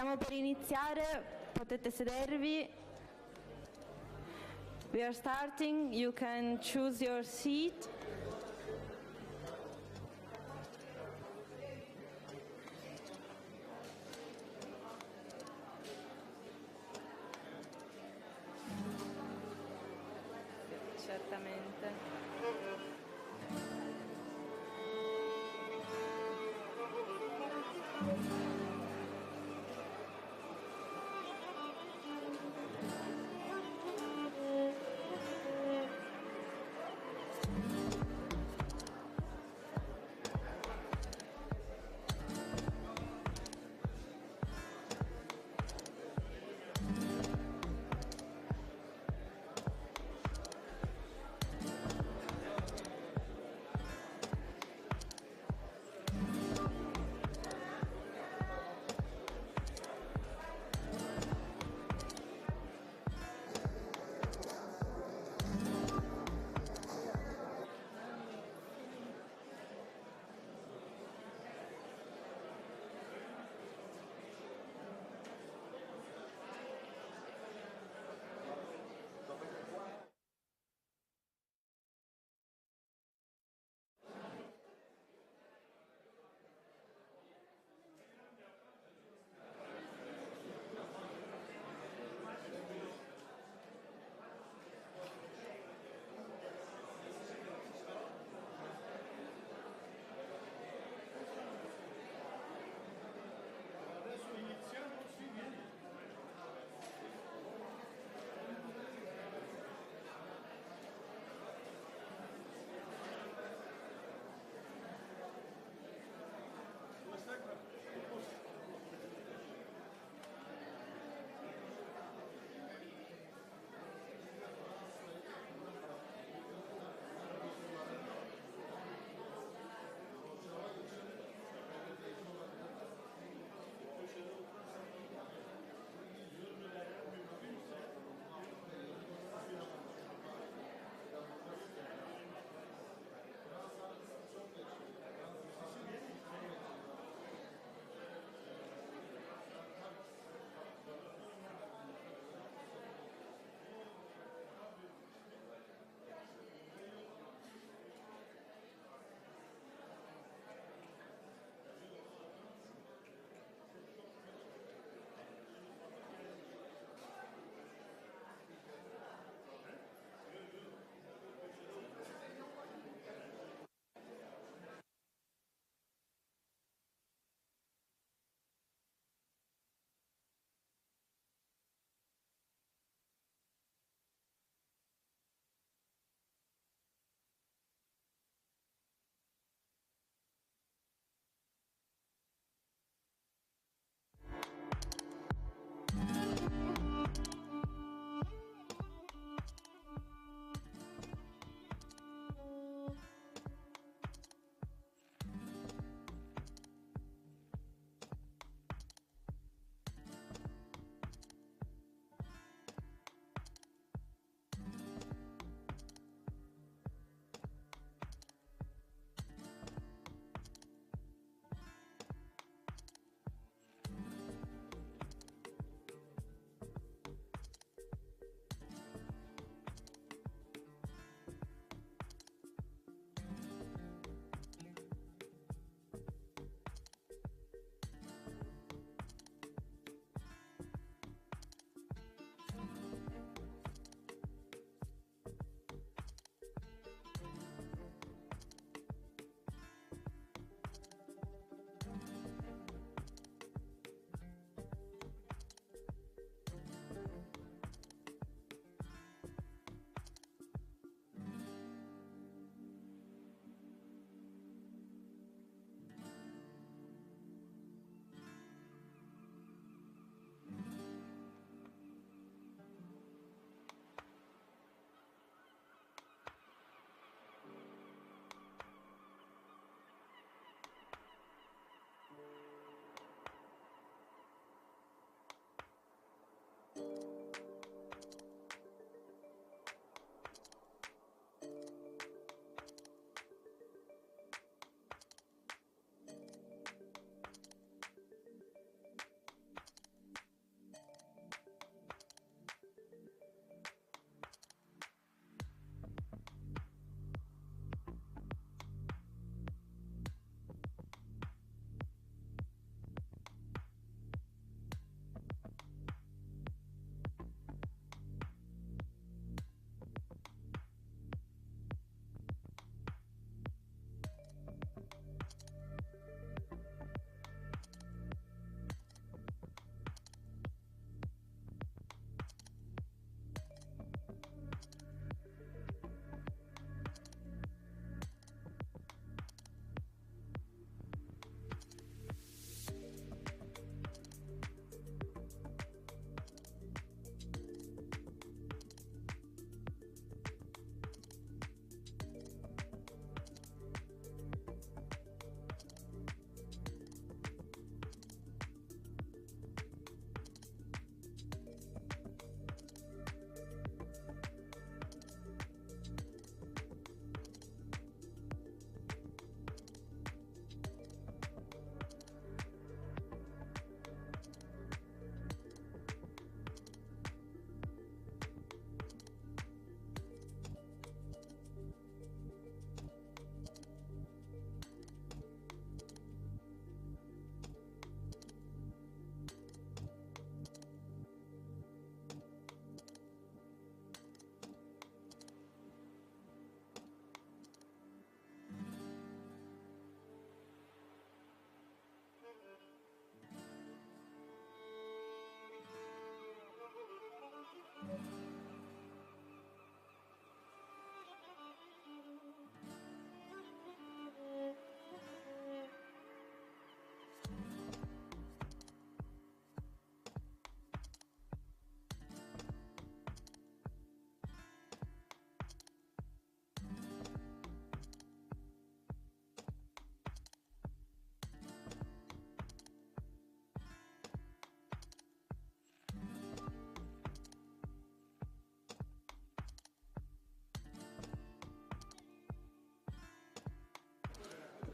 Stiamo per iniziare, potete sedervi. We are starting, you can choose your seat. Certamente.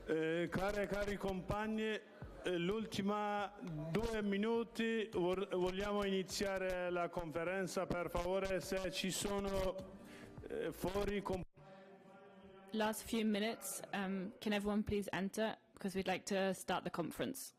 Care e cari compagni, l'ultima 2 minuti vogliamo iniziare la conferenza. Per favore, se ci sono fuori Last few minutes, can everyone please enter, because we'd like to start the conference.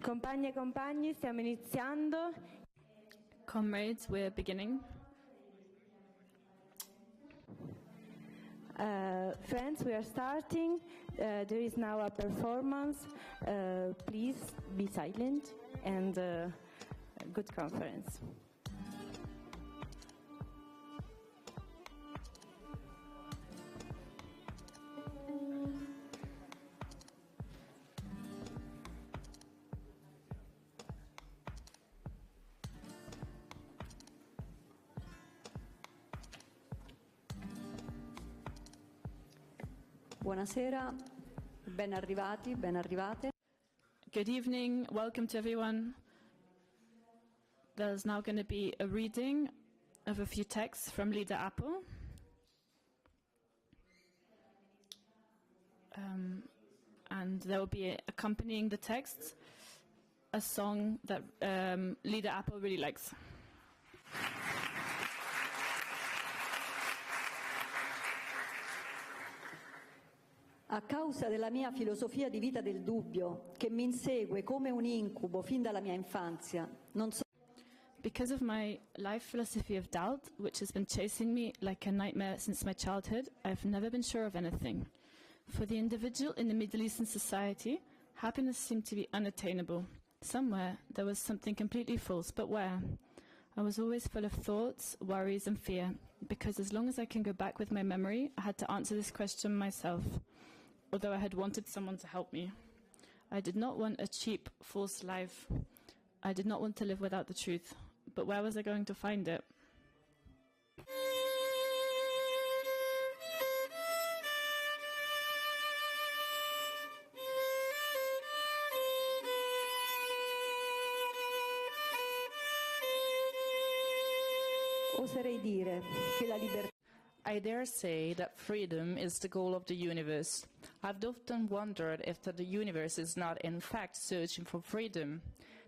Compagne e compagni, stiamo iniziando. Comrades, we're beginning. Friends, we are starting. There is now a performance. Please be silent and good conference. Buonasera, ben arrivati, ben arrivate. Good evening, welcome to everyone. There's now going to be a reading of a few texts from Leader Apple. And there will be accompanying the texts a song that Leader Apple really likes. A causa della mia filosofia di vita del dubbio, che mi insegue come un incubo fin dalla mia infanzia, non so. Because of my life philosophy of doubt, which has been chasing me like a nightmare since my childhood, I've never been sure of anything. For the individual in the Middle Eastern society, happiness seemed to be unattainable. Somewhere there was something completely false, but where? I was always full of thoughts, worries and fear, because as long as I can go back with my memory, I had to answer this question myself, although I had wanted someone to help me. I did not want a cheap, false life. I did not want to live without the truth. But where was I going to find it? Oserei dire che la libertà. I dare say that freedom is the goal of the universe. I've often wondered if the universe is not in fact searching for freedom.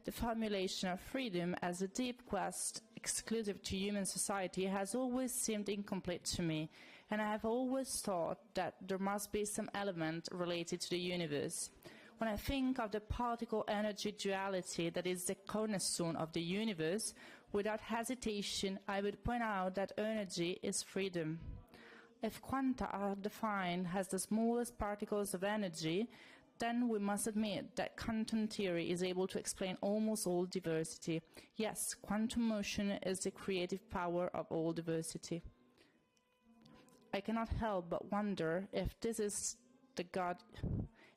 The formulation of freedom as a deep quest exclusive to human society has always seemed incomplete to me, and I have always thought that there must be some element related to the universe. When I think of the particle-energy duality that is the cornerstone of the universe, without hesitation, I would point out that energy is freedom. If quanta are defined as the smallest particles of energy, then we must admit that quantum theory is able to explain almost all diversity. Yes, quantum motion is the creative power of all diversity. I cannot help but wonder if this is the God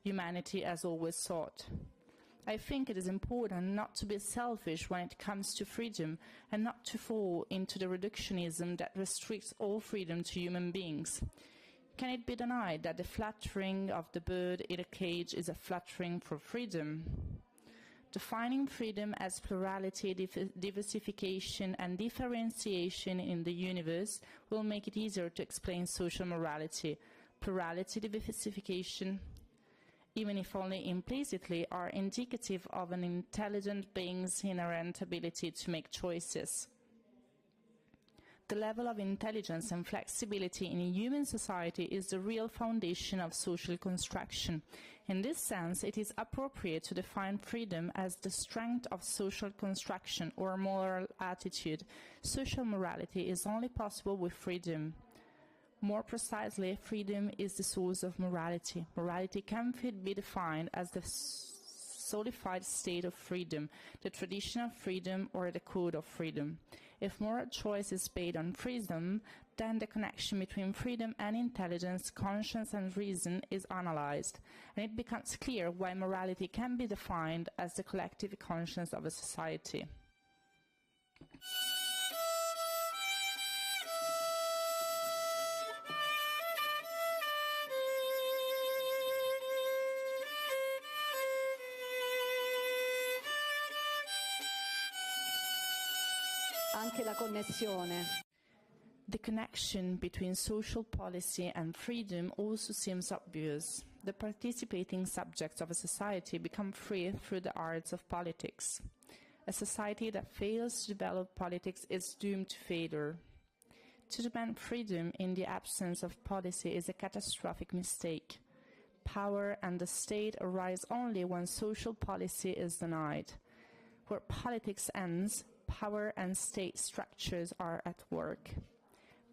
humanity has always sought. I think it is important not to be selfish when it comes to freedom and not to fall into the reductionism that restricts all freedom to human beings. Can it be denied that the fluttering of the bird in a cage is a fluttering for freedom? Defining freedom as plurality, diversification and differentiation in the universe will make it easier to explain social morality. Plurality, diversification, even if only implicitly, are indicative of an intelligent being's inherent ability to make choices. The level of intelligence and flexibility in a human society is the real foundation of social construction. In this sense, it is appropriate to define freedom as the strength of social construction or moral attitude. Social morality is only possible with freedom. More precisely, freedom is the source of morality. Morality can be defined as the solidified state of freedom, the tradition of freedom, or the code of freedom. If moral choice is based on freedom, then the connection between freedom and intelligence, conscience and reason is analyzed, and it becomes clear why morality can be defined as the collective conscience of a society. Anche la connessione. The connection between social policy and freedom also seems obvious. The participating subjects of a society become free through the arts of politics. A society that fails to develop politics is doomed to failure. To demand freedom in the absence of policy is a catastrophic mistake. Power and the state arise only when social policy is denied. Where politics ends, power and state structures are at work.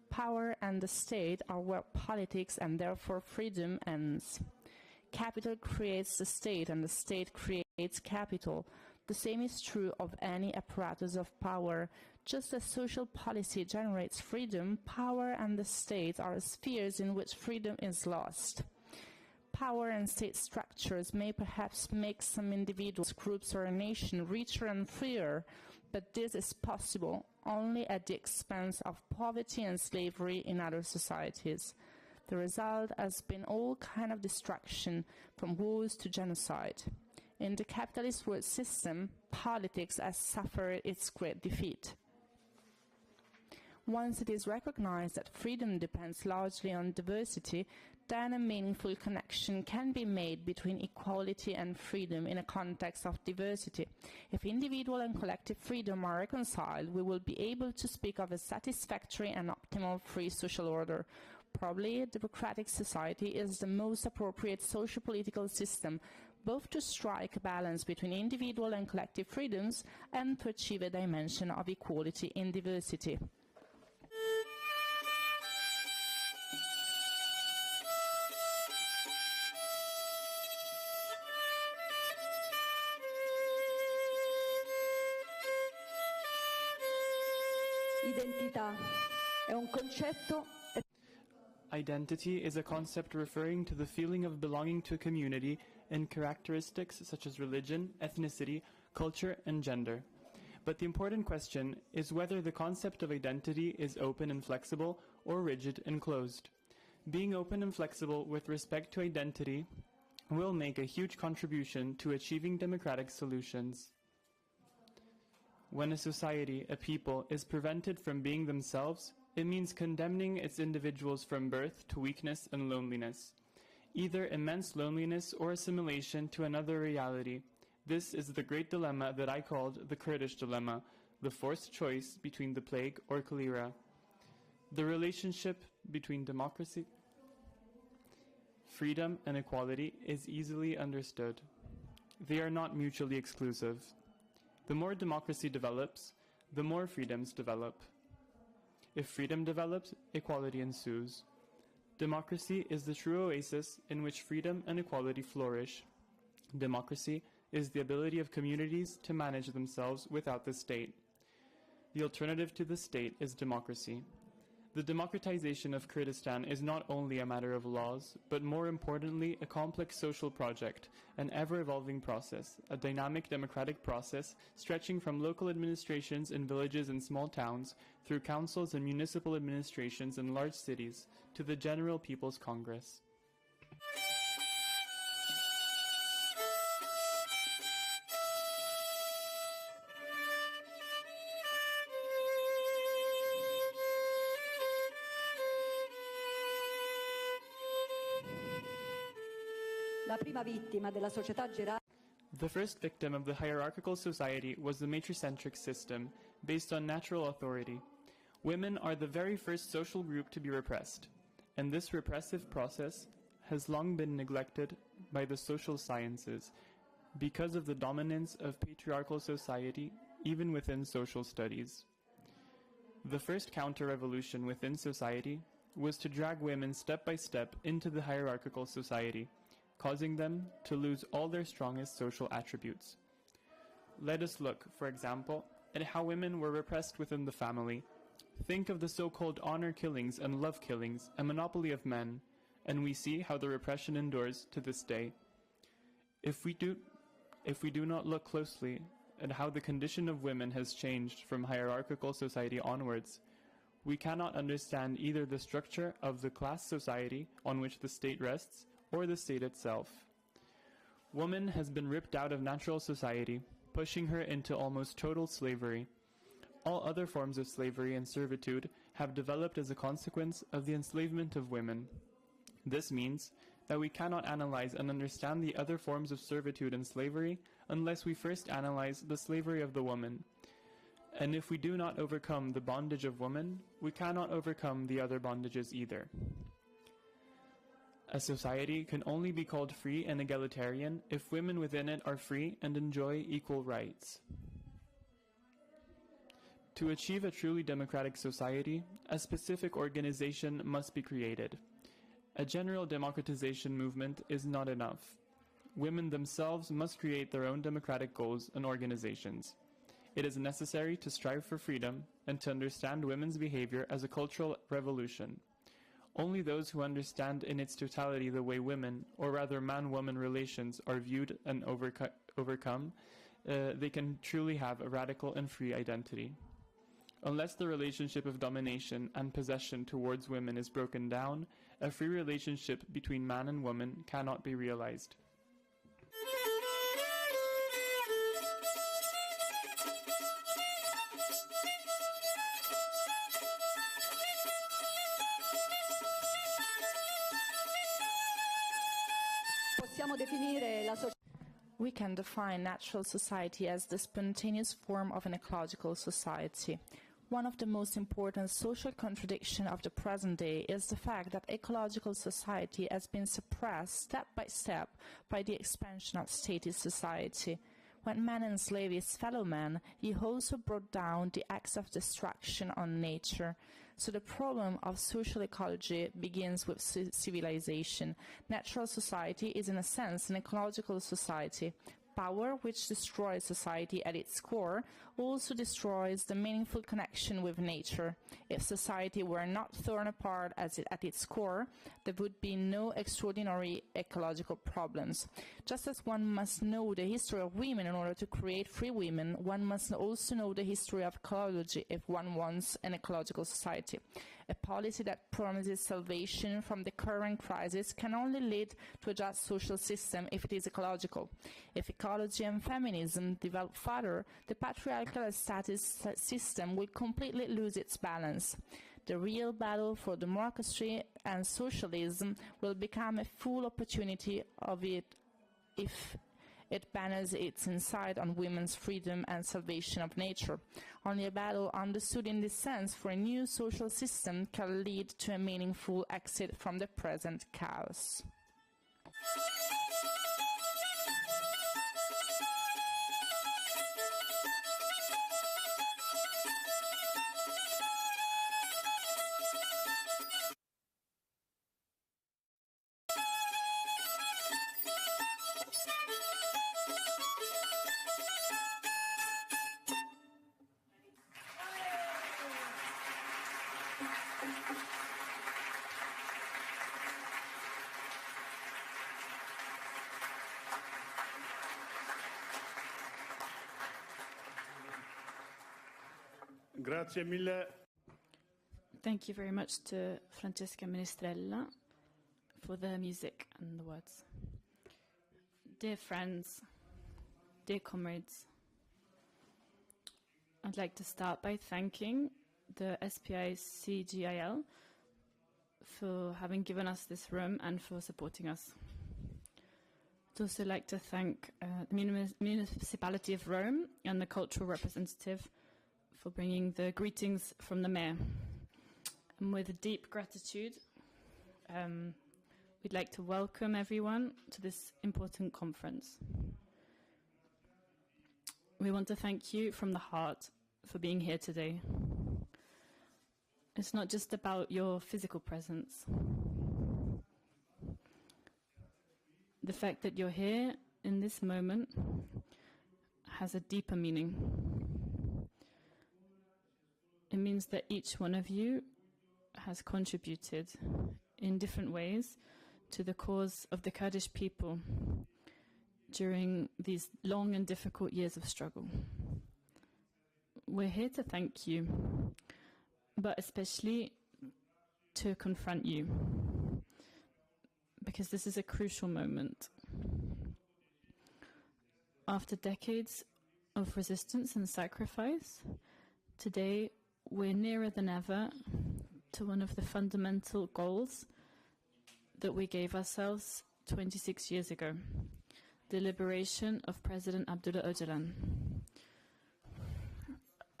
Power and the state are where politics and therefore freedom ends. Capital creates the state and the state creates capital. The same is true of any apparatus of power. Just as social policy generates freedom, power and the state are spheres in which freedom is lost. Power and state structures may perhaps make some individuals, groups, or a nation richer and freer, but this is possible only at the expense of poverty and slavery in other societies. The result has been all kinds of destruction, from wars to genocide. In the capitalist world system, politics has suffered its great defeat. Once it is recognized that freedom depends largely on diversity, then a meaningful connection can be made between equality and freedom in a context of diversity. If individual and collective freedom are reconciled, we will be able to speak of a satisfactory and optimal free social order. Probably a democratic society is the most appropriate socio-political system, both to strike a balance between individual and collective freedoms and to achieve a dimension of equality in diversity. Identità è un concetto. Identity is a concept referring to the feeling of belonging to a community in characteristics such as religion, ethnicity, culture, and gender. But the important question is whether the concept of identity is open and flexible or rigid and closed. Being open and flexible with respect to identity will make a huge contribution to achieving democratic solutions. When a society, a people, is prevented from being themselves, it means condemning its individuals from birth to weakness and loneliness, either immense loneliness or assimilation to another reality. This is the great dilemma that I called the Kurdish dilemma, the forced choice between the plague or cholera. The relationship between democracy, freedom, and equality is easily understood. They are not mutually exclusive. The more democracy develops, the more freedoms develop. If freedom develops, equality ensues. Democracy is the true oasis in which freedom and equality flourish. Democracy is the ability of communities to manage themselves without the state. The alternative to the state is democracy. The democratization of Kurdistan is not only a matter of laws, but more importantly, a complex social project, an ever-evolving process, a dynamic democratic process stretching from local administrations in villages and small towns, through councils and municipal administrations in large cities, to the General People's Congress. La prima vittima della società gerarchica. The first victim of the hierarchical society was the matricentric system, based on natural authority. Women are the very first social group to be repressed, and this repressive process has long been neglected by the social sciences because of the dominance of patriarchal society even within social studies. The first counter-revolution within society was to drag women step by step into the hierarchical society, causing them to lose all their strongest social attributes. Let us look, for example, at how women were repressed within the family. Think of the so-called honor killings and love killings, a monopoly of men, and we see how the repression endures to this day. If we do not look closely at how the condition of women has changed from hierarchical society onwards, we cannot understand either the structure of the class society on which the state rests, or the state itself. Woman has been ripped out of natural society, pushing her into almost total slavery. All other forms of slavery and servitude have developed as a consequence of the enslavement of women. This means that we cannot analyze and understand the other forms of servitude and slavery unless we first analyze the slavery of the woman. And if we do not overcome the bondage of woman, we cannot overcome the other bondages either. A society can only be called free and egalitarian if women within it are free and enjoy equal rights. To achieve a truly democratic society, a specific organization must be created. A general democratization movement is not enough. Women themselves must create their own democratic goals and organizations. It is necessary to strive for freedom and to understand women's behavior as a cultural revolution. Only those who understand in its totality the way women, or rather man-woman relations, are viewed and overcome, they can truly have a radical and free identity. Unless the relationship of domination and possession towards women is broken down, a free relationship between man and woman cannot be realized. We can define natural society as the spontaneous form of an ecological society. One of the most important social contradictions of the present day is the fact that ecological society has been suppressed step by step by the expansion of statist society. When man enslaved his fellow man, he also brought down the acts of destruction on nature. So the problem of social ecology begins with civilization. Natural society is in a sense an ecological society. Power, which destroys society at its core, also destroys the meaningful connection with nature. If society were not torn apart at its core, there would be no extraordinary ecological problems. Just as one must know the history of women in order to create free women, one must also know the history of ecology if one wants an ecological society. A policy that promises salvation from the current crisis can only lead to a just social system if it is ecological. If ecology and feminism develop further, the patriarchal status system will completely lose its balance. The real battle for democracy and socialism will become a full opportunity of it if it banners its insight on women's freedom and salvation of nature. Only a battle understood in this sense for a new social system can lead to a meaningful exit from the present chaos. Grazie mille. Thank you very much to Francesca Minestrella for the music and the words. Dear friends, dear comrades, I'd like to start by thanking the SPI CGIL for having given us this room and for supporting us. I'd also like to thank the municipality of Rome and the cultural representative for bringing the greetings from the mayor. And with deep gratitude, we'd like to welcome everyone to this important conference. We want to thank you from the heart for being here today. It's not just about your physical presence. The fact that you're here in this moment has a deeper meaning. It means that each one of you has contributed in different ways to the cause of the Kurdish people during these long and difficult years of struggle. We're here to thank you, but especially to confront you, because this is a crucial moment. After decades of resistance and sacrifice, today we're nearer than ever to one of the fundamental goals that we gave ourselves 26 years ago, the liberation of President Abdullah Öcalan.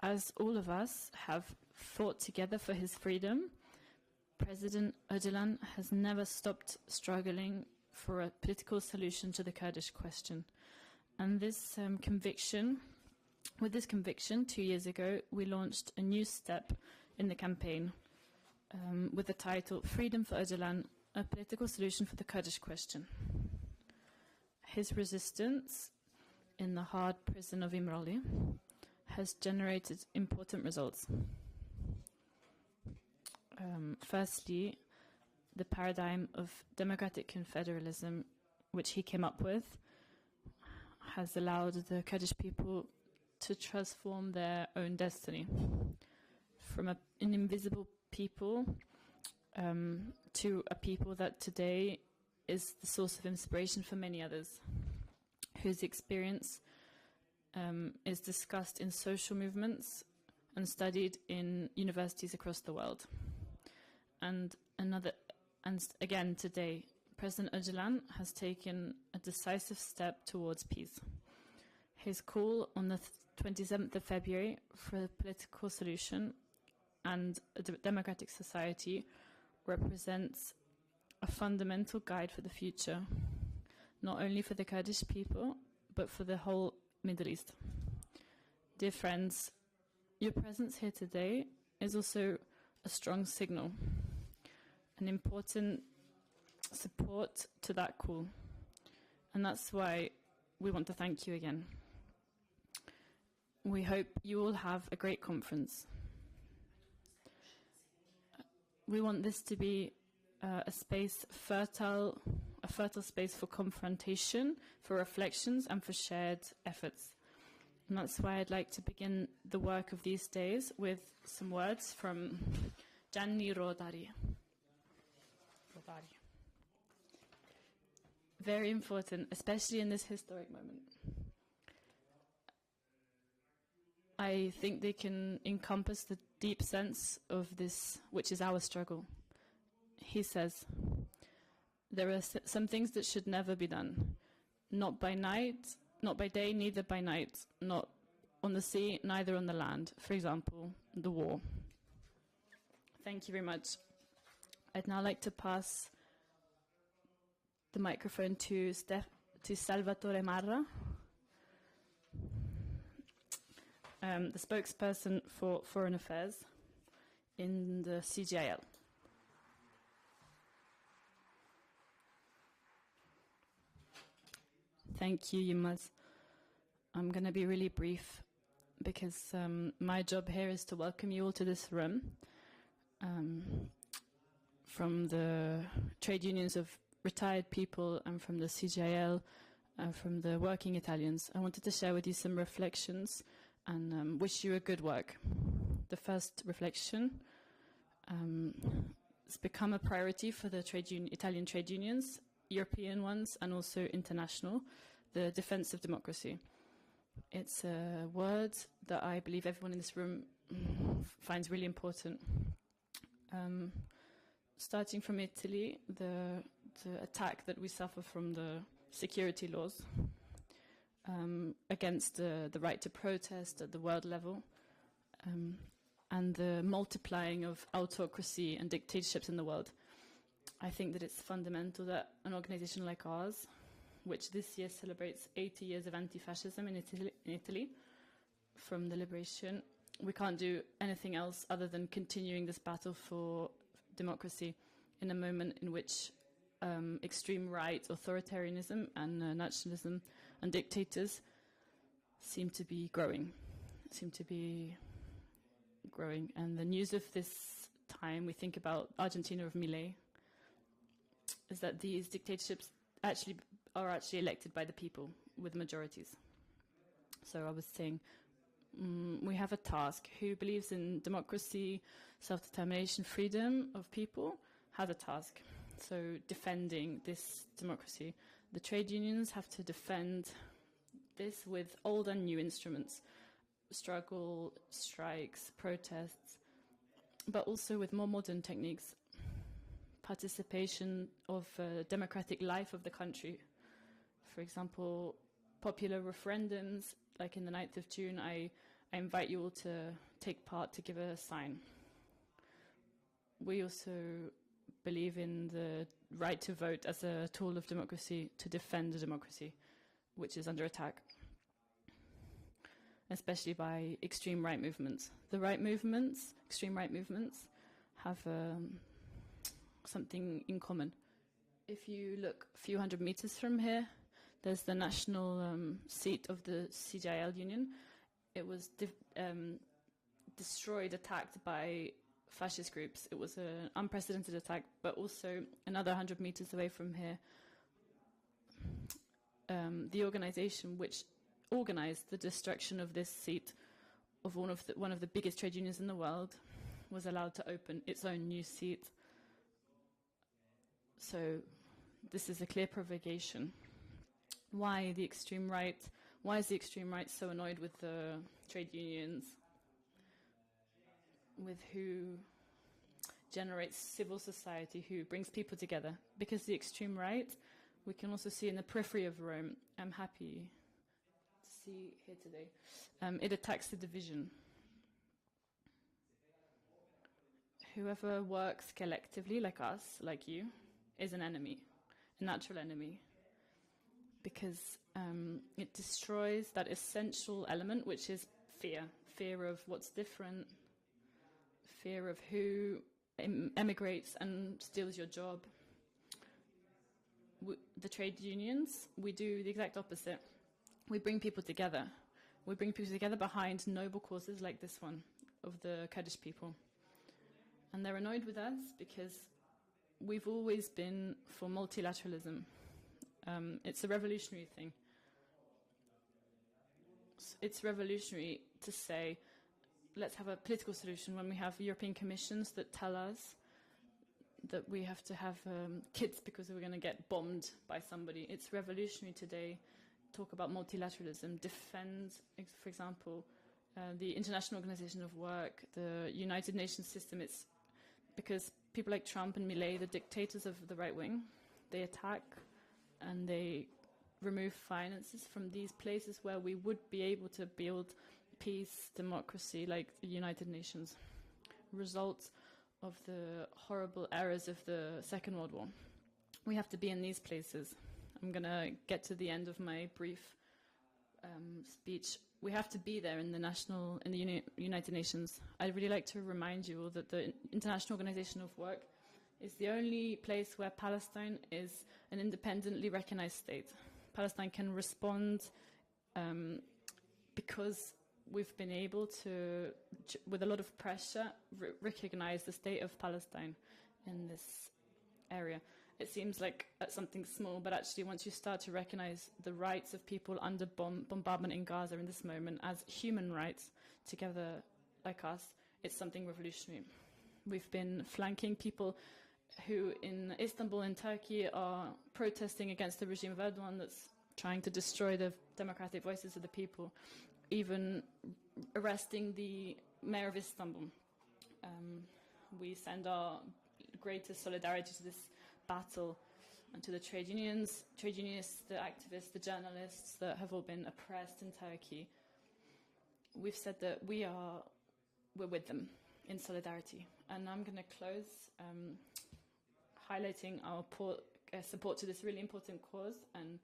As all of us have fought together for his freedom, President Öcalan has never stopped struggling for a political solution to the Kurdish question. And this with this conviction, 2 years ago, we launched a new step in the campaign with the title Freedom for Öcalan, a political solution for the Kurdish question. His resistance in the hard prison of Imrali has generated important results. Firstly, the paradigm of democratic confederalism, which he came up with, has allowed the Kurdish people to transform their own destiny from an invisible people to a people that today is the source of inspiration for many others, whose experience is discussed in social movements and studied in universities across the world. And again today, President Öcalan has taken a decisive step towards peace. His call on the 27th of February for a political solution and a democratic society represents a fundamental guide for the future, not only for the Kurdish people, but for the whole Middle East. Dear friends, your presence here today is also a strong signal, an important support to that call. And that's why we want to thank you again. We hope you all have a great conference. We want this to be a fertile space for confrontation, for reflections, and for shared efforts. And that's why I'd like to begin the work of these days with some words from Gianni Rodari. Very important, especially in this historic moment. I think they can encompass the deep sense of this, which is our struggle. He says, there are some things that should never be done. Not by night, not by day, neither by night. Not on the sea, neither on the land. For example, the war. Thank you very much. I'd now like to pass the microphone to Salvatore Marra, the spokesperson for Foreign Affairs in the CGIL. Thank you, Yilmaz. I'm going to be really brief because my job here is to welcome you all to this room from the trade unions of retired people and from the CGIL, from the working Italians. I wanted to share with you some reflections and wish you a good work. the first reflection. It's become a priority for the Italian trade unions, European ones, and also international, the defense of democracy. It's a word that I believe everyone in this room finds really important. Starting from Italy, the attack that we suffer from the security laws against the right to protest at the world level, and the multiplying of autocracy and dictatorships in the world. I think that it's fundamental that an organization like ours, which this year celebrates 80 years of anti-fascism in Italy, from the liberation, we can't do anything else other than continuing this battle for democracy in a moment in which extreme right, authoritarianism, and nationalism and dictators seem to be growing. And the news of this time, we think about Argentina of Milei, is that these dictatorships are actually elected by the people with majorities. So I was saying, we have a task. Who believes in democracy, self-determination, freedom of people, has a task. So defending this democracy. The trade unions have to defend this with old and new instruments. Struggle, strikes, protests, but also with more modern techniques. Participation of democratic life of the country. For example, popular referendums, like in the 9th of June, I invite you all to take part, to give a sign. We also believe in the right to vote as a tool of democracy, to defend the democracy, which is under attack, especially by extreme right movements. The right movements, extreme right movements, have something in common. If you look a few hundred meters from here, there's the national seat of the CGIL union. It was destroyed, attacked by fascist groups. It was an unprecedented attack, but also another 100 meters away from here, the organization which organized the destruction of this seat of one of the biggest trade unions in the world was allowed to open its own new seat. So this is a clear provocation. Why is the extreme right so annoyed with the trade unions, with who generates civil society, who brings people together? Because the extreme right, we can also see in the periphery of Rome. I'm happy to see here today. It attacks the division. Whoever works collectively, like us, like you, is an enemy, a natural enemy, because it destroys that essential element, which is fear of what's different, fear of who emigrates and steals your job. The trade unions, we do the exact opposite. We bring people together. We bring people together behind noble causes like this one of the Kurdish people. And they're annoyed with us because we've always been for multilateralism. It's a revolutionary thing. It's revolutionary to say, let's have a political solution when we have European commissions that tell us that we have to have kits because we're going to get bombed by somebody. It's revolutionary today. Talk about multilateralism, defend, for example, the International Organization of Work, the United Nations system. It's because people like Trump and Milei, the dictators of the right wing, they attack and they remove finances from these places where we would be able to build peace, democracy, like the United Nations. Results of the horrible errors of the Second World War. We have to be in these places. I'm going to get to the end of my brief speech. We have to be there in the United Nations. I'd really like to remind you all that the International Organization of Work is the only place where Palestine is an independently recognized state. Palestine can respond because we've been able to, with a lot of pressure, recognize the state of Palestine in this area. It seems like something small, but actually once you start to recognize the rights of people under bombardment in Gaza in this moment as human rights, together like us, it's something revolutionary. We've been flanking people who in Istanbul in Turkey are protesting against the regime of Erdogan that's trying to destroy the democratic voices of the people, even arresting the mayor of Istanbul. We send our greatest solidarity to this battle and to the trade unionists, the activists, the journalists that have all been oppressed in Turkey. We've said that we're with them in solidarity. And I'm going to close highlighting our support to this really important cause and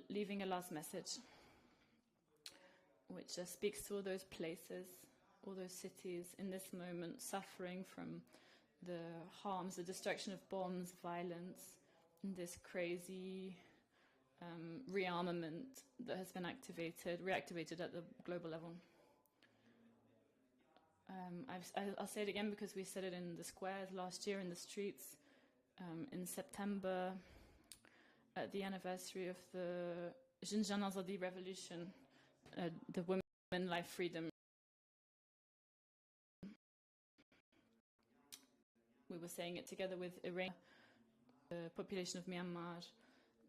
leaving a last message, which speaks to all those places, all those cities in this moment suffering from the harms, the destruction of bombs, violence, and this crazy rearmament that has been reactivated at the global level. I'll say it again because we said it in the squares last year, in the streets, in September, at the anniversary of the Zinjan Azadi revolution, the Women, Life, Freedom. We were saying it together with Iran, the population of Myanmar,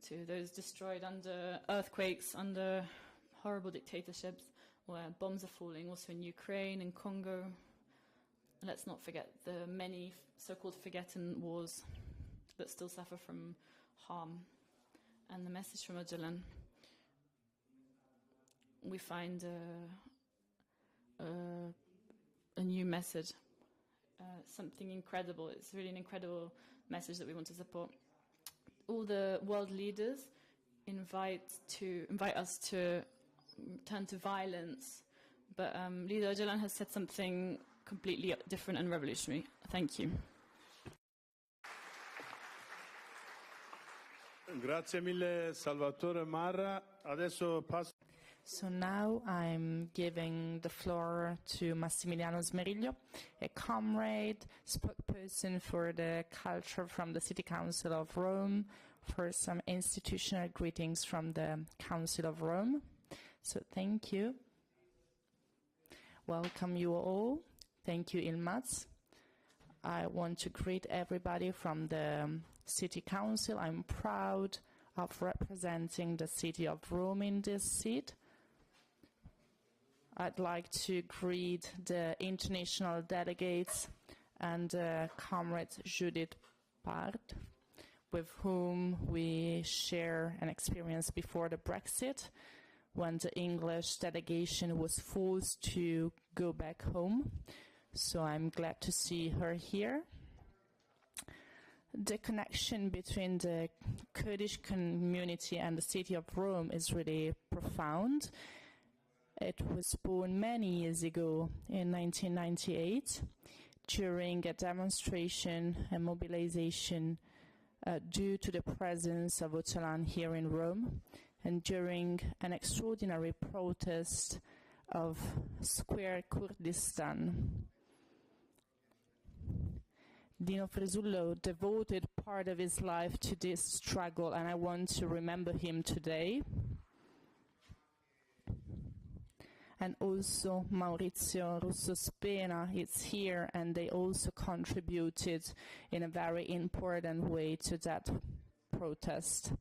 to those destroyed under earthquakes, under horrible dictatorships, where bombs are falling, also in Ukraine and Congo. Let's not forget the many so-called forgotten wars that still suffer from harm. And the message from Ocalan, we find a new message, something incredible. It's really an incredible message that we want to support. All the world leaders invite us to turn to violence, but Leader Ocalan has said something completely different and revolutionary. Thank you. Grazie mille, Salvatore Marra. Adesso passo. So now I'm giving the floor to Massimiliano Smeriglio, a comrade, spokesperson for the culture from the City Council of Rome, for some institutional greetings from the Council of Rome. So thank you. Welcome you all. Thank you, Yilmaz. I want to greet everybody from the City Council. I'm proud of representing the city of Rome in this seat. I'd like to greet the international delegates and Comrade Judith Pard, with whom we share an experience before the Brexit, when the English delegation was forced to go back home. So I'm glad to see her here. The connection between the Kurdish community and the city of Rome is really profound. It was born many years ago in 1998 during a demonstration and mobilization due to the presence of Ocalan here in Rome, and during an extraordinary protest of Square Kurdistan. Dino Fresullo devoted part of his life to this struggle, and I want to remember him today. And also Maurizio Russo Spena is here, and they also contributed in a very important way to that protest.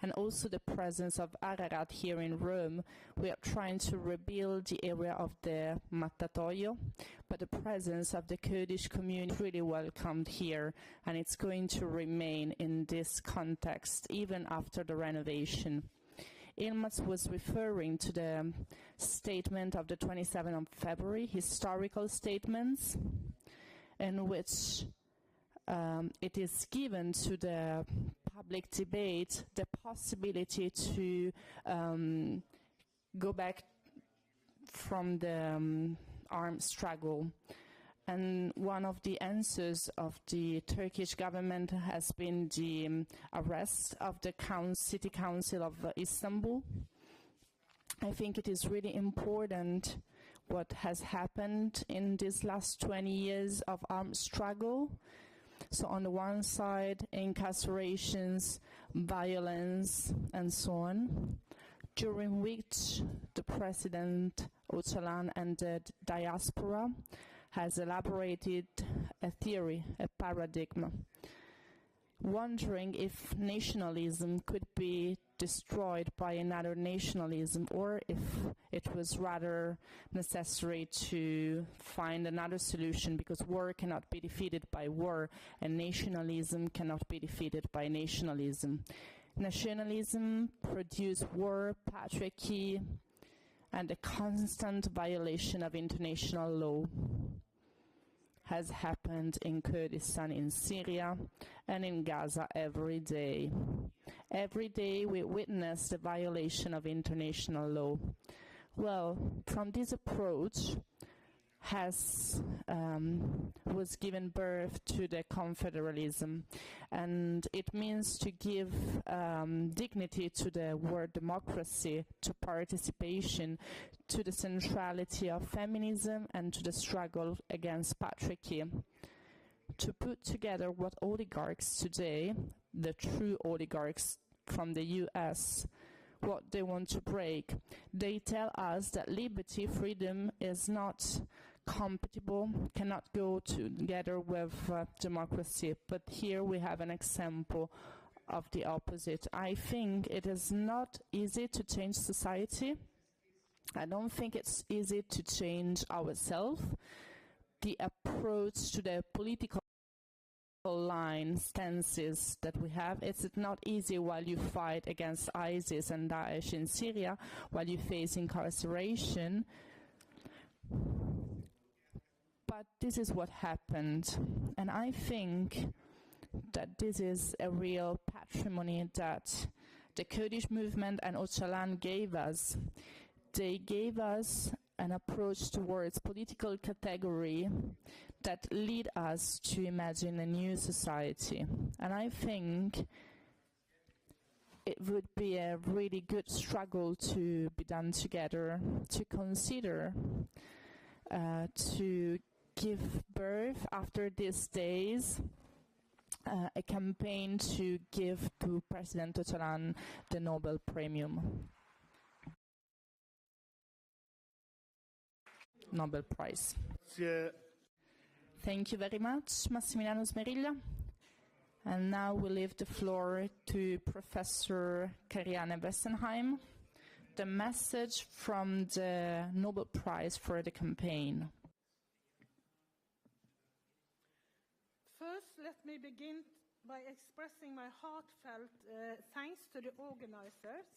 And also the presence of Ararat here in Rome. We are trying to rebuild the area of the Mattatoio, but the presence of the Kurdish community is really welcomed here, and it's going to remain in this context even after the renovation. Yilmaz was referring to the statement of the 27th of February, historical statements, in which it is given to the public debate the possibility to go back from the armed struggle. And one of the answers of the Turkish government has been the arrest of the City Council of Istanbul. I think it is really important what has happened in these last 20 years of armed struggle. So on the one side, incarcerations, violence, and so on, during which the President Ocalan and the diaspora has elaborated a theory, a paradigm, wondering if nationalism could be destroyed by another nationalism, or if it was rather necessary to find another solution, because war cannot be defeated by war and nationalism cannot be defeated by nationalism. Nationalism produces war, patriarchy, and a constant violation of international law. Has happened in Kurdistan, in Syria, and in Gaza every day. Every day we witness the violation of international law. Well, from this approach was given birth to the confederalism, and it means to give dignity to the word democracy, to participation, to the centrality of feminism, and to the struggle against patriarchy. To put together what oligarchs today, the true oligarchs from the US, what they want to break. They tell us that liberty, freedom is not compatible, cannot go together with democracy. But here we have an example of the opposite. I think it is not easy to change society. I don't think it's easy to change ourselves. The approach to the political line stances that we have, it's not easy while you fight against ISIS and Daesh in Syria, while you face incarceration. But this is what happened, and I think that this is a real patrimony that the Kurdish movement and Ocalan gave us. They gave us an approach towards political category that lead us to imagine a new society. And I think it would be a really good struggle to be done together, to consider, to give birth after these days, a campaign to give to President Ocalan the Nobel Prize. Grazie. Thank you very much, Massimiliano Smeriglia. And now we leave the floor to Professor Karianne Wessenheim, the message from the Nobel Prize for the campaign. First, let me begin by expressing my heartfelt thanks to the organizers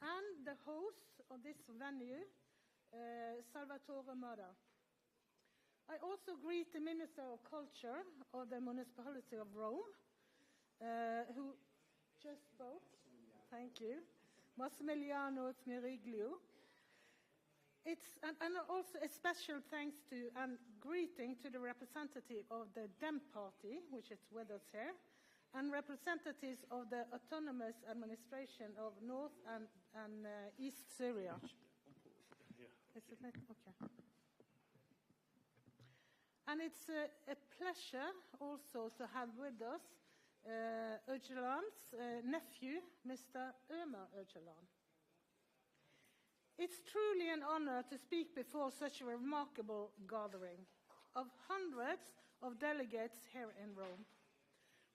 and the host of this venue, Salvatore Mada. I also greet the Minister of Culture of the Municipality of Rome, who just spoke. Thank you. Massimiliano Smiriglio. And also a special thanks to and greeting to the representative of the DEM party, which is with us here, and representatives of the autonomous administration of North and East Syria. Is it okay? And it's a pleasure also to have with us Öcalan's nephew, Mr. Ömer Öcalan. It's truly an honor to speak before such a remarkable gathering of hundreds of delegates here in Rome,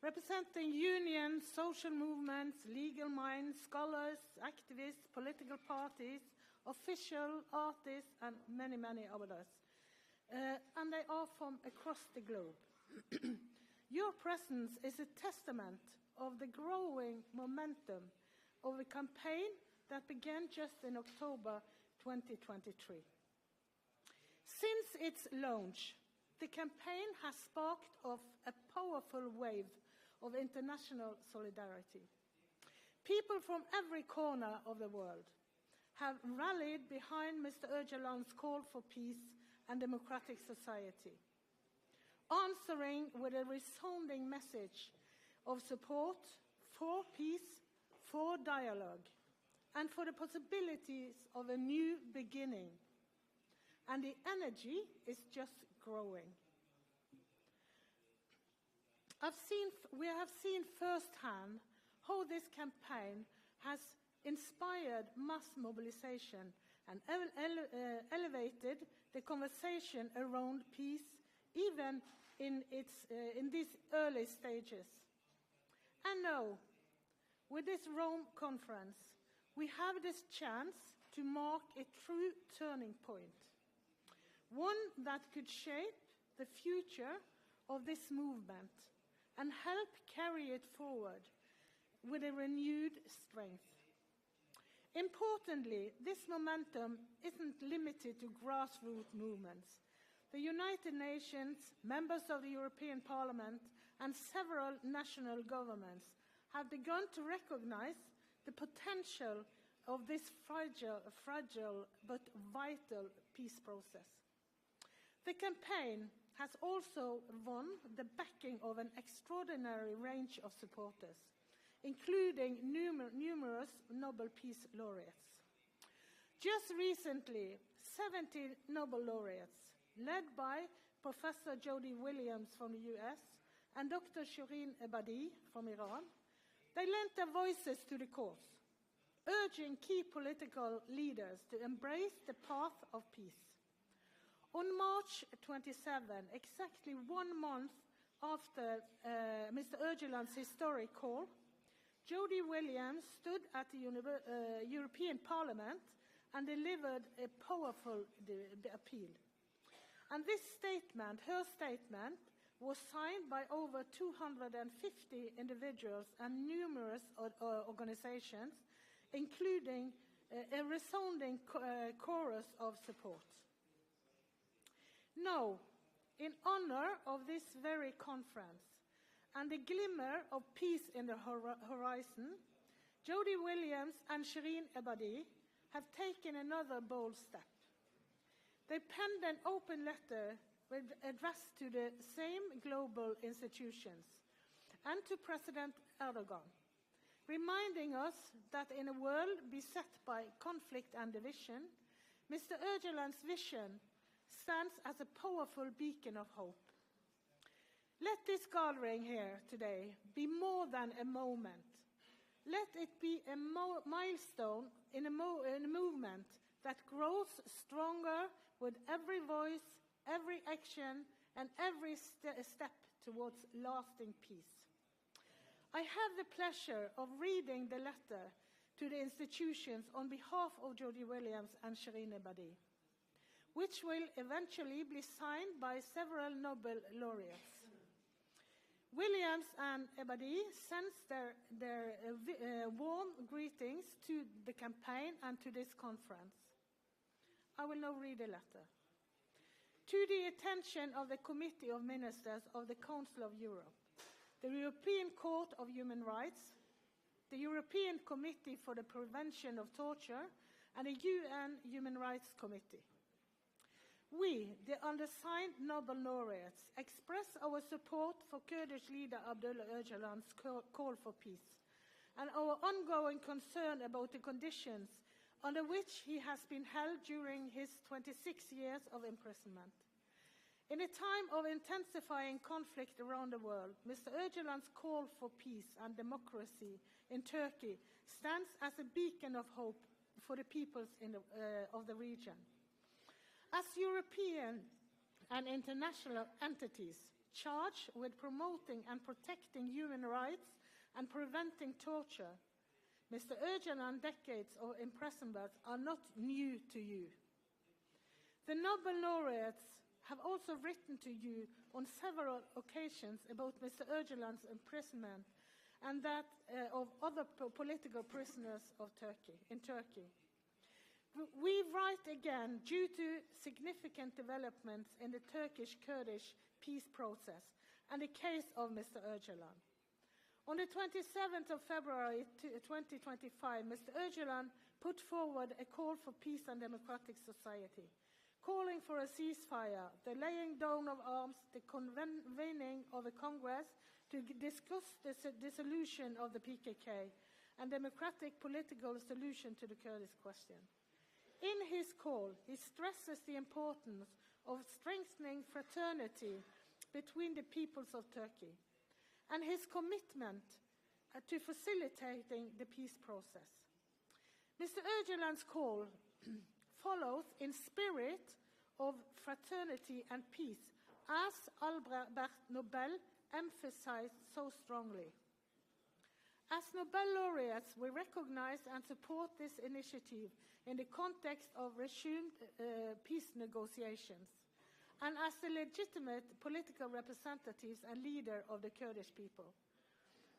representing unions, social movements, legal minds, scholars, activists, political parties, officials, artists, and many, many others. And they are from across the globe. Your presence is a testament of the growing momentum of a campaign that began just in October 2023. Since its launch, the campaign has sparked off a powerful wave of international solidarity. People from every corner of the world have rallied behind Mr. Öcalan's call for peace and democratic society, answering with a resounding message of support for peace, for dialogue, and for the possibilities of a new beginning. And the energy is just growing. We have seen firsthand how this campaign has inspired mass mobilization and elevated the conversation around peace, even in these early stages. And now, with this Rome conference, we have this chance to mark a true turning point, one that could shape the future of this movement and help carry it forward with a renewed strength. Importantly, this momentum isn't limited to grassroots movements. The United Nations, members of the European Parliament, and several national governments have begun to recognize the potential of this fragile but vital peace process. The campaign has also won the backing of an extraordinary range of supporters, including numerous Nobel Peace Laureates. Just recently, 70 Nobel laureates, led by Professor Jody Williams from the US and Dr. Shireen Ebadi from Iran, they lent their voices to the cause, urging key political leaders to embrace the path of peace. On March 27, exactly 1 month after Mr. Öcalan's historic call, Jody Williams stood at the European Parliament and delivered a powerful appeal. And this statement, her statement, was signed by over 250 individuals and numerous organizations, including a resounding chorus of support. Now, in honor of this very conference and the glimmer of peace in the horizon, Jody Williams and Shireen Ebadi have taken another bold step. They penned an open letter addressed to the same global institutions and to President Erdogan, reminding us that in a world beset by conflict and division, Mr. Öcalan's vision stands as a powerful beacon of hope. Let this gathering here today be more than a moment. Let it be a milestone in a movement that grows stronger with every voice, every action, and every step towards lasting peace. I have the pleasure of reading the letter to the institutions on behalf of Jody Williams and Shireen Ebadi, which will eventually be signed by several Nobel laureates. Williams and Ebadi sends their warm greetings to the campaign and to this conference. I will now read a letter. To the attention of the Committee of Ministers of the Council of Europe, the European Court of Human Rights, the European Committee for the Prevention of Torture, and the UN Human Rights Committee. We, the undersigned Nobel laureates, express our support for Kurdish leader Abdullah Öcalan's call for peace and our ongoing concern about the conditions under which he has been held during his 26 years of imprisonment. In a time of intensifying conflict around the world, Mr. Öcalan's call for peace and democracy in Turkey stands as a beacon of hope for the peoples of the region. As European and international entities charged with promoting and protecting human rights and preventing torture, Mr. Öcalan's decades of imprisonment are not new to you. The Nobel laureates have also written to you on several occasions about Mr. Öcalan's imprisonment and that of other political prisoners in Turkey. We write again due to significant developments in the Turkish-Kurdish peace process and the case of Mr. Öcalan. On the 27th of February 2025, Mr. Öcalan put forward a call for peace and democratic society, calling for a ceasefire, the laying down of arms, the convening of a Congress to discuss the dissolution of the PKK, and democratic political solution to the Kurdish question. In his call, he stresses the importance of strengthening fraternity between the peoples of Turkey and his commitment to facilitating the peace process. Mr. Öcalan's call follows in spirit of fraternity and peace, as Albert Nobel emphasized so strongly. As Nobel laureates, we recognize and support this initiative in the context of resumed peace negotiations, and as the legitimate political representatives and leader of the Kurdish people.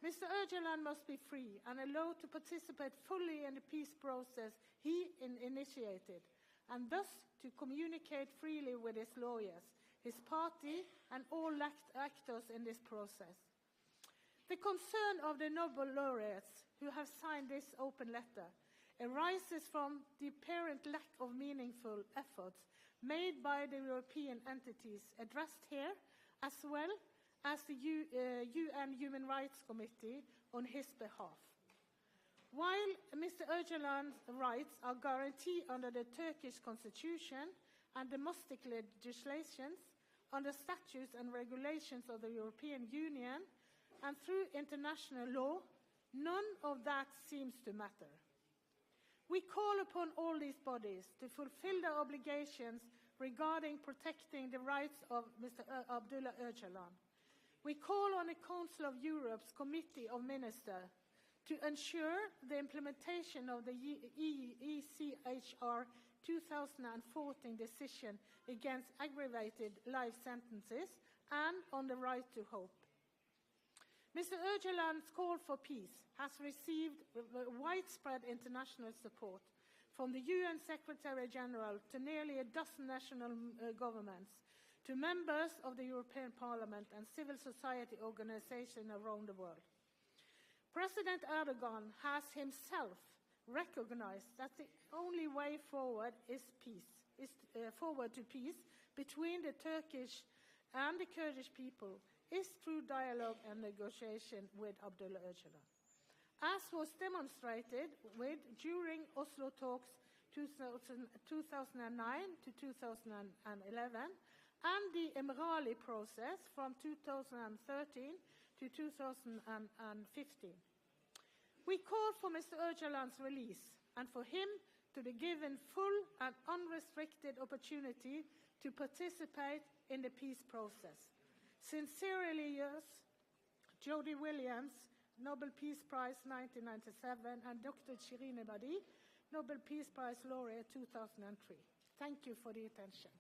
Mr. Öcalan must be free and allowed to participate fully in the peace process he initiated, and thus to communicate freely with his lawyers, his party, and all actors in this process. The concern of the Nobel laureates who have signed this open letter arises from the apparent lack of meaningful efforts made by the European entities addressed here, as well as the UN Human Rights Committee on his behalf. While Mr. Öcalan's rights are guaranteed under the Turkish constitution and domestic legislations, under statutes and regulations of the European Union, and through international law, none of that seems to matter. We call upon all these bodies to fulfill their obligations regarding protecting the rights of Mr. Abdullah Öcalan. We call on the Council of Europe's Committee of Ministers to ensure the implementation of the ECHR 2014 decision against aggravated life sentences and on the right to hope. Mr. Öcalan's call for peace has received widespread international support, from the UN Secretary-General to nearly a dozen national governments, to members of the European Parliament and civil society organizations around the world. President Erdogan has himself recognized that the only way forward to peace between the Turkish and the Kurdish people is through dialogue and negotiation with Abdullah Öcalan, as was demonstrated during Oslo talks 2009 to 2011 and the Emrali process from 2013 to 2015. We call for Mr. Öcalan's release and for him to be given full and unrestricted opportunity to participate in the peace process. Sincerely yours, Jody Williams, Nobel Peace Prize 1997, and Dr. Shirin Ebadi, Nobel Peace Prize laureate 2003. Thank you for the attention.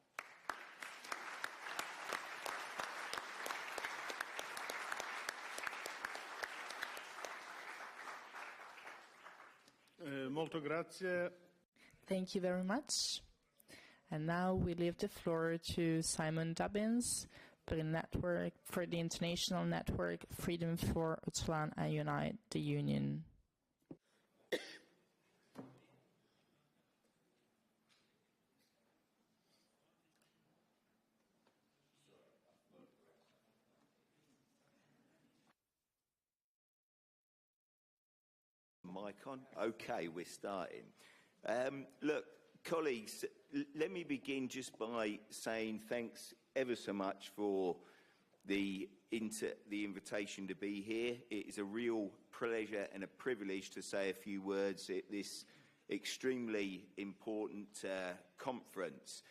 Molto grazie. Thank you very much. And now we leave the floor to Simon Dubbins for the International Network Freedom for Ocalan and Unite the Union. Mic on? Okay, we're starting. Look, colleagues, let me begin just by saying thanks ever so much for the invitation to be here. It is a real pleasure and a privilege to say a few words at this extremely important conference.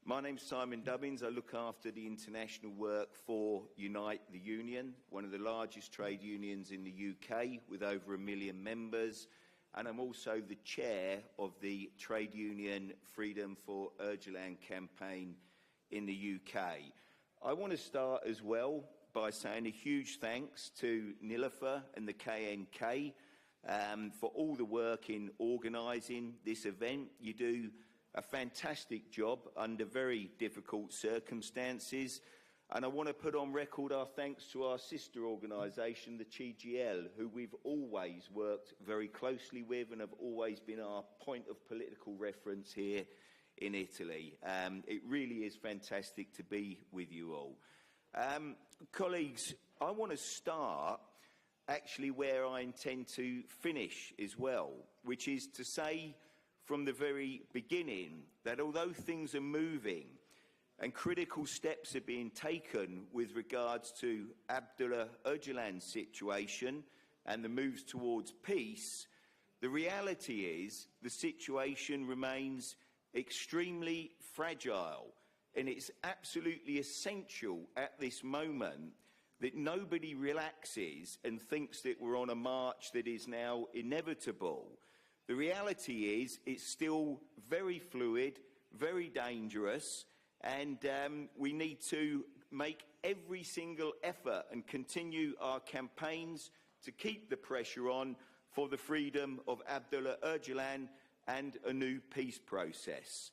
My name's Simon Dubbins. I look after the international work for Unite the Union, one of the largest trade unions in the UK with over 1 million members. And I'm also the chair of the Trade Union Freedom for Öcalan campaign in the UK. I want to start as well by saying a huge thanks to Nilofer and the KNK for all the work in organising this event. You do a fantastic job under very difficult circumstances. And I want to put on record our thanks to our sister organisation, the CGL, who we've always worked very closely with and have always been our point of political reference here in Italy. It really is fantastic to be with you all. Colleagues, I want to start actually where I intend to finish as well, which is to say from the very beginning that although things are moving and critical steps are being taken with regards to Abdullah Öcalan's situation and the moves towards peace, the reality is the situation remains extremely fragile And it's absolutely essential at this moment that nobody relaxes and thinks that we're on a march that is now inevitable. The reality is it's still very fluid, very dangerous, and we need to make every single effort and continue our campaigns to keep the pressure on for the freedom of Abdullah Öcalan and a new peace process.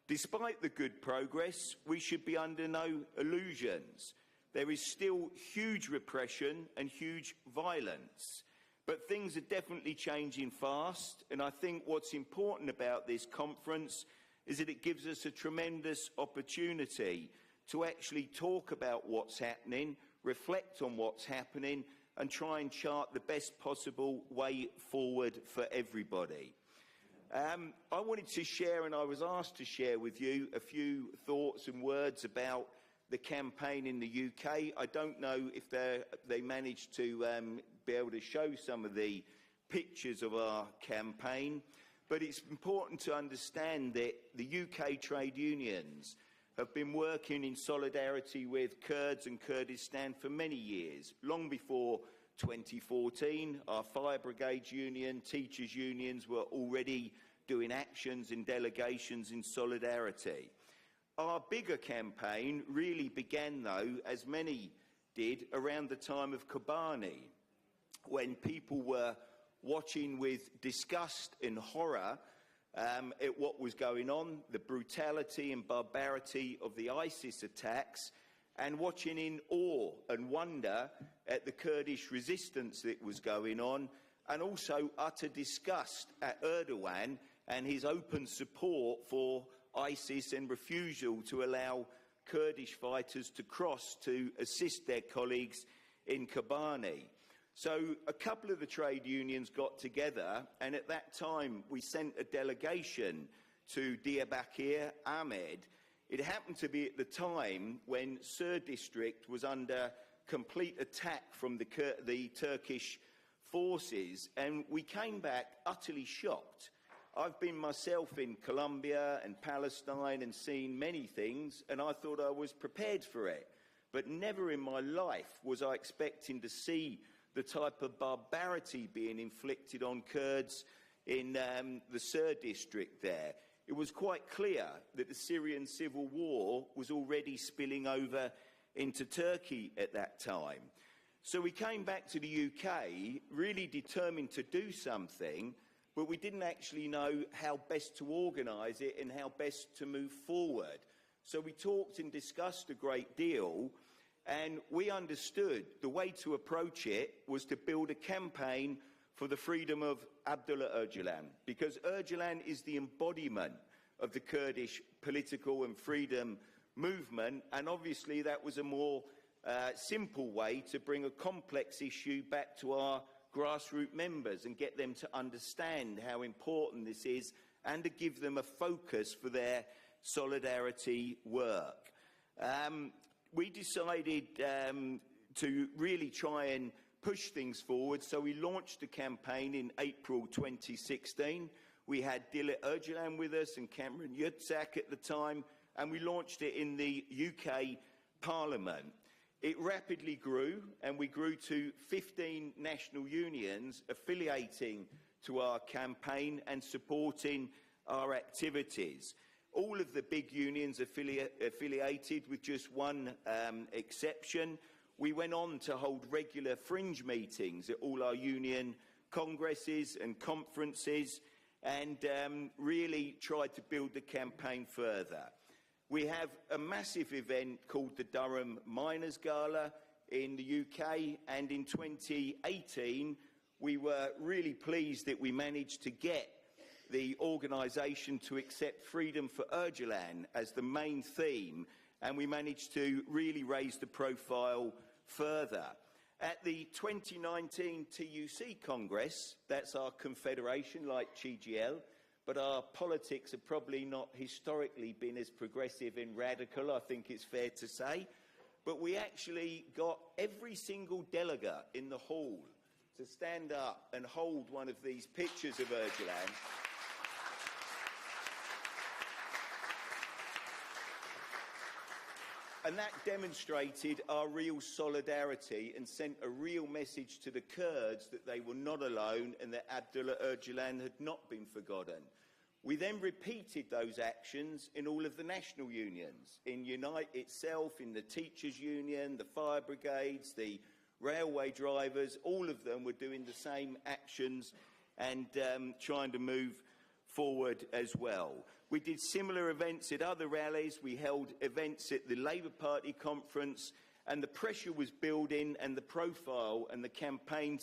Despite the good progress, we should be under no illusions. There is still huge repression and huge violence. But things are definitely changing fast, and I think what's important about this conference is that it gives us a tremendous opportunity to actually talk about what's happening, reflect on what's happening, and try and chart the best possible way forward for everybody. I wanted to share, and I was asked to share with you, a few thoughts and words about the campaign in the UK. I don't know if they managed to be able to show some of the pictures of our campaign, but it's important to understand that the UK trade unions have been working in solidarity with Kurds and Kurdistan for many years, long before 2014. Our fire brigades union, teachers unions were already doing actions and delegations in solidarity. Our bigger campaign really began, though, as many did, around the time of Kobani, when people were watching with disgust and horror at what was going on, the brutality and barbarity of the ISIS attacks, and watching in awe and wonder at the Kurdish resistance that was going on, and also utter disgust at Erdogan and his open support for ISIS and refusal to allow Kurdish fighters to cross to assist their colleagues in Kobani. So a couple of the trade unions got together, and at that time we sent a delegation to Diyarbakir, Ahmed. It happened to be at the time when Sur district was under complete attack from the Turkish forces, and we came back utterly shocked. I've been myself in Colombia and Palestine and seen many things, and I thought I was prepared for it. But never in my life was I expecting to see the type of barbarity being inflicted on Kurds in the Sur district there. It was quite clear that the Syrian civil war was already spilling over into Turkey at that time. So we came back to the UK really determined to do something, but we didn't actually know how best to organise it and how best to move forward. So we talked and discussed a great deal, and we understood the way to approach it was to build a campaign for the freedom of Abdullah Öcalan, because Öcalan is the embodiment of the Kurdish political and freedom movement, and obviously that was a more simple way to bring a complex issue back to our grassroots members and get them to understand how important this is and to give them a focus for their solidarity work. We decided to really try and push things forward, so we launched the campaign in April 2016. We had Dilit Öcalan with us and Cameron Yutzak at the time, and we launched it in the UK Parliament. It rapidly grew, and we grew to 15 national unions affiliating to our campaign and supporting our activities. All of the big unions affiliated, with just one exception. We went on to hold regular fringe meetings at all our union congresses and conferences, and really tried to build the campaign further. We have a massive event called the Durham Miners Gala in the UK, and in 2018 we were really pleased that we managed to get the organisation to accept freedom for Öcalan as the main theme, and we managed to really raise the profile further. At the 2019 TUC Congress, that's our confederation like GGL, but our politics have probably not historically been as progressive and radical, I think it's fair to say. But we actually got every single delegate in the hall to stand up and hold one of these pictures of Öcalan. And that demonstrated our real solidarity and sent a real message to the Kurds that they were not alone and that Abdullah Öcalan had not been forgotten. We then repeated those actions in all of the national unions, in Unite itself, in the teachers' union, the fire brigades, the railway drivers. All of them were doing the same actions and trying to move forward as well. We did similar events at other rallies. We held events at the Labour Party conference, and the pressure was building, and the profile and the campaign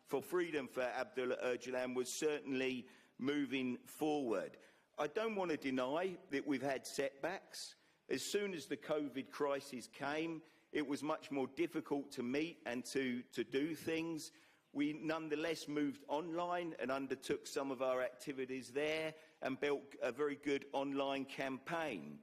for freedom for Abdullah Öcalan was certainly moving forward. I don't want to deny that we've had setbacks. As soon as the COVID crisis came, it was much more difficult to meet and to do things. We nonetheless moved online and undertook some of our activities there and built a very good online campaign.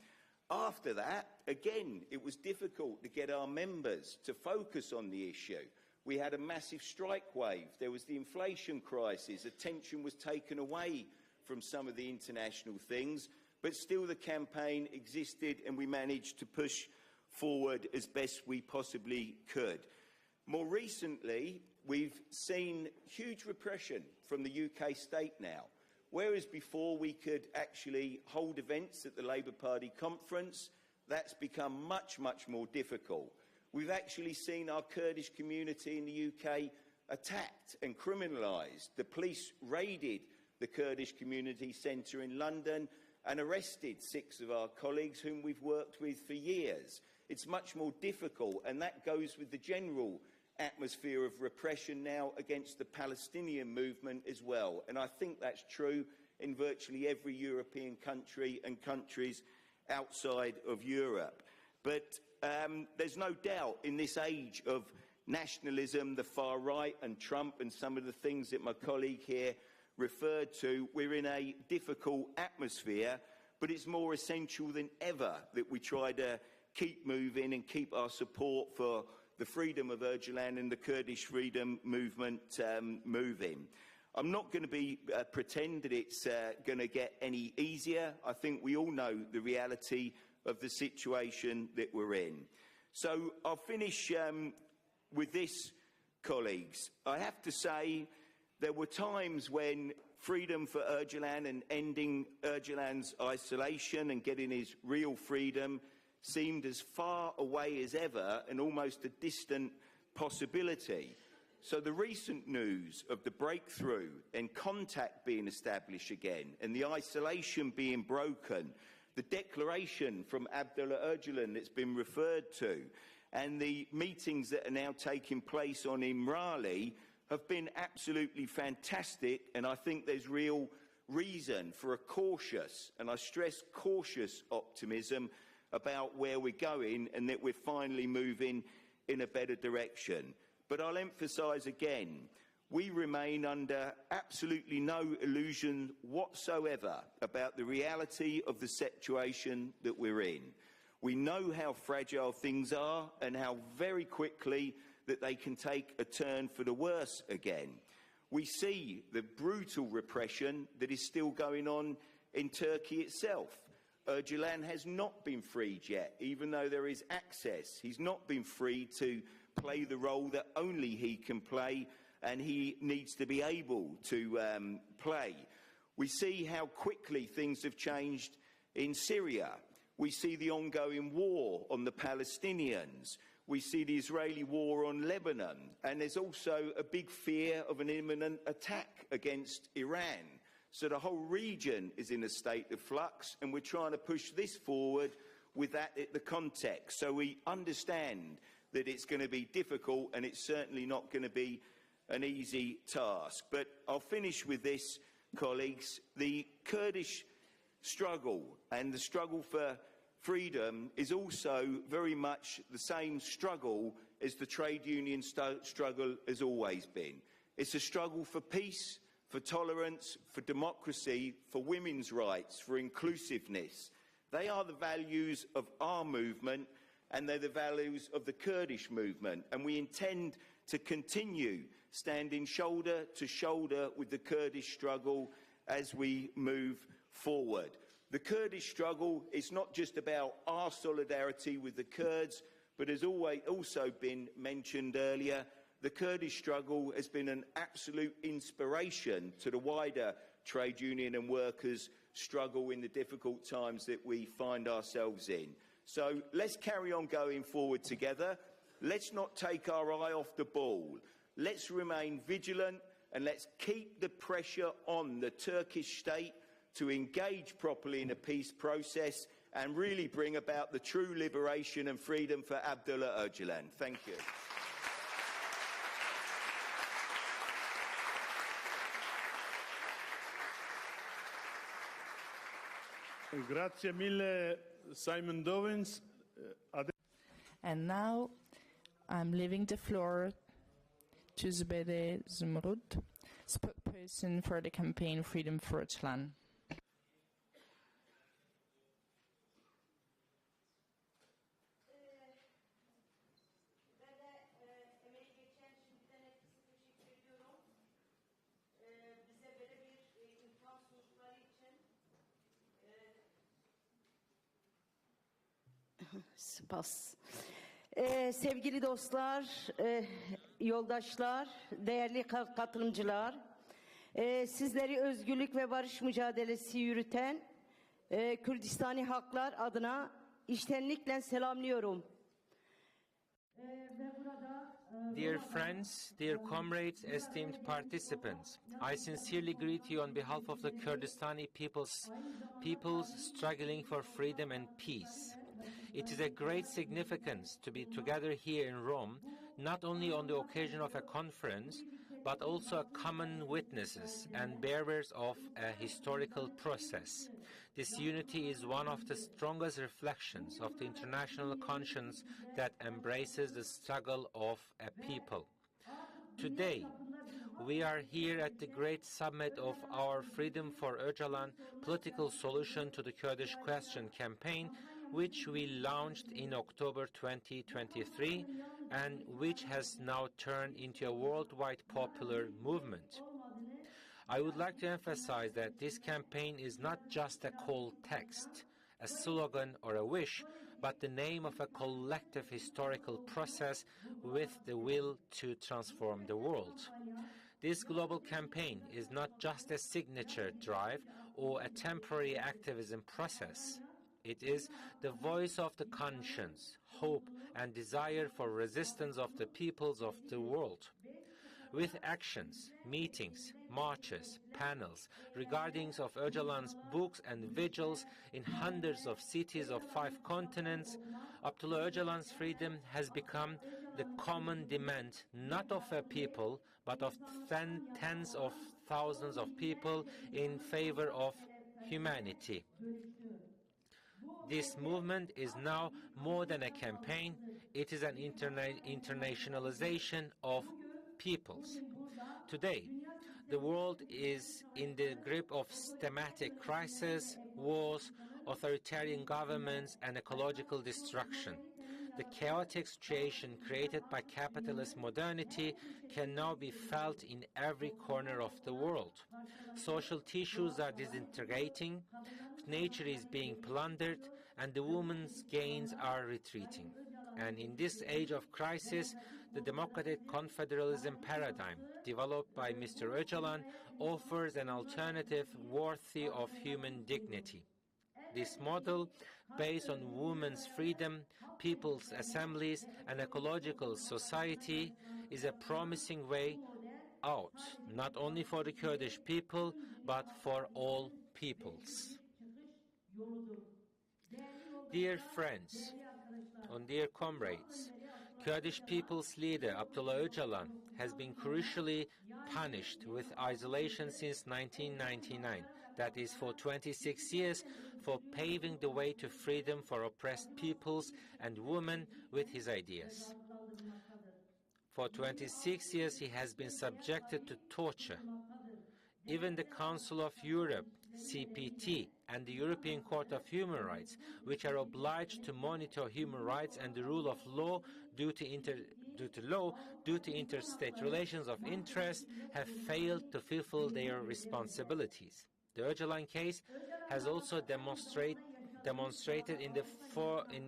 After that, again, it was difficult to get our members to focus on the issue. We had a massive strike wave. There was the inflation crisis. Attention was taken away from some of the international things, but still the campaign existed and we managed to push forward as best we possibly could. More recently, we've seen huge repression from the UK state now. Whereas before we could actually hold events at the Labour Party conference, that's become much, much more difficult. We've actually seen our Kurdish community in the UK attacked and criminalised. The police raided the Kurdish community centre in London and arrested 6 of our colleagues whom we've worked with for years. It's much more difficult, and that goes with the general atmosphere of repression now against the Palestinian movement as well. And I think that's true in virtually every European country and countries outside of Europe. But there's no doubt in this age of nationalism, the far right and Trump and some of the things that my colleague here referred to, we're in a difficult atmosphere, but it's more essential than ever that we try to keep moving and keep our support for the freedom of Öcalan and the Kurdish freedom movement moving. I'm not going to pretend that it's going to get any easier. I think we all know the reality of the situation that we're in. So I'll finish with this, colleagues. I have to say there were times when freedom for Öcalan and ending Öcalan's isolation and getting his real freedom seemed as far away as ever and almost a distant possibility. So the recent news of the breakthrough and contact being established again and the isolation being broken, the declaration from Abdullah Öcalan that's been referred to, and the meetings that are now taking place on Imrali have been absolutely fantastic, and I think there's real reason for a cautious, and I stress cautious, optimism about where we're going and that we're finally moving in a better direction. But I'll emphasise again, we remain under absolutely no illusion whatsoever about the reality of the situation that we're in. We know how fragile things are and how very quickly that they can take a turn for the worse again. We see the brutal repression that is still going on in Turkey itself. Öcalan has not been freed yet, even though there is access. He's not been freed to play the role that only he can play, and he needs to be able to play. We see how quickly things have changed in Syria. We see the ongoing war on the Palestinians. We see the Israeli war on Lebanon. And there's also a big fear of an imminent attack against Iran. So the whole region is in a state of flux, and we're trying to push this forward with that at the context. So we understand that it's going to be difficult, and it's certainly not going to be an easy task. But I'll finish with this, colleagues. The Kurdish struggle and the struggle for freedom is also very much the same struggle as the trade union struggle has always been. It's a struggle for peace, for tolerance, for democracy, for women's rights, for inclusiveness. They are the values of our movement, and they're the values of the Kurdish movement, and we intend to continue standing shoulder to shoulder with the Kurdish struggle as we move forward. The Kurdish struggle is not just about our solidarity with the Kurds, but as also been mentioned earlier, the Kurdish struggle has been an absolute inspiration to the wider trade union and workers' struggle in the difficult times that we find ourselves in. So let's carry on going forward together. Let's not take our eye off the ball. Let's remain vigilant and let's keep the pressure on the Turkish state to engage properly in a peace process and really bring about the true liberation and freedom for Abdullah Öcalan. Thank you. Grazie mille, Simon Dovens. And now I'm leaving the floor to Zubede Zumrud, spokesperson for the campaign Freedom for Öcalan. Spas. Sevgili dostlar, yoldaşlar, değerli katılımcılar, sizleri özgürlük ve barış mücadelesi yürüten Kürdistani halklar adına içtenlikle selamlıyorum. Dear friends, dear comrades, esteemed participants, I sincerely greet you on behalf of the Kurdistani peoples struggling for freedom and peace. It is a great significance to be together here in Rome, not only on the occasion of a conference, but also common witnesses and bearers of a historical process. This unity is one of the strongest reflections of the international conscience that embraces the struggle of a people. Today, we are here at the great summit of our Freedom for Öcalan political solution to the Kurdish question campaign, which we launched in October 2023 and which has now turned into a worldwide popular movement. I would like to emphasize that this campaign is not just a call text, a slogan or a wish, but the name of a collective historical process with the will to transform the world. This global campaign is not just a signature drive or a temporary activism process. It is the voice of the conscience, hope, and desire for resistance of the peoples of the world. With actions, meetings, marches, panels, regardings of Öcalan's books and vigils in hundreds of cities of 5 continents, Abdullah Öcalan's freedom has become the common demand not of a people, but of tens of thousands of people in favor of humanity. This movement is now more than a campaign, it is an internationalization of peoples. Today, the world is in the grip of systematic crises, wars, authoritarian governments, and ecological destruction. The chaotic situation created by capitalist modernity can now be felt in every corner of the world. Social tissues are disintegrating, nature is being plundered, and the woman's gains are retreating. And in this age of crisis, the democratic confederalism paradigm developed by Mr. Öcalan offers an alternative worthy of human dignity. This model, based on women's freedom, people's assemblies, and ecological society, is a promising way out, not only for the Kurdish people, but for all peoples. Dear friends, and dear comrades, Kurdish people's leader Abdullah Öcalan has been crucially punished with isolation since 1999, that is for 26 years, for paving the way to freedom for oppressed peoples and women with his ideas. For 26 years he has been subjected to torture. Even the Council of Europe, CPT, and the European Court of Human Rights, which are obliged to monitor human rights and the rule of law due to interstate relations of interest, have failed to fulfill their responsibilities. The Öcalan case has also demonstrated in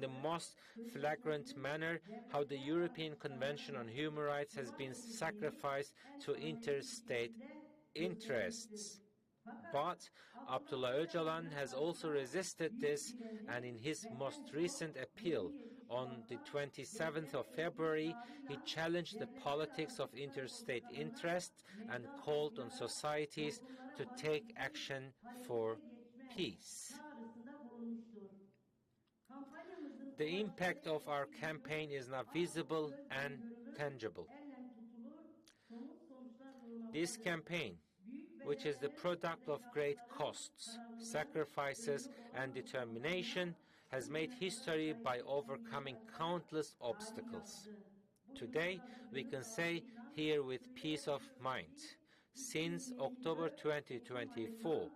the most flagrant manner how the European Convention on Human Rights has been sacrificed to interstate interests. But Abdullah Öcalan has also resisted this, and in his most recent appeal on the 27th of February, he challenged the politics of interstate interest and called on societies to take action for peace. The impact of our campaign is now visible and tangible. This campaign, which is the product of great costs, sacrifices, and determination, has made history by overcoming countless obstacles. Today, we can say here with peace of mind. Since October 2024,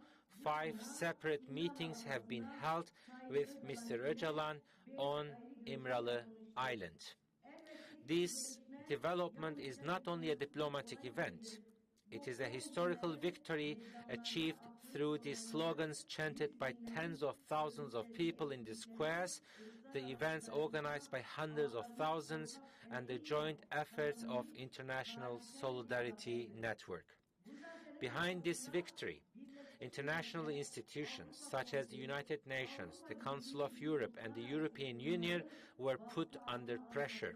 5 separate meetings have been held with Mr. Öcalan on İmralı Island. This development is not only a diplomatic event, it is a historical victory achieved through the slogans chanted by tens of thousands of people in the squares, the events organized by hundreds of thousands, and the joint efforts of International Solidarity Network. Behind this victory, international institutions such as the United Nations, the Council of Europe, and the European Union were put under pressure.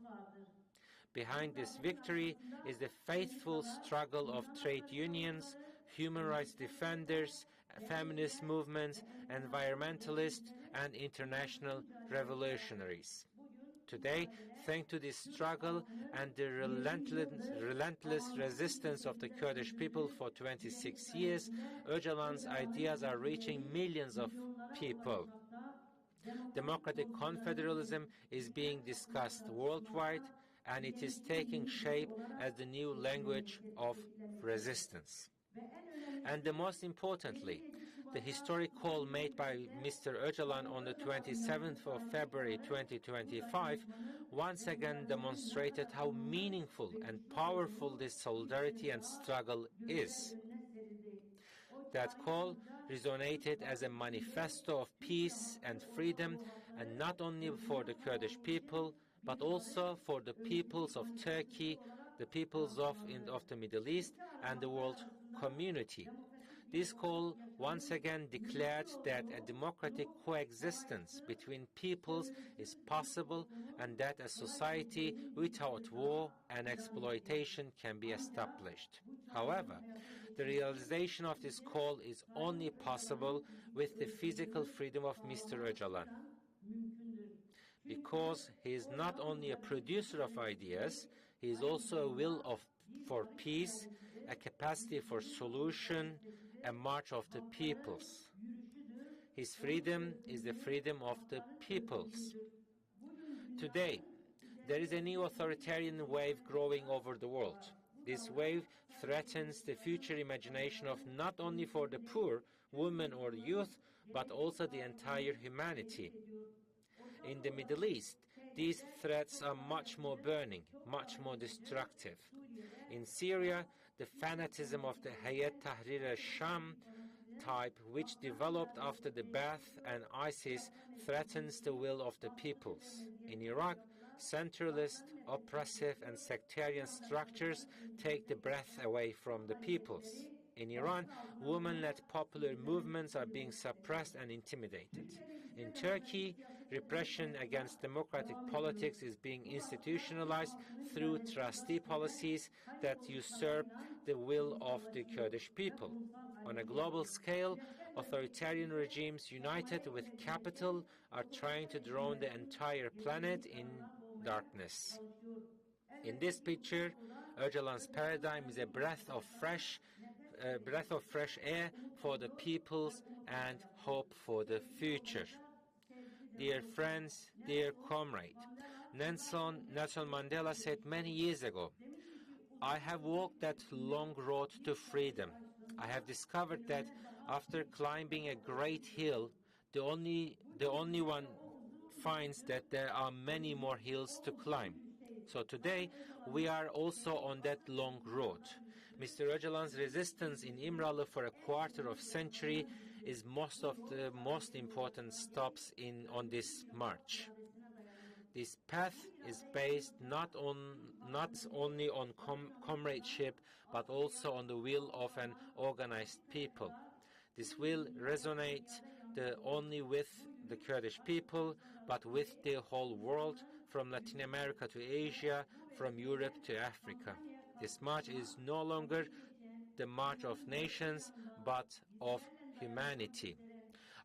Behind this victory is the faithful struggle of trade unions, human rights defenders, feminist movements, environmentalists, and international revolutionaries. Today, thanks to this struggle and the relentless resistance of the Kurdish people for 26 years, Öcalan's ideas are reaching millions of people. Democratic confederalism is being discussed worldwide, and it is taking shape as the new language of resistance. And the most importantly, the historic call made by Mr. Öcalan on the 27th of February 2025 once again demonstrated how meaningful and powerful this solidarity and struggle is. That call resonated as a manifesto of peace and freedom, and not only for the Kurdish people, but also for the peoples of Turkey, the peoples of the Middle East, and the world community. This call once again declared that a democratic coexistence between peoples is possible, and that a society without war and exploitation can be established. However, the realization of this call is only possible with the physical freedom of Mr. Öcalan, because he is not only a producer of ideas, he is also a will for peace, a capacity for solution, a march of the peoples. His freedom is the freedom of the peoples. Today, there is a new authoritarian wave growing over the world. This wave threatens the future imagination of not only for the poor, women or youth, but also the entire humanity. In the Middle East, these threats are much more burning, much more destructive. In Syria, the fanaticism of the Hayat Tahrir al-Sham type, which developed after the Ba'ath and ISIS, threatens the will of the peoples. In Iraq, centralist, oppressive, and sectarian structures take the breath away from the peoples. In Iran, women-led popular movements are being suppressed and intimidated. In Turkey, repression against democratic politics is being institutionalized through trustee policies that usurp the will of the Kurdish people. On a global scale, authoritarian regimes united with capital are trying to drown the entire planet in darkness. In this picture, Öcalan's paradigm is a breath of fresh air for the peoples and hope for the future. Dear friends, dear comrade, Nelson Mandela said many years ago, "I have walked that long road to freedom. I have discovered that after climbing a great hill, the only one finds that there are many more hills to climb." So today, we are also on that long road. Mr. Öcalan's resistance in İmralı for a quarter of century is most of the most important stops on this march. This path is based not only on comradeship, but also on the will of an organized people. This will resonate not only with the Kurdish people, but with the whole world, from Latin America to Asia, from Europe to Africa. This march is no longer the march of nations, but of humanity.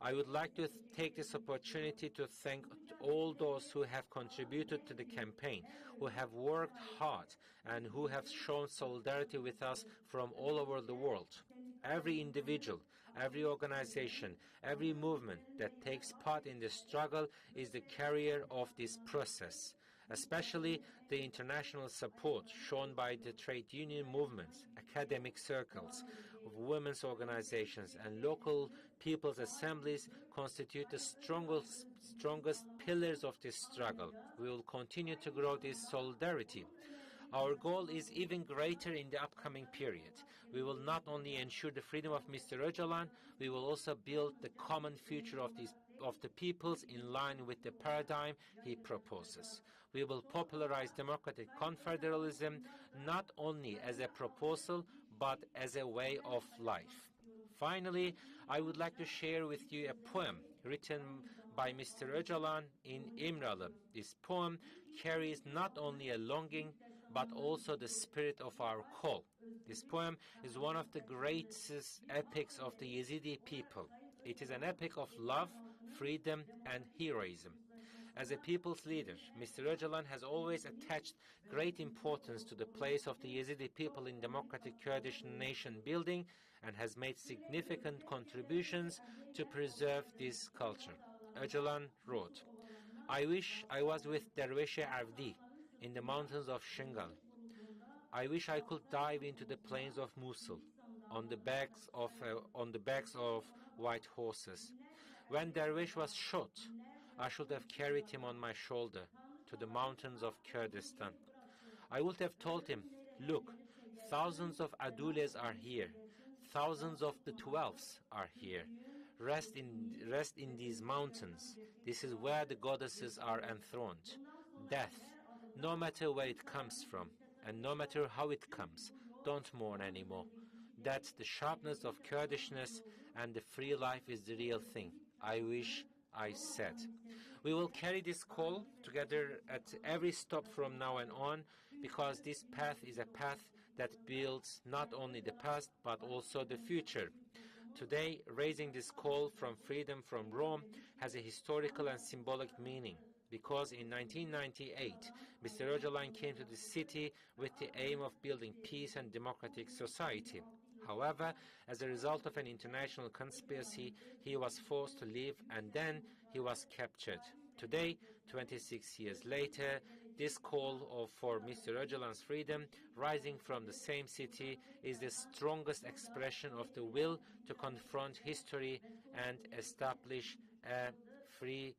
I would like to take this opportunity to thank all those who have contributed to the campaign, who have worked hard, and who have shown solidarity with us from all over the world. Every individual, every organization, every movement that takes part in the struggle is the carrier of this process. Especially the international support shown by the trade union movements, academic circles, women's organizations, and local people's assemblies constitute the strongest pillars of this struggle. We will continue to grow this solidarity. Our goal is even greater in the upcoming period. We will not only ensure the freedom of Mr. Öcalan, we will also build the common future of the peoples in line with the paradigm he proposes. We will popularize democratic confederalism not only as a proposal, but as a way of life. Finally, I would like to share with you a poem written by Mr. Öcalan in İmralı. This poem carries not only a longing, but also the spirit of our call. This poem is one of the greatest epics of the Yazidi people. It is an epic of love, freedom, and heroism. As a people's leader, Mr. Öcalan has always attached great importance to the place of the Yazidi people in democratic Kurdish nation building and has made significant contributions to preserve this culture. Öcalan wrote, "I wish I was with Dervish-e Avdi in the mountains of Shingal. I wish I could dive into the plains of Mosul on the backs of white horses. When Dervish was shot, I should have carried him on my shoulder to the mountains of Kurdistan. I would have told him, look, thousands of Adules are here. Thousands of the 12s are here. Rest in these mountains. This is where the goddesses are enthroned. Death, no matter where it comes from, and no matter how it comes, don't mourn anymore. That's the sharpness of Kurdishness, and the free life is the real thing. I wish I said." We will carry this call together at every stop from now on, because this path is a path that builds not only the past, but also the future. Today, raising this call from freedom from Rome has a historical and symbolic meaning, because in 1998, Mr. Öcalan came to the city with the aim of building peace and democratic society. However, as a result of an international conspiracy, he was forced to leave, and then he was captured. Today, 26 years later, this call for Mr. Öcalan's freedom, rising from the same city, is the strongest expression of the will to confront history and establish a free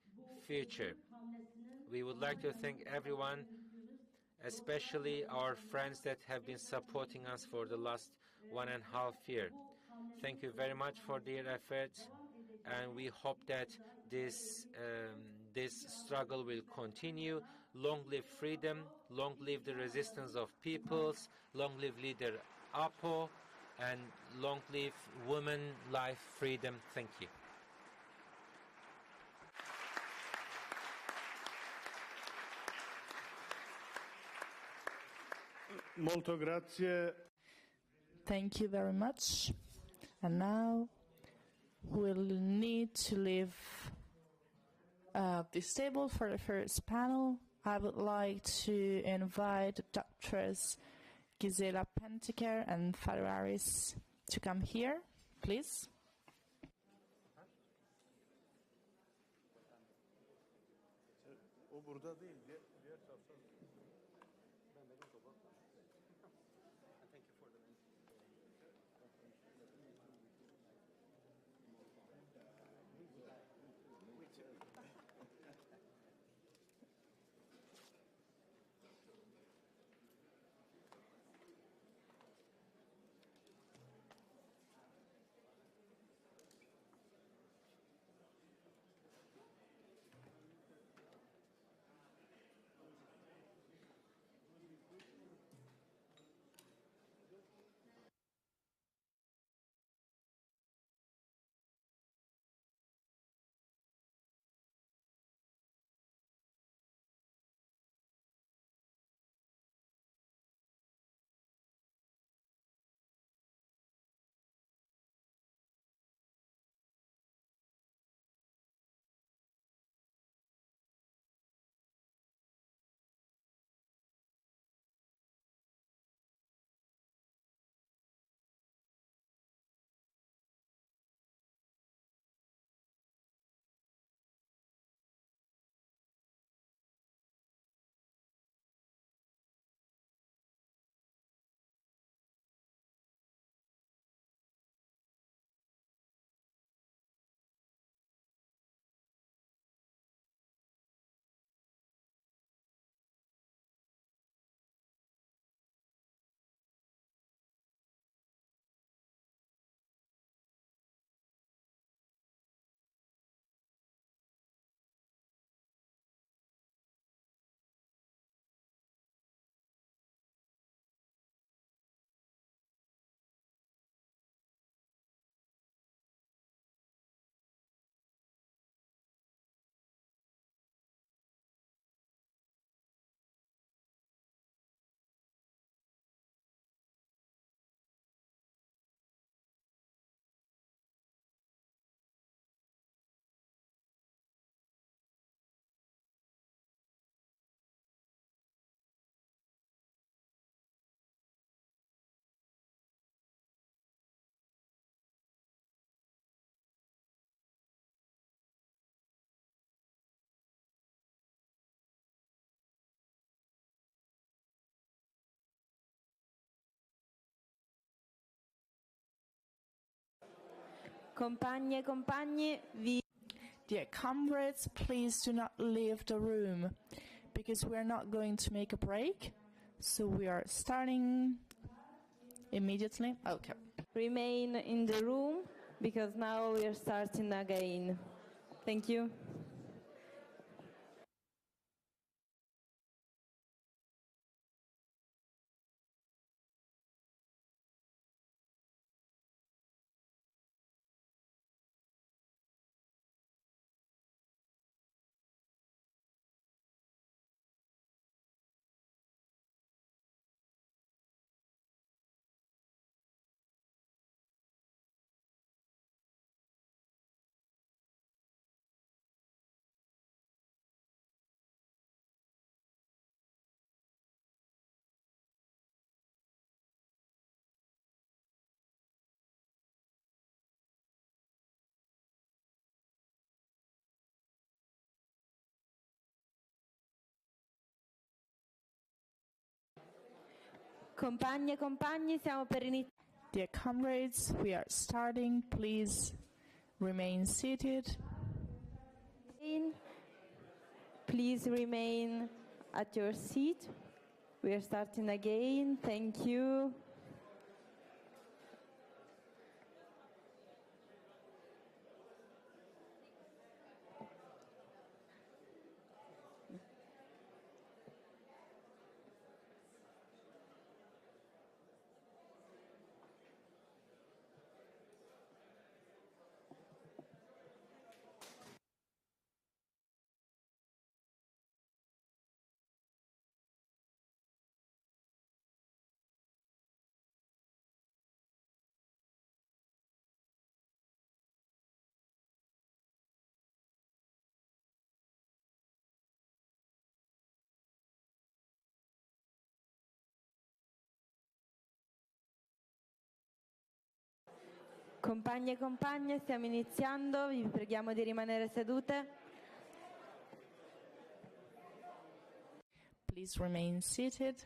future. We would like to thank everyone, especially our friends that have been supporting us for the last 1.5 years. Thank you very much for their efforts, and we hope that this struggle will continue. Long live freedom, long live the resistance of peoples, long live leader Apo, and long live women, life, freedom. Thank you. Molto grazie. Thank you very much. And now we'll need to leave this table for the first panel. I would like to invite Doctors Gisela Pentiker and Father Aris to come here, please. O burada değil, diğer tarafta. Compagne, compagni, Dear comrades, please do not leave the room, because we are not going to make a break. So we are starting immediately. Okay. remain in the room, because now we are starting again. Thank you. Compagne e compagni, stiamo per iniziare. Dear comrades, we are starting. Please remain seated. Please remain at your seat. We are starting again. Thank you. Compagni e compagne, stiamo iniziando, vi preghiamo di rimanere sedute. Please remain seated.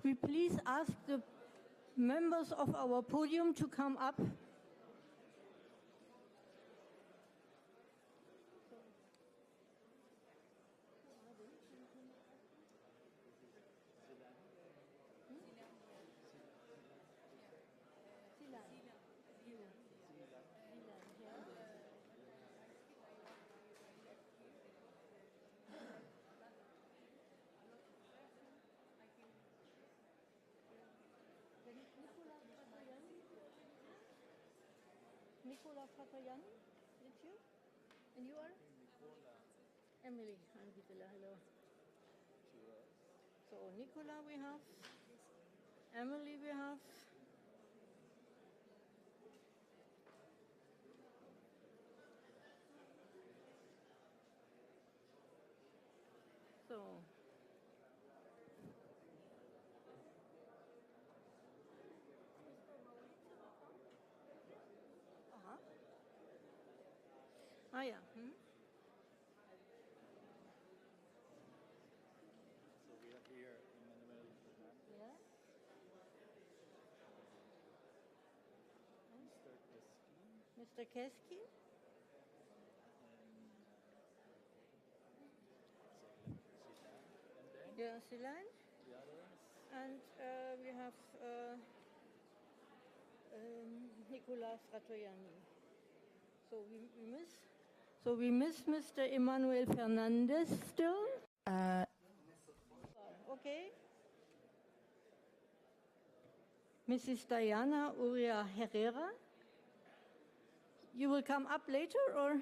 We please ask the members of our podium to come up. Nicola Fatoyan, it's you? And you are? Emily. Hello. So Nicola we have, Emily we have, so yeah. So we have here Emmanuel Fernandez. Yeah. Mr. Keski. Mr. Keski. Yeah, Silan. The others. And we have Nicola Fratoianni. So we miss Mr. Emmanuel Fernandez still. Okay. Mrs. Diana Uria Herrera. You will come up later, or?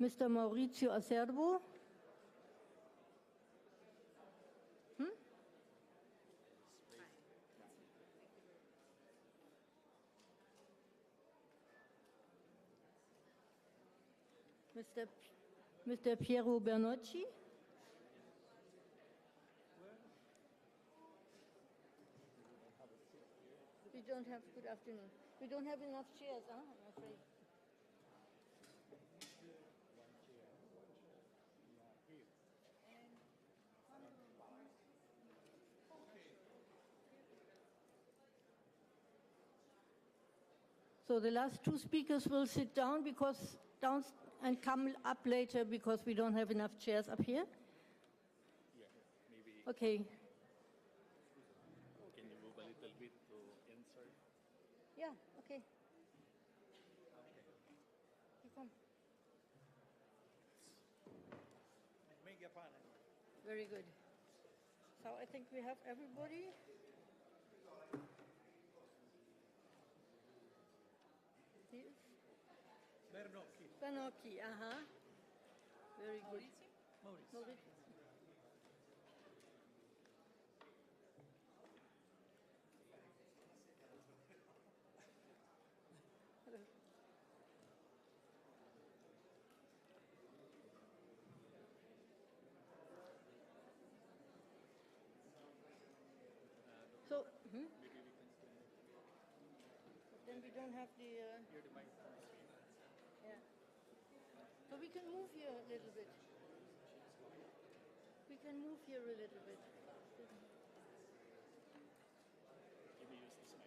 Mr. Maurizio Acerbo. Mr. Piero Bernocchi. We don't have, good afternoon. We don't have enough chairs, huh? I'm afraid. So the last two speakers will sit down and come up later because we don't have enough chairs up here. Yeah, maybe. Okay. Can you move a little bit to insert? Yeah, okay. You come. Very good. So I think we have everybody. Bernocchi, Very good. Mauricio. So, then we don't have the. Yeah. So we can move here a little bit. We can move here a little bit. Can you use this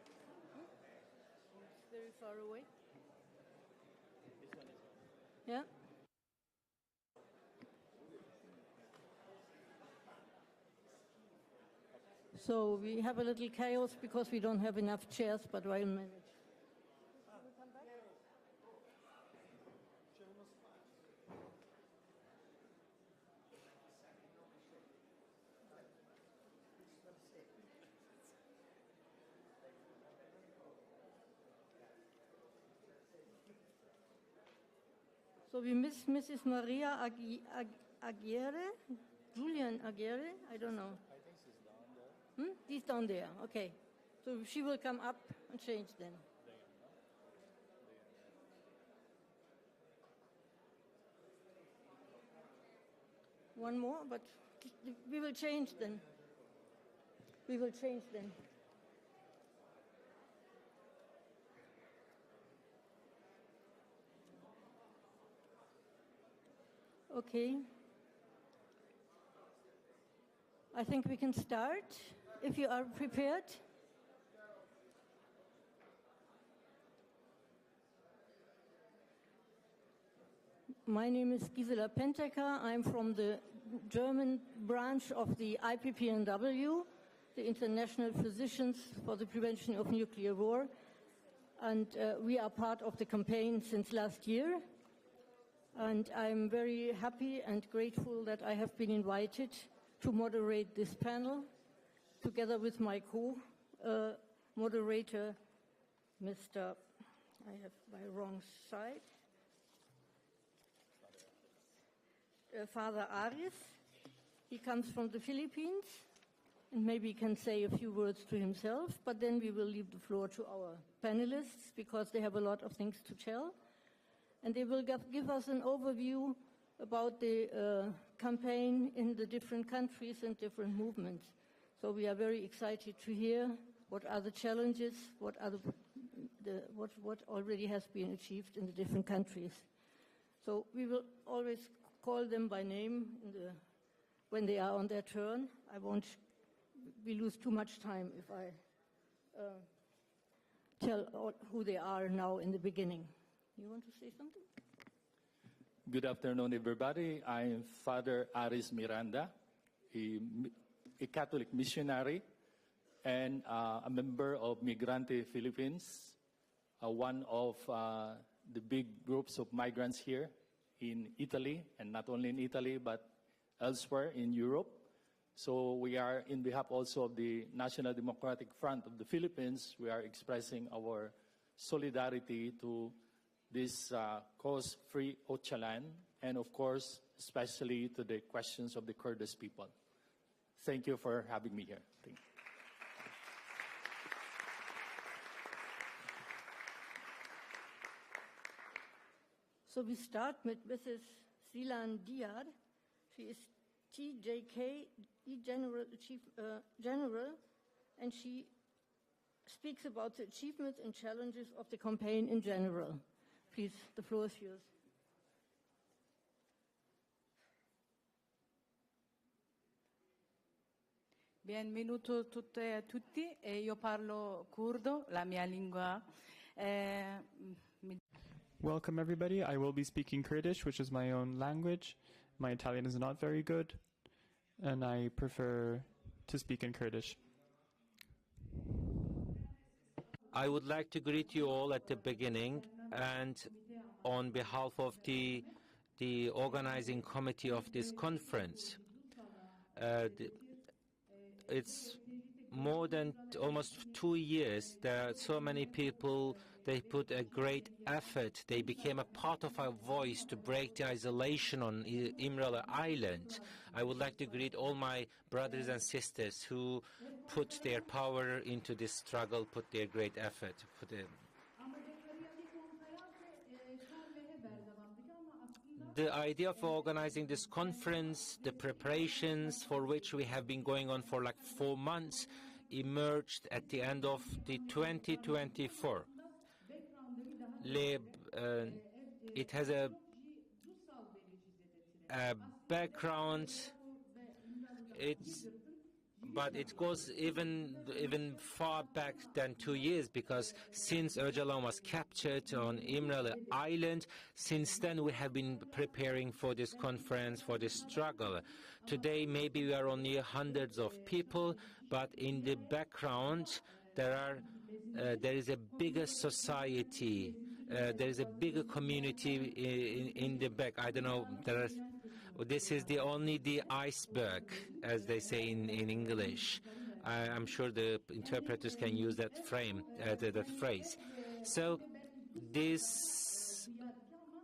mic? It's very far away. This one as well. Yeah. So we have a little chaos because we don't have enough chairs, but I'll manage. So we miss Mrs. Maria Aguirre, Julian Aguirre, I don't know. I think she's down there. He's down there, okay. So she will come up and change then. One more, but we will change then. We will change then. Okay. I think we can start, if you are prepared. My name is Gisela Pentecker. I'm from the German branch of the IPPNW, the International Physicians for the Prevention of Nuclear War. And we are part of the campaign since last year. And I'm very happy and grateful that I have been invited to moderate this panel together with my co-moderator, Mr. I have my wrong side, Father Aris. He comes from the Philippines and maybe he can say a few words to himself, but then we will leave the floor to our panelists because they have a lot of things to tell. And they will give us an overview about the campaign in the different countries and different movements. So we are very excited to hear what are the challenges, what already has been achieved in the different countries. So we will always call them by name when they are on their turn. We lose too much time if I tell who they are now in the beginning. You want to say something? Good afternoon, everybody. I'm Father Aris Miranda, a Catholic missionary and a member of Migrante Philippines, one of the big groups of migrants here in Italy, and not only in Italy, but elsewhere in Europe. So we are, in behalf also of the National Democratic Front of the Philippines, we are expressing our solidarity to this cause-free Ocalan, and of course, especially to the questions of the Kurdish people. Thank you for having me here. Thank you. So we start with Mrs. Zilan Diar. She is TJK General, and she speaks about the achievements and challenges of the campaign in general. Please, the floor is yours. Benvenuto tutte e a tutti, io parlo curdo, la mia lingua. Welcome everybody. I will be speaking Kurdish, which is my own language. My Italian is not very good, and I prefer to speak in Kurdish. I would like to greet you all at the beginning, and on behalf of the organizing committee of this conference. It's more than almost 2 years. There are so many people. They put a great effort. They became a part of our voice to break the isolation on Imrala Island. I would like to greet all my brothers and sisters who put their power into this struggle, put their great effort. The idea for organizing this conference, the preparations for which we have been going on for like 4 months, emerged at the end of the 2024. It has a background, but it goes even far back than 2 years, because since Öcalan was captured on İmralı Island, since then we have been preparing for this conference, for this struggle. Today maybe we are only hundreds of people, but in the background there is a bigger society, there is a bigger community in the back. I don't know, this is only the iceberg, as they say in English. I'm sure the interpreters can use that phrase. So this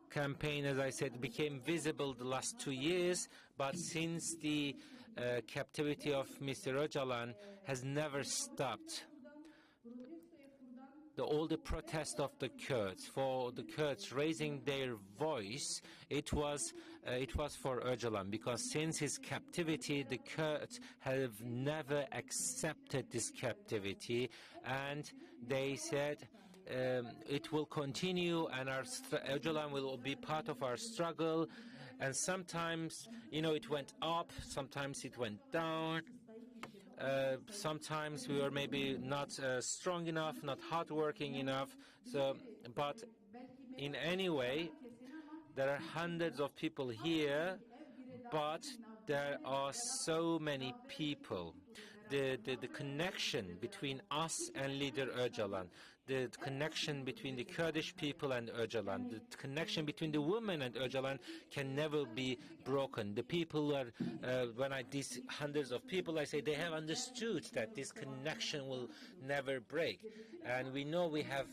campaign, as I said, became visible the last 2 years, but since the captivity of Mr. Öcalan has never stopped. All the protest of the Kurds, for the Kurds raising their voice, it was for Öcalan, because since his captivity, the Kurds have never accepted this captivity, and they said it will continue, and Öcalan will be part of our struggle. And sometimes, it went up, sometimes it went down. Sometimes we were maybe not strong enough, not hardworking enough. But in any way, there are hundreds of people here, but there are so many people. The connection between us and leader Öcalan, the connection between the Kurdish people and Öcalan, the connection between the women and Öcalan can never be broken. The people are, these hundreds of people, I say, they have understood that this connection will never break. And we know we have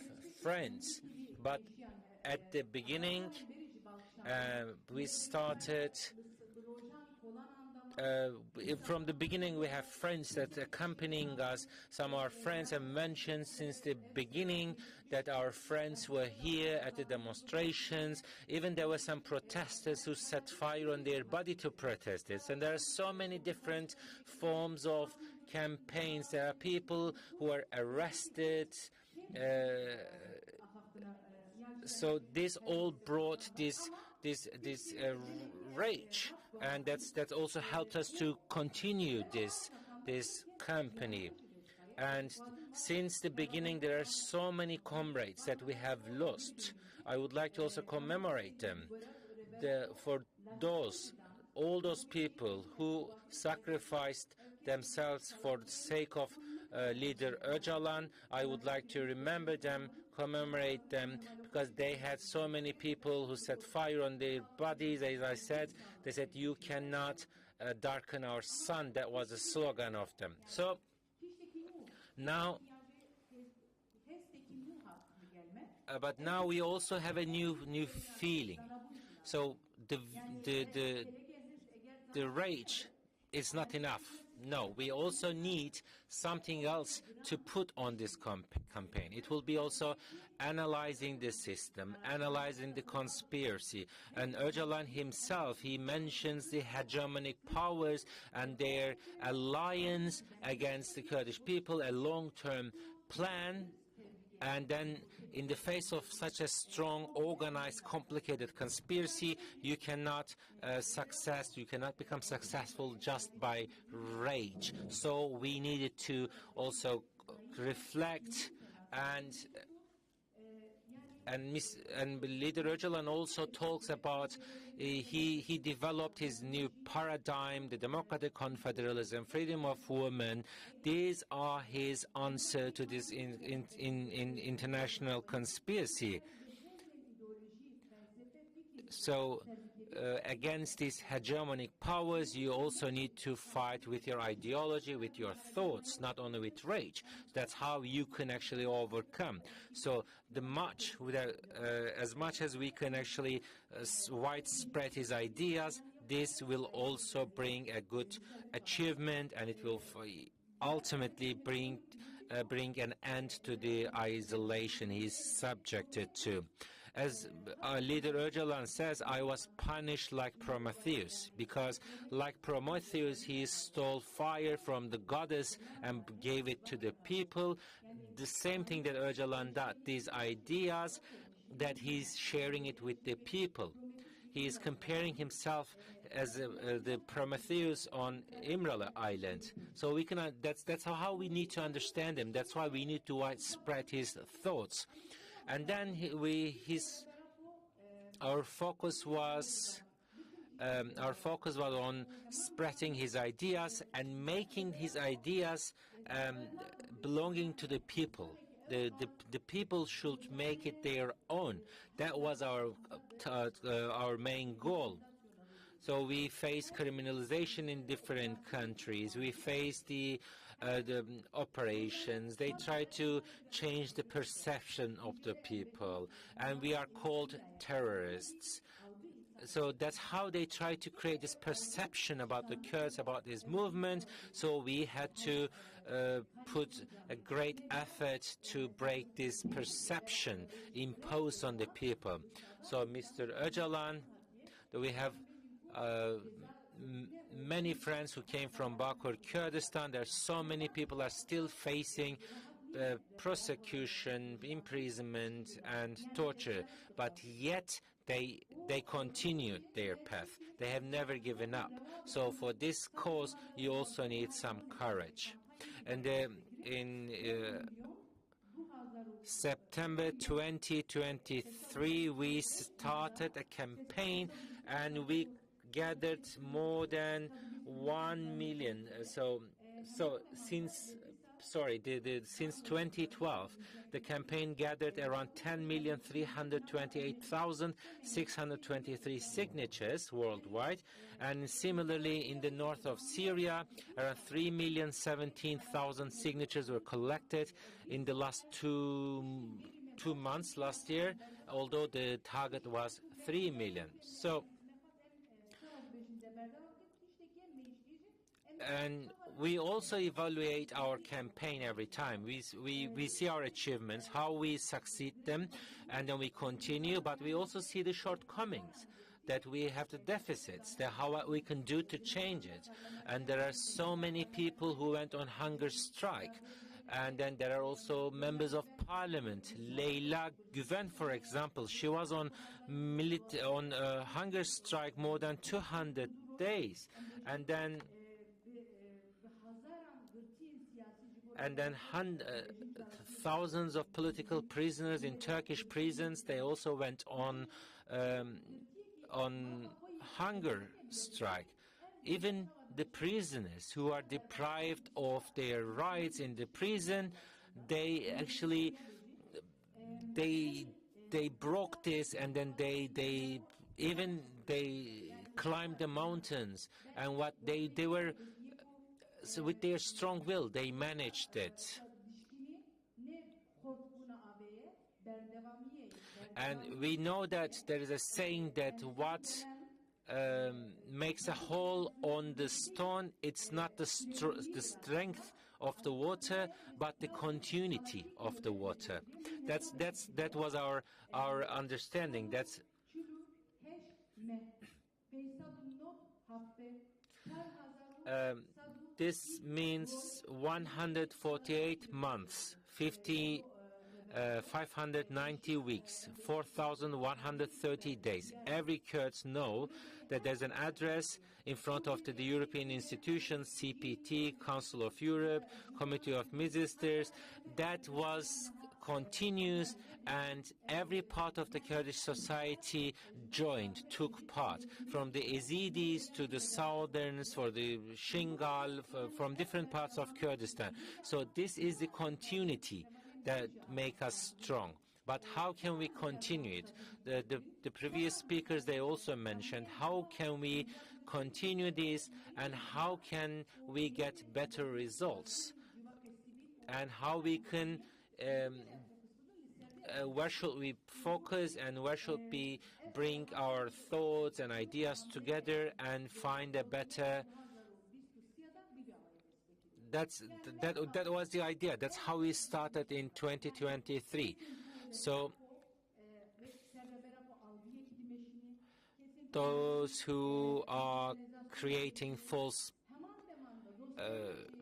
friends, but at the beginning, we started... from the beginning, we have friends that accompanying us. Some of our friends have mentioned since the beginning that our friends were here at the demonstrations. Even there were some protesters who set fire on their body to protest this. And there are so many different forms of campaigns. There are people who are arrested. So this all brought this rage, and that's also helped us to continue this company. And since the beginning, there are so many comrades that we have lost. I would like to also commemorate them. For all those people who sacrificed themselves for the sake of leader Öcalan. I would like to remember them, commemorate them, because they had so many people who set fire on their bodies. As I said, they said, "You cannot darken our sun." That was a slogan of them. So now, but now we also have a new feeling. So the rage is not enough. No, we also need something else to put on this campaign. It will be also analyzing the system, analyzing the conspiracy. And Öcalan himself, he mentions the hegemonic powers and their alliance against the Kurdish people, a long-term plan. And then in the face of such a strong, organized, complicated conspiracy, you cannot become successful just by rage. So we needed to also reflect, and Leader Öcalan also talks about he developed his new paradigm, the democratic confederalism, freedom of women. These are his answer to this international conspiracy. So against these hegemonic powers, you also need to fight with your ideology, with your thoughts, not only with rage. That's how you can actually overcome. So as much as we can actually widespread his ideas, this will also bring a good achievement, and it will ultimately bring an end to the isolation he's subjected to. As Leader Öcalan says, I was punished like Prometheus, because like Prometheus, he stole fire from the goddess and gave it to the people. The same thing that Öcalan did, these ideas, that he's sharing it with the people. He is comparing himself as the Prometheus on Imrala Island. So we cannot. That's how we need to understand him. That's why we need to widespread his thoughts. And then our focus was on spreading his ideas and making his ideas belonging to the people. The people should make it their own. That was our main goal. So we face criminalization in different countries. We face the operations. They try to change the perception of the people, and we are called terrorists. So that's how they try to create this perception about the Kurds, about this movement. So we had to put a great effort to break this perception imposed on the people. So Mr. Öcalan, we have many friends who came from Bakur, Kurdistan. There are so many people are still facing prosecution, imprisonment, and torture, but yet they continued their path. They have never given up. So for this cause, you also need some courage. And in September 2023, we started a campaign, and we gathered more than 1 million. So since 2012, the campaign gathered around 10,328,623 signatures worldwide, and similarly in the north of Syria, around 3,017,000 signatures were collected in the last two months last year, although the target was 3 million. So, and we also evaluate our campaign every time. We see our achievements, how we succeed them, and then we continue, but we also see the shortcomings, that we have the deficits, that how we can do to change it. And there are so many people who went on hunger strike. And then there are also members of parliament. Leyla Güven, for example, she was on hunger strike more than 200 days. And then thousands of political prisoners in Turkish prisons, they also went on hunger strike. even the prisoners who are deprived of their rights in the prison, they actually they broke this, and then they climbed the mountains, and what they were, so with their strong will they managed it. And we know that there is a saying that what makes a hole on the stone, it's not the strength of the water, but the continuity of the water. That was our understanding. This means 148 months, 590 weeks, 4,130 days. Every Kurd knows that there's an address in front of the European institutions, CPT, Council of Europe, Committee of Ministers, that was continuous, and every part of the Kurdish society took part, from the Yazidis to the Southerns, for the Shingal, from different parts of Kurdistan. So this is the continuity that make us strong. But how can we continue it? The previous speakers, they also mentioned, how can we continue this, and how can we get better results? And how we can, where should we focus, and where should we bring our thoughts and ideas together and find a better... That was the idea. That's how we started in 2023. So those who are creating false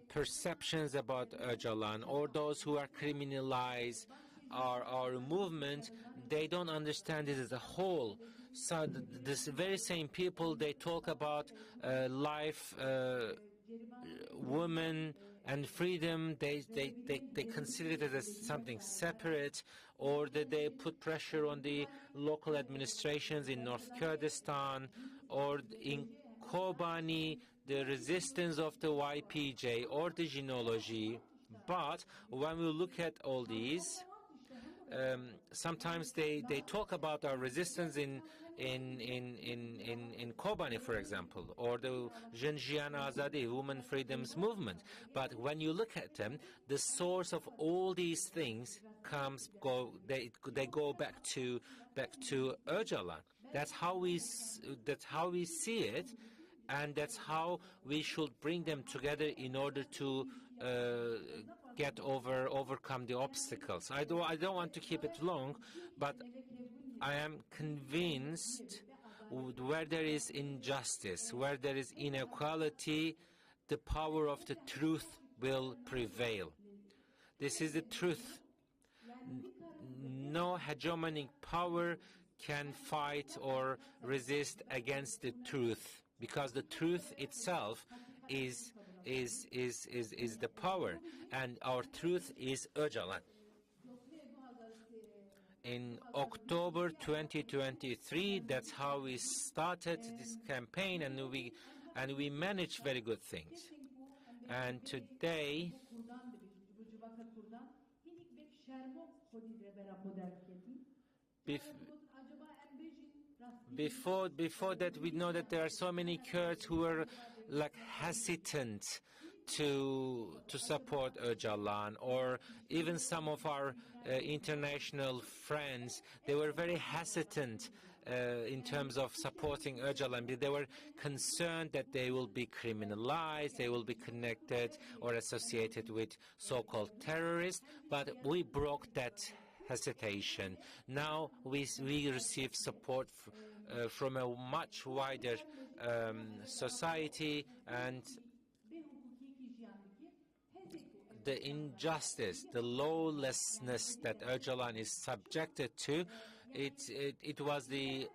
perceptions about Öcalan, or those who are criminalize our movement, they don't understand it as a whole. So this very same people, they talk about life, women and freedom, they consider it as something separate, or that they put pressure on the local administrations in North Kurdistan, or in Kobani, the resistance of the YPJ, or the genealogy. But when we look at all these, sometimes they talk about our resistance in Kobani, for example, or the Jinjian Azadi, Women Freedoms Movement. But when you look at them, the source of all these things they go back to Öcalan. That's how we see it, and that's how we should bring them together in order to overcome the obstacles. I don't want to keep it long, but I am convinced where there is injustice, where there is inequality, the power of the truth will prevail. This is the truth. No hegemonic power can fight or resist against the truth, because the truth itself is the power, and our truth is Öcalan. In October 2023, that's how we started this campaign, and we managed very good things. And today, before that, we know that there are so many Kurds who are like hesitant to support Öcalan, or even some of our international friends, they were very hesitant in terms of supporting Öcalan. They were concerned that they will be criminalized, they will be connected or associated with so-called terrorists, but we broke that hesitation. Now we receive support from a much wider society, and the injustice, the lawlessness that Öcalan is subjected to, it was the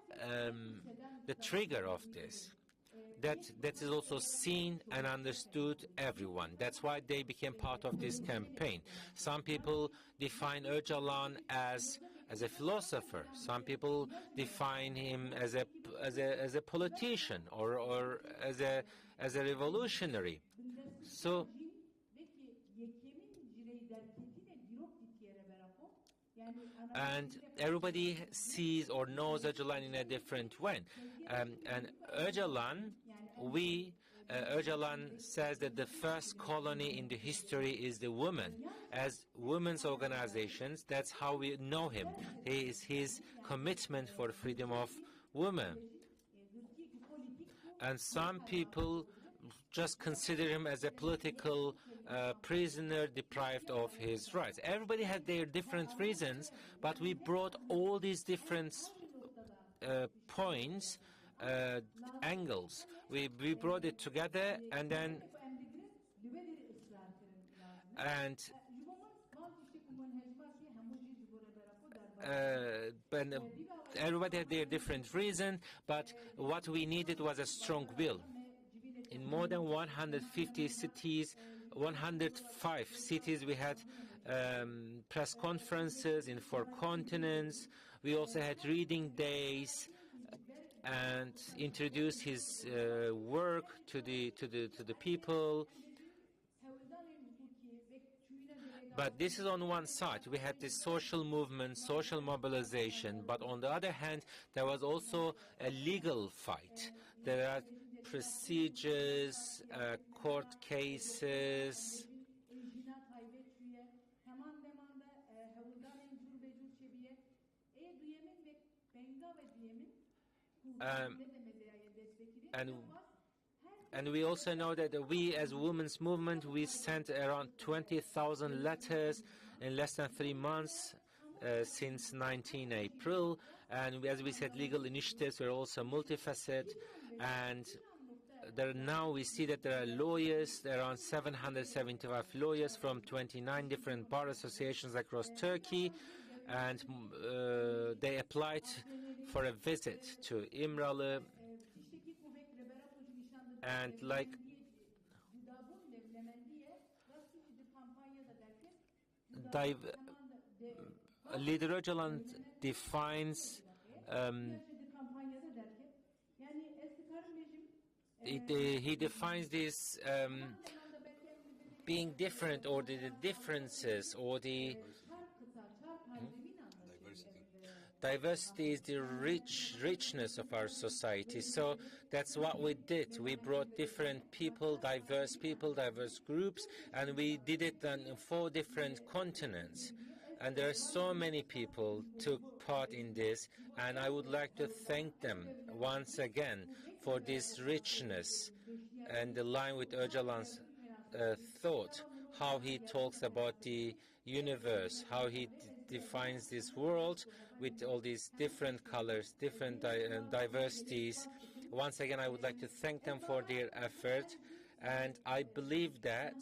trigger of this. That is also seen and understood everyone. That's why they became part of this campaign. Some people define Öcalan as a philosopher. Some people define him as a politician, or as as a revolutionary. So, and everybody sees or knows Öcalan in a different way. And Öcalan, Öcalan says that the first colony in the history is the woman. As women's organizations, that's how we know him. His commitment for freedom of women. And some people just consider him as a political prisoner deprived of his rights. Everybody had their different reasons, but we brought all these different points, angles. We brought it together, and then everybody had their different reason, but what we needed was a strong will. In more than 150 cities, 105 cities, we had press conferences in 4 continents. We also had reading days and introduced his work to the people. But this is on one side. We had this social movement, social mobilization, but on the other hand, there was also a legal fight. There are procedures, court cases. And we also know that we, as women's movement, we sent around 20,000 letters in less than 3 months since 19 April. And as we said, legal initiatives were also multifaceted. And now we see that there are lawyers, around 775 lawyers from 29 different bar associations across Turkey. And they applied for a visit to İmralı. And like Leader Öcalan defines he defines this being different, or the differences, or the diversity is the richness of our society. So that's what we did. We brought different people, diverse groups, and we did it on 4 different continents. And there are so many people took part in this, and I would like to thank them once again for this richness and the line with Öcalan's thought, how he talks about the universe, how he defines this world with all these different colors, different diversities. Once again, I would like to thank them for their effort, and I believe that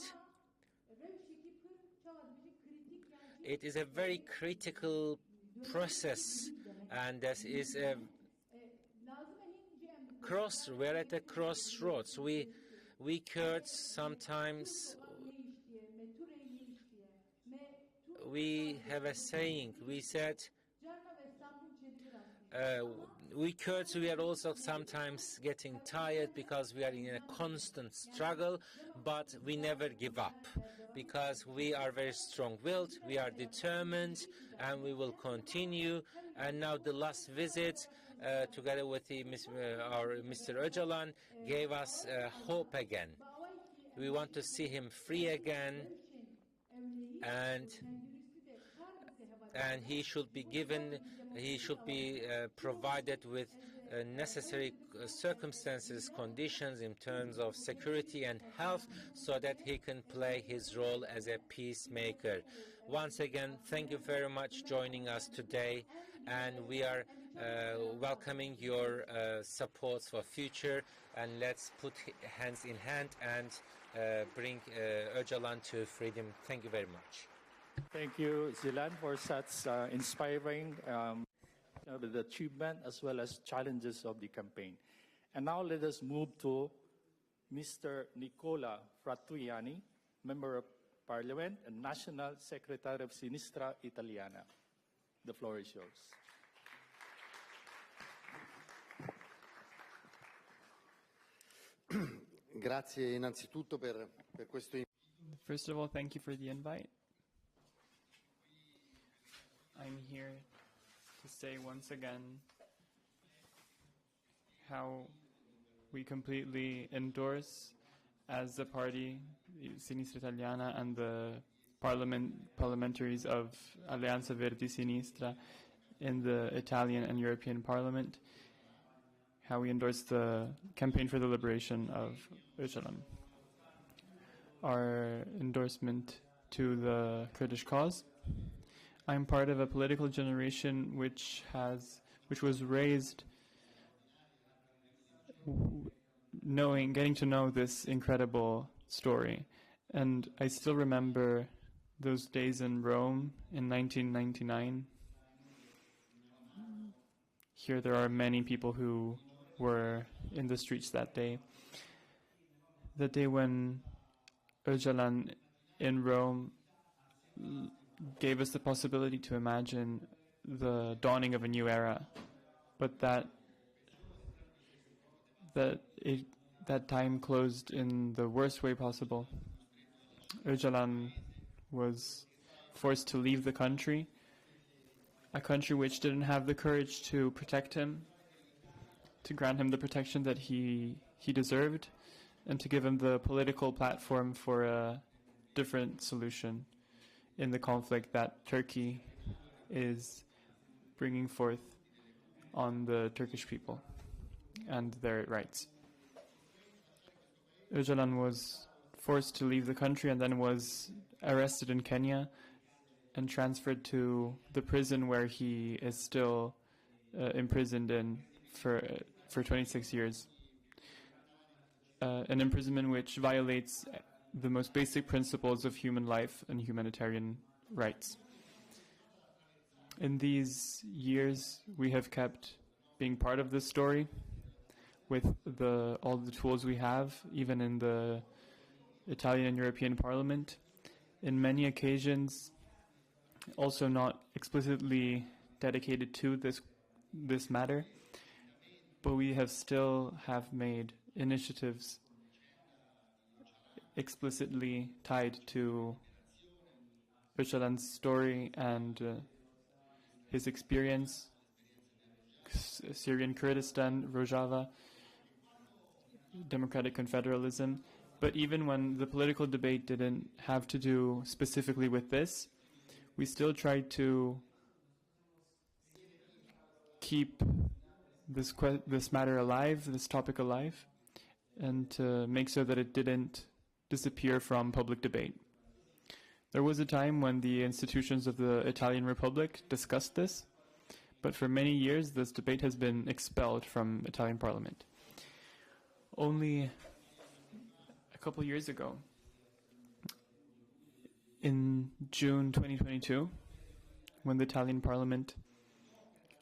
it is a very critical process, and this is a we're at a crossroads. We Kurds sometimes we have a saying. We said we Kurds, we are also sometimes getting tired because we are in a constant struggle, but we never give up because we are very strong-willed, we are determined, and we will continue. And now the last visit, together with our Mr. Öcalan, gave us hope again. We want to see him free again, and he should be provided with necessary circumstances, conditions in terms of security and health, so that he can play his role as a peacemaker. Once again, thank you very much for joining us today, and we are welcoming your support for future, and let's put hands in hand and bring Öcalan to freedom. Thank you very much. Thank you, Zilan, for such inspiring the achievement as well as challenges of the campaign. And now let us move to Mr. Nicola Frattuiani, Member of Parliament and National Secretary of Sinistra Italiana. The floor is yours. Grazie innanzitutto per questo. First of all, thank you for the invite. I'm here to say once again how we completely endorse, as a party, Sinistra Italiana, and the parliamentaries of Alleanza Verdi Sinistra in the Italian and European Parliament, how we endorse the campaign for the liberation of Öcalan. Our endorsement to the Kurdish cause. I'm part of a political generation which was raised getting to know this incredible story. And I still remember those days in Rome in 1999. Here there are many people who were in the streets that day. The day when Öcalan in Rome gave us the possibility to imagine the dawning of a new era, but that time closed in the worst way possible. Öcalan was forced to leave the country, a country which didn't have the courage to protect him, to grant him the protection that he deserved, and to give him the political platform for a different solution in the conflict that Turkey is bringing forth on the Turkish people and their rights. Öcalan was forced to leave the country and then was arrested in Kenya and transferred to the prison where he is still imprisoned in for 26 years. An imprisonment which violates the most basic principles of human life and humanitarian rights. In these years, we have kept being part of this story with all the tools we have, even in the Italian and European Parliament. In many occasions, also not explicitly dedicated to this matter, but we have still made initiatives explicitly tied to Öcalan's story and his experience, Syrian Kurdistan, Rojava, democratic confederalism. But even when the political debate didn't have to do specifically with this, we still tried to keep this matter alive, this topic alive, and to make sure that it didn't disappear from public debate. There was a time when the institutions of the Italian Republic discussed this, but for many years this debate has been expelled from Italian Parliament. Only a couple years ago, in June 2022, when the Italian Parliament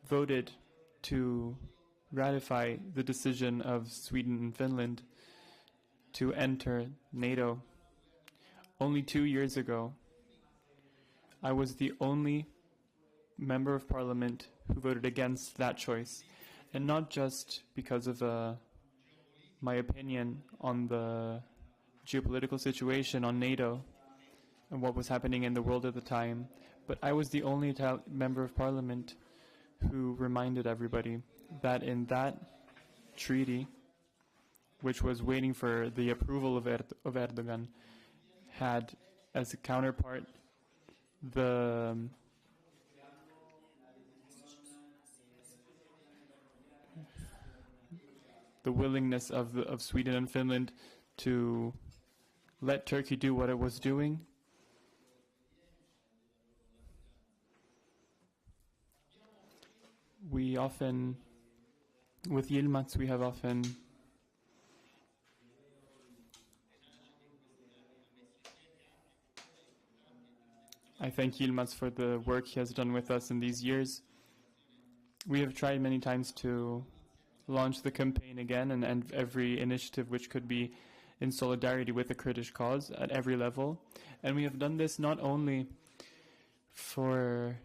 voted to ratify the decision of Sweden and Finland to enter NATO, only 2 years ago, I was the only member of Parliament who voted against that choice, and not just because of my opinion on the geopolitical situation on NATO and what was happening in the world at the time, but I was the only member of Parliament who reminded everybody that in that treaty, which was waiting for the approval of Erdogan, had as a counterpart the willingness of Sweden and Finland to let Turkey do what it was doing. We often, with Yilmaz, we have often I thank Yilmaz for the work he has done with us in these years. We have tried many times to launch the campaign again and every initiative which could be in solidarity with the Kurdish cause at every level. And we have done this not only for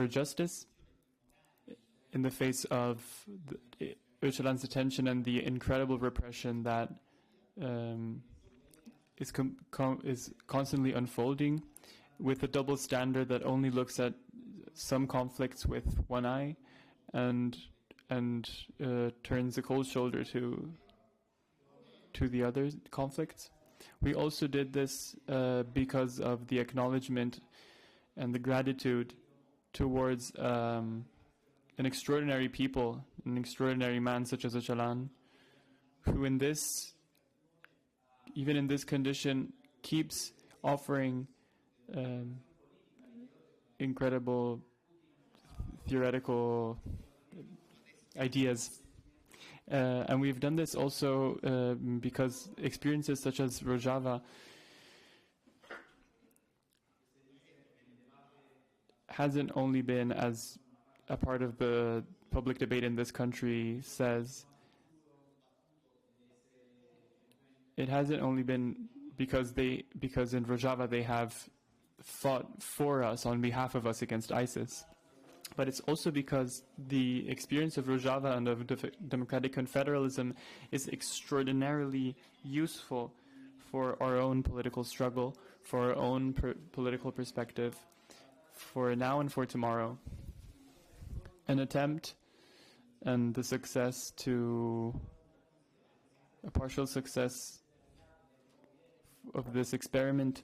justice in the face of Öcalan's detention and the incredible repression that is constantly unfolding, with a double standard that only looks at some conflicts with one eye and turns a cold shoulder to the other conflicts. We also did this because of the acknowledgement and the gratitude towards an extraordinary people, an extraordinary man such as Ocalan, who even in this condition, keeps offering incredible theoretical ideas. And we've done this also because experiences such as Rojava hasn't only been, as a part of the public debate in this country says, it hasn't only been because in Rojava they have fought for us, on behalf of us, against ISIS. But it's also because the experience of Rojava and of democratic confederalism is extraordinarily useful for our own political struggle, for our own political perspective, for now and for tomorrow. An attempt and the success a partial success of this experiment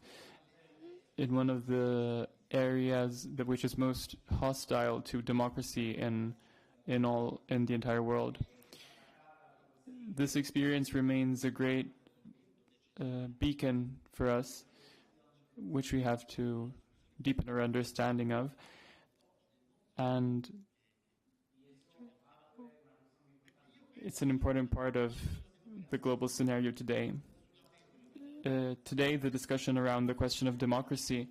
in one of the areas which is most hostile to democracy in the entire world. This experience remains a great beacon for us, which we have to deepen our understanding of, and it's an important part of the global scenario today. Today, the discussion around the question of democracy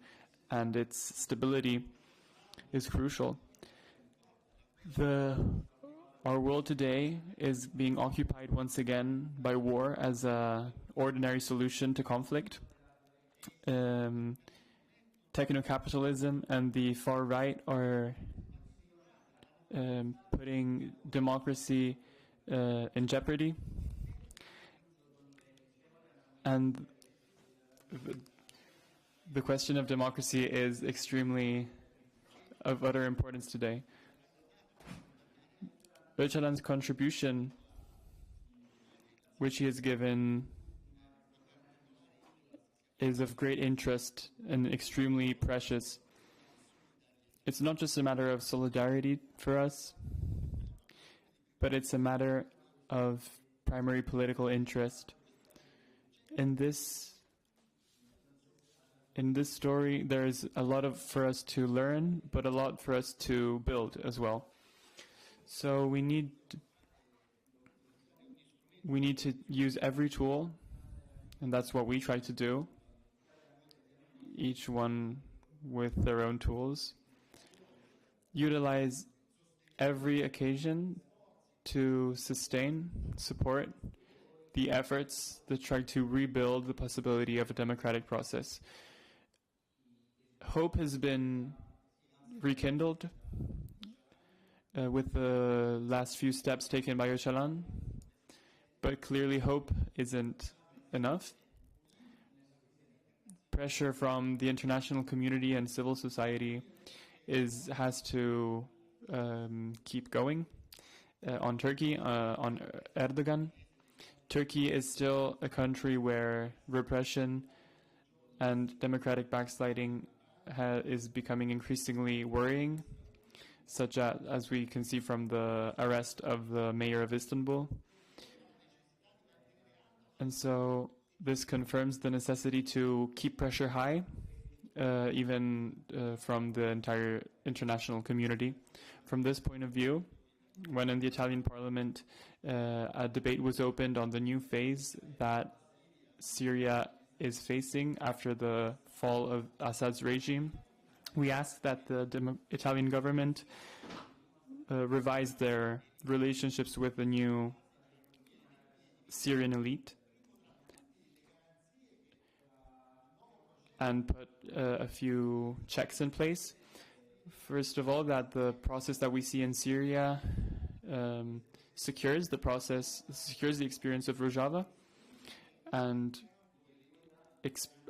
and its stability is crucial. Our world today is being occupied once again by war as an ordinary solution to conflict. Techno-capitalism and the far right are putting democracy in jeopardy. And the question of democracy is extremely of utter importance today. Öcalan's contribution, which he has given, is of great interest and extremely precious. It's not just a matter of solidarity for us, but it's a matter of primary political interest. In this story, there's a lot for us to learn, but a lot for us to build as well. So we need to use every tool, and that's what we try to do, each one with their own tools. Utilize every occasion to support the efforts that try to rebuild the possibility of a democratic process. Hope has been rekindled with the last few steps taken by Ocalan, but clearly hope isn't enough. Pressure from the international community and civil society has to keep going on Turkey, on Erdogan. Turkey is still a country where repression and democratic backsliding is becoming increasingly worrying, such as we can see from the arrest of the mayor of Istanbul. And so this confirms the necessity to keep pressure high, even from the entire international community. From this point of view, when in the Italian parliament a debate was opened on the new phase that Syria is facing after the fall of Assad's regime, we asked that the Italian government revise their relationships with the new Syrian elite and put a few checks in place. First of all, that the process that we see in Syria secures the experience of Rojava, and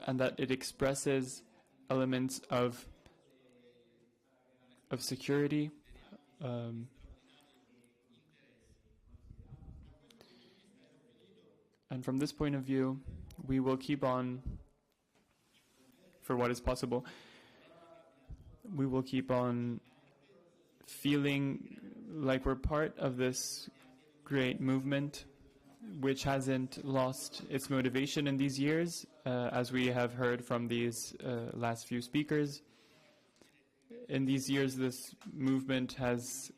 that it expresses elements of security, and from this point of view, we will keep on, for what is possible, we will keep on feeling like we're part of this great movement which hasn't lost its motivation in these years, as we have heard from these last few speakers. In these years, this movement has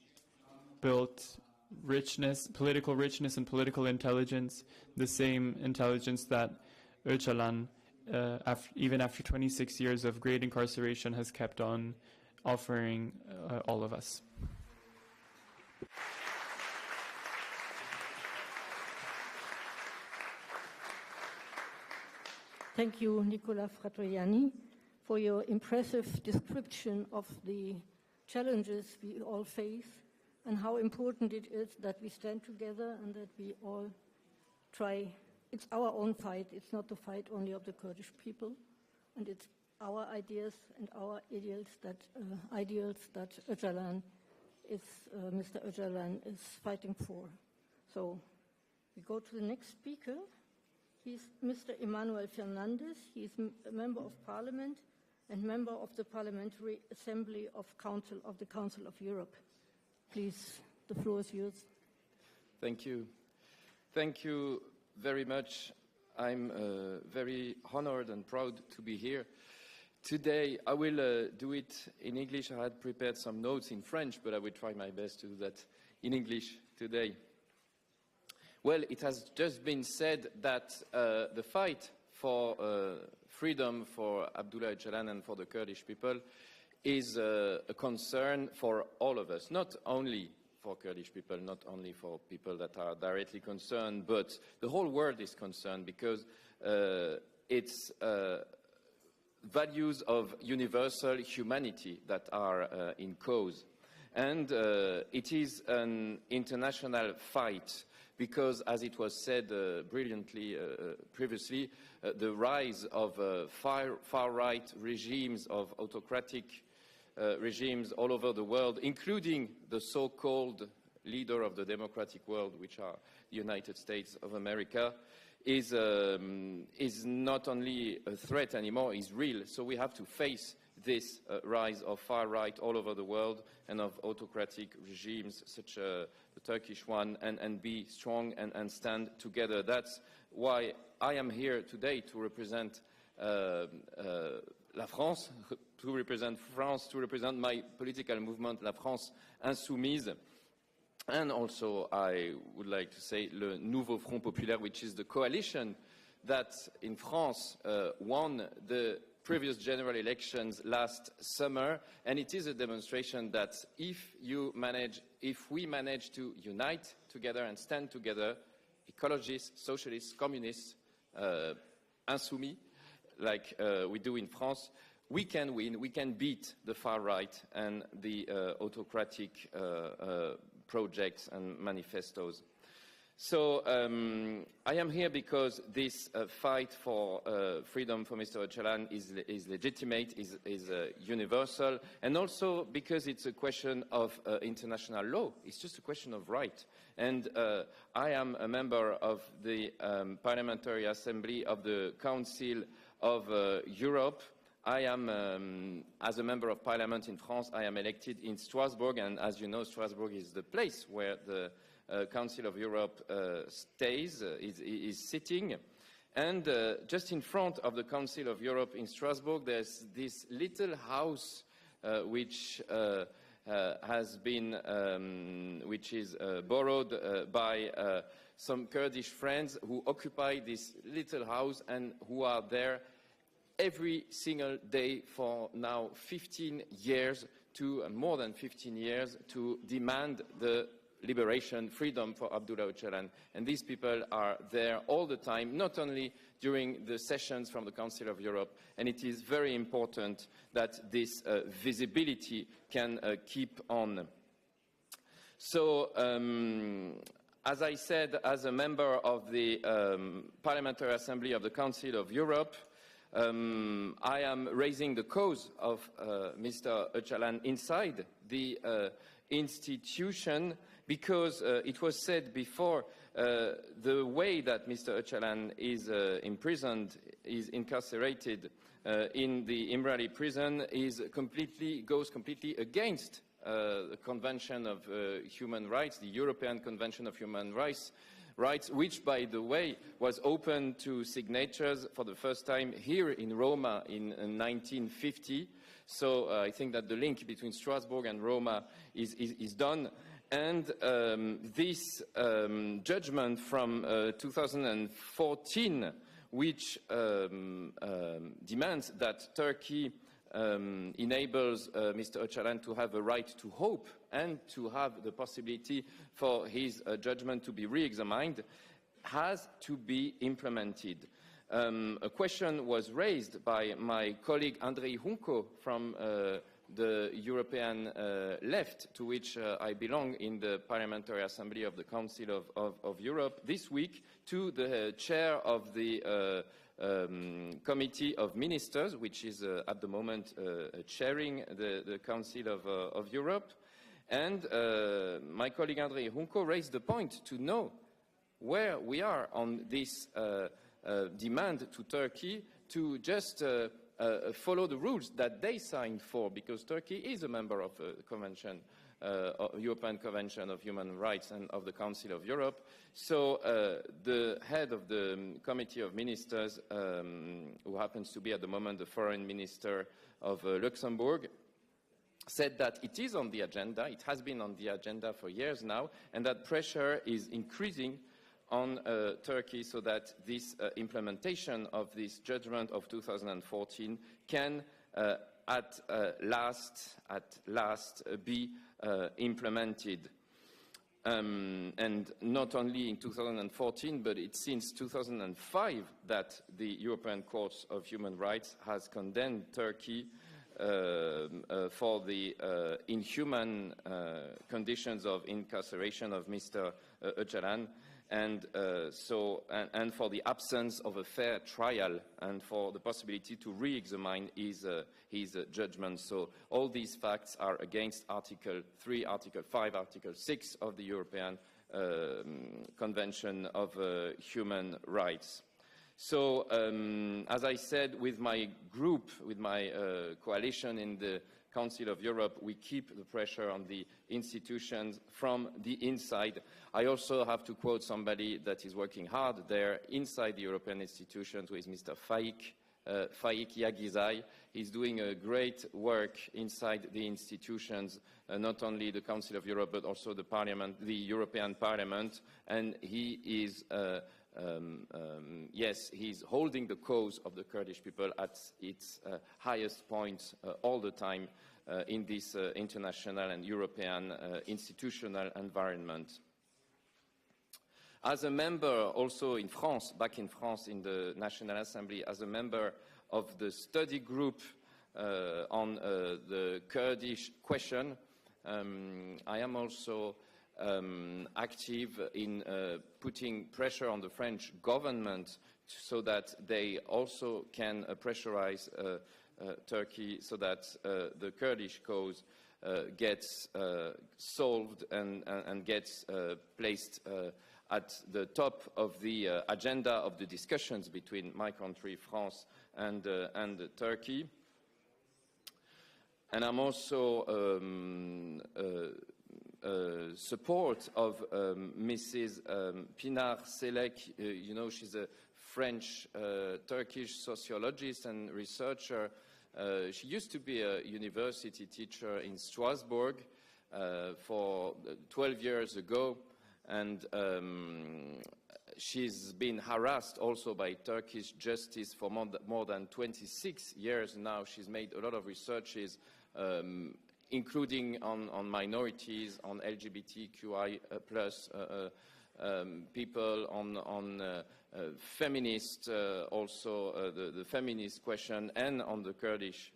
built richness, political richness and political intelligence, the same intelligence that Öcalan, even after 26 years of great incarceration, has kept on offering all of us. Thank you, Nicola Fratoianni, for your impressive description of the challenges we all face and how important it is that we stand together and that we all try. It's our own fight. It's not the fight only of the Kurdish people, and it's our ideas and our ideals that Öcalan is, Mr. Öcalan is fighting for. So we go to the next speaker. He's Mr. Emmanuel Fernandez. He is a member of Parliament and member of the Parliamentary Assembly of the Council of Europe. Please, the floor is yours. Thank you. Thank you very much. I'm very honored and proud to be here. Today, I will do it in English. I had prepared some notes in French, but I will try my best to do that in English today. Well, it has just been said that the fight for freedom for Abdullah Öcalan and for the Kurdish people is a concern for all of us, not only for Kurdish people, not only for people that are directly concerned, but the whole world is concerned because it's values of universal humanity that are in cause. And it is an international fight because, as it was said brilliantly previously, the rise of far-right regimes, of autocratic regimes all over the world, including the so-called leader of the democratic world, which are the United States of America, is not only a threat anymore, is real. So we have to face this rise of far-right all over the world and of autocratic regimes such the Turkish one, and be strong and stand together. That's why I am here today to represent La France, to represent France, to represent my political movement, La France Insoumise. And also, I would like to say, Le Nouveau Front Populaire, which is the coalition that in France won the previous general elections last summer. And it is a demonstration that if we manage to unite together and stand together, ecologists, socialists, communists, insoumis, like we do in France, we can win, we can beat the far right and the autocratic projects and manifestos. So I am here because this fight for freedom for Mr. Öcalan is legitimate, is universal, and also because it's a question of international law. It's just a question of right. And I am a member of the Parliamentary Assembly of the Council of Europe. I am, as a member of parliament in France, I am elected in Strasbourg, and as you know, Strasbourg is the place where the Council of Europe is sitting. And just in front of the Council of Europe in Strasbourg, there's this little house which has been, which is borrowed by some Kurdish friends who occupy this little house and who are there every single day for now 15 years, more than 15 years, to demand the liberation, freedom for Abdullah Öcalan. And these people are there all the time, not only during the sessions from the Council of Europe, and it is very important that this visibility can keep on. So as I said, as a member of the Parliamentary Assembly of the Council of Europe, I am raising the cause of Mr. Ocalan inside the institution because it was said before the way that Mr. Ocalan is imprisoned, is incarcerated in the Imrali prison goes completely against the Convention of Human Rights, the European Convention of Human Rights, which, by the way, was open to signatures for the first time here in Roma in 1950. So I think that the link between Strasbourg and Roma is done. And this judgment from 2014, which demands that Turkey enables Mr. Ocalan to have a right to hope and to have the possibility for his judgment to be re-examined, has to be implemented. A question was raised by my colleague Andrei Hunko from the European left, to which I belong in the Parliamentary Assembly of the Council of Europe, this week to the chair of the Committee of Ministers, which is at the moment chairing the Council of Europe. And my colleague Andrei Hunko raised the point to know where we are on this demand to Turkey to just follow the rules that they signed for, because Turkey is a member of the Convention, European Convention of Human Rights and of the Council of Europe. So the head of the Committee of Ministers, who happens to be at the moment the Foreign Minister of Luxembourg, said that it is on the agenda, it has been on the agenda for years now, and that pressure is increasing on Turkey so that this implementation of this judgment of 2014 can at last be implemented. And not only in 2014, but it's since 2005 that the European Court of Human Rights has condemned Turkey for the inhuman conditions of incarceration of Mr. Öcalan, and for the absence of a fair trial and for the possibility to re-examine his judgment. So all these facts are against Article 3, Article 5, Article 6 of the European Convention of Human Rights. So, as I said, with my group, with my coalition in the Council of Europe, we keep the pressure on the institutions from the inside. I also have to quote somebody that is working hard there inside the European institutions, who is Mr. Faik Yagizai. He's doing a great work inside the institutions, not only the Council of Europe, but also the Parliament, the European Parliament, and he is yes, he's holding the cause of the Kurdish people at its highest point all the time in this international and European institutional environment. As a member also in France, back in France in the National Assembly, as a member of the study group on the Kurdish question, I am also active in putting pressure on the French government so that they also can pressurize Turkey so that the Kurdish cause gets solved and gets placed at the top of the agenda of the discussions between my country, France, and Turkey. And I'm also support of Mrs. Pinar Selek. You know, she's a French Turkish sociologist and researcher. She used to be a university teacher in Strasbourg for 12 years ago, and she's been harassed also by Turkish justice for more than 26 years now. She's made a lot of researches including on minorities, on LGBTQI plus people, on feminist, also the feminist question, and on the Kurdish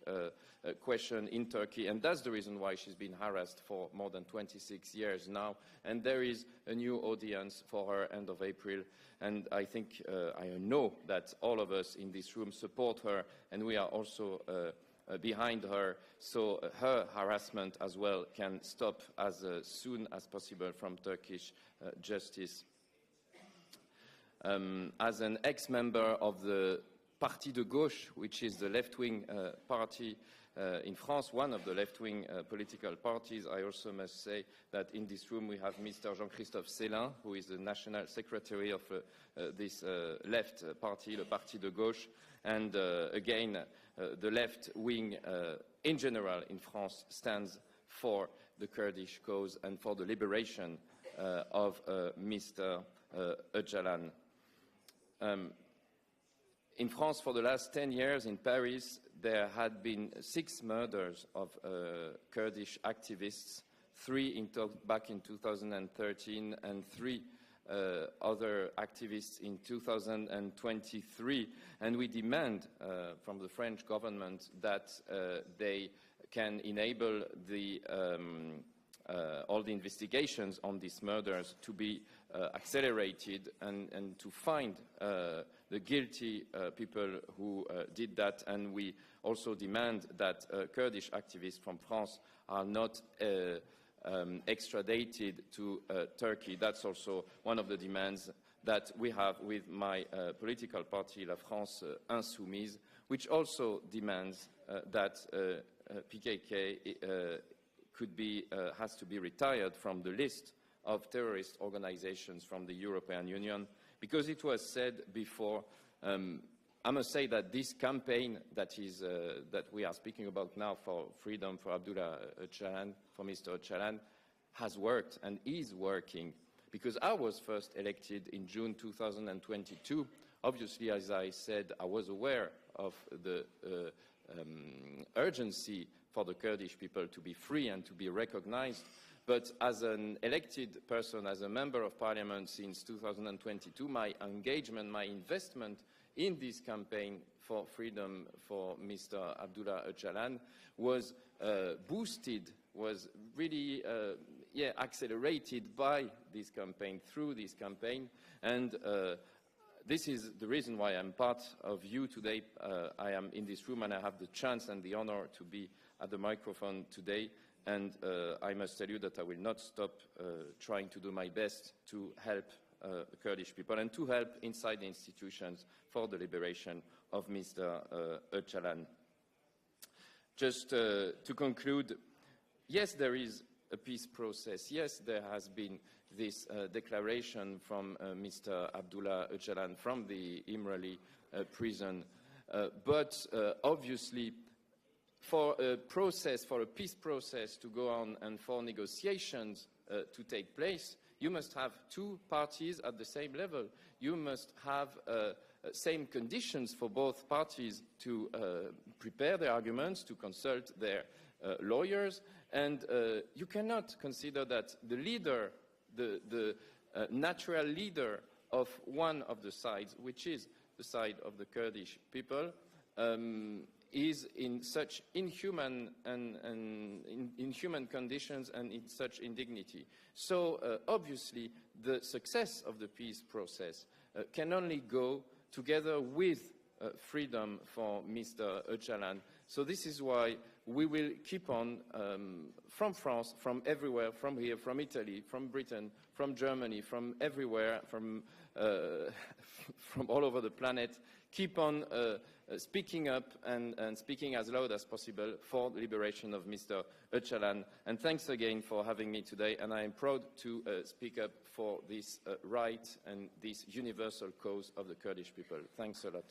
question in Turkey. And that's the reason why she's been harassed for more than 26 years now. And there is a new audience for her end of April. And I think, I know that all of us in this room support her, and we are also behind her, so her harassment as well can stop as soon as possible from Turkish justice. As an ex-member of the Parti de Gauche, which is the left-wing party in France, one of the left-wing political parties, I also must say that in this room we have Mr. Jean-Christophe Célin, who is the national secretary of this left party, the Parti de Gauche, and again, the left wing in general in France stands for the Kurdish cause and for the liberation of Mr. Öcalan. In France, for the last 10 years in Paris, there had been 6 murders of Kurdish activists, 3 back in 2013 and 3 other activists in 2023. And we demand from the French government that they can enable all the investigations on these murders to be accelerated and to find the guilty people who did that. And we also demand that Kurdish activists from France are not extradited to Turkey. That's also one of the demands that we have with my political party, La France Insoumise, which also demands that PKK has to be retired from the list of terrorist organizations from the European Union, because it was said before, I must say that this campaign that we are speaking about now for freedom for Abdullah Öcalan, for Mr. Öcalan, has worked and is working, because I was first elected in June 2022. Obviously, as I said, I was aware of the urgency for the Kurdish people to be free and to be recognized. But as an elected person, as a member of parliament since 2022, my engagement, my investment in this campaign for freedom for Mr. Abdullah Öcalan was boosted, was really accelerated by this campaign, through this campaign. And this is the reason why I'm part of you today. I am in this room and I have the chance and the honor to be at the microphone today. And I must tell you that I will not stop trying to do my best to help the Kurdish people and to help inside the institutions for the liberation of Mr. Öcalan. Just to conclude, yes, there is a peace process. Yes, there has been this declaration from Mr. Abdullah Öcalan from the Imrali prison. But obviously, for a process, for a peace process to go on and for negotiations to take place, you must have 2 parties at the same level. You must have same conditions for both parties to prepare their arguments, to consult their lawyers, and you cannot consider that the leader, the natural leader of one of the sides, which is the side of the Kurdish people, is in such inhuman inhuman conditions and in such indignity. So obviously the success of the peace process can only go together with freedom for Mr. Öcalan. So this is why we will keep on, from France, from everywhere, from here, from Italy, from Britain, from Germany, from everywhere, from all over the planet, keep on speaking up and speaking as loud as possible for the liberation of Mr. Öcalan. And thanks again for having me today, and I am proud to speak up for this right and this universal cause of the Kurdish people. Thanks a lot.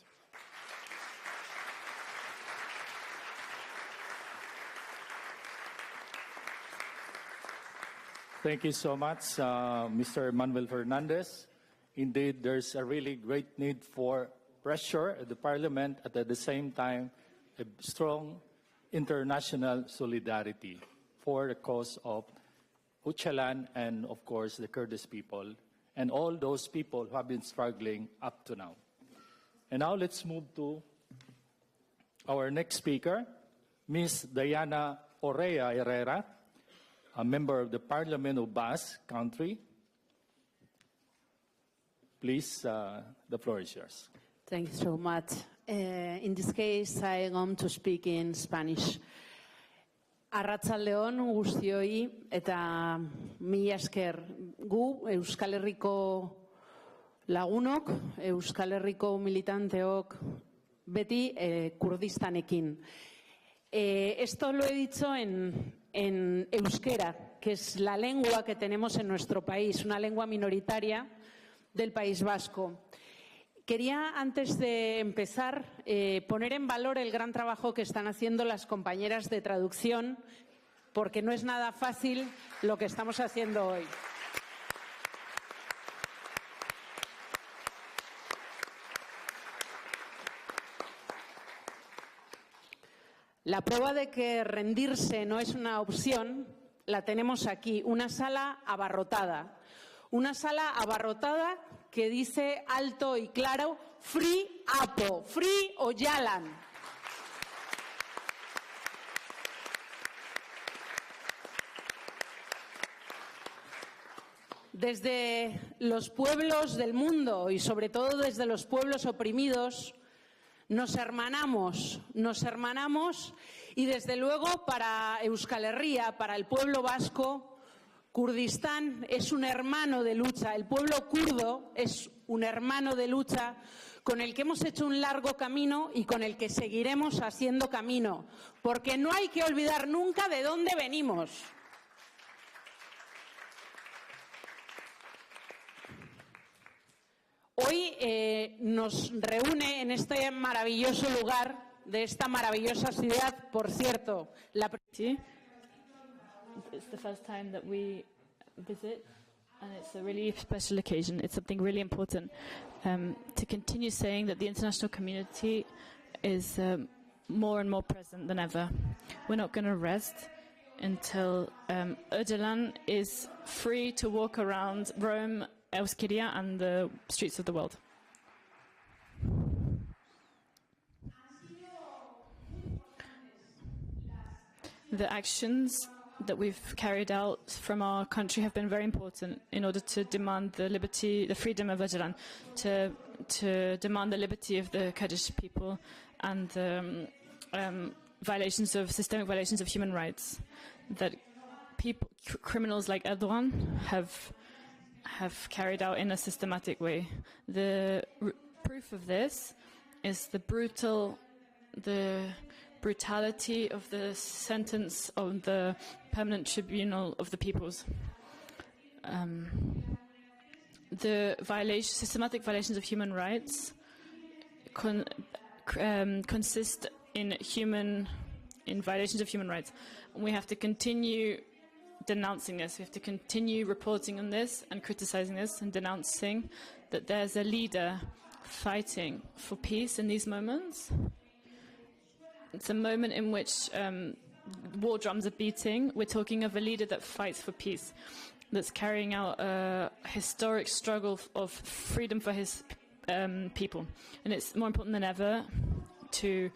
Thank you so much, Mr. Manuel Fernandez. Indeed, there's a really great need for pressure at the Parliament, and at the same time, a strong international solidarity for the cause of Öcalan and, of course, the Kurdish people. and all those people who have been struggling up to now. And now let's move to our next speaker, Ms. Diana Orea Herrera, a member of the Parliament of Basque Country. Please, the floor is yours. Thank you so much. In this case, I am going to speak in Spanish. Arratsaldeon guztioi eta mila esker gu Euskal Herriko lagunok, Euskal Herriko militanteok beti Kurdistanekin. Esto lo he dicho en euskera, que es la lengua que tenemos en nuestro país, una lengua minoritaria del País Vasco. Quería, antes de empezar, poner en valor el gran trabajo que están haciendo las compañeras de traducción, porque no es nada fácil lo que estamos haciendo hoy. La prueba de que rendirse no es una opción la tenemos aquí, una sala abarrotada. Una sala abarrotada que dice alto y claro, Free Apo, Free Ocalan. Desde los pueblos del mundo y sobre todo desde los pueblos oprimidos, nos hermanamos y desde luego para Euskal Herria, para el pueblo vasco, Kurdistán es un hermano de lucha, el pueblo kurdo es un hermano de lucha con el que hemos hecho un largo camino y con el que seguiremos haciendo camino, porque no hay que olvidar nunca de dónde venimos. Hoy nos reúne en este maravilloso lugar de esta maravillosa ciudad, por cierto, It's the first time that we visit, and it's a really special occasion. It's something really important to continue saying that the international community is more and more present than ever. We're not going to rest until Öcalan is free to walk around Rome, Euskirchen, and the streets of the world. The actions that we've carried out from our country have been very important in order to demand the liberty, the freedom of Öcalan, to demand the liberty of the Kurdish people and systemic violations of human rights that criminals like Erdogan have carried out in a systematic way. The proof of this is the brutality of the sentence of the Permanent Tribunal of the Peoples. The systematic violations of human rights consist in violations of human rights. And we have to continue denouncing this. We have to continue reporting on this and criticizing this and denouncing that there's a leader fighting for peace in these moments. It's a moment in which war drums are beating. We're talking of a leader that fights for peace, that's carrying out a historic struggle of freedom for his people. And it's more important than ever to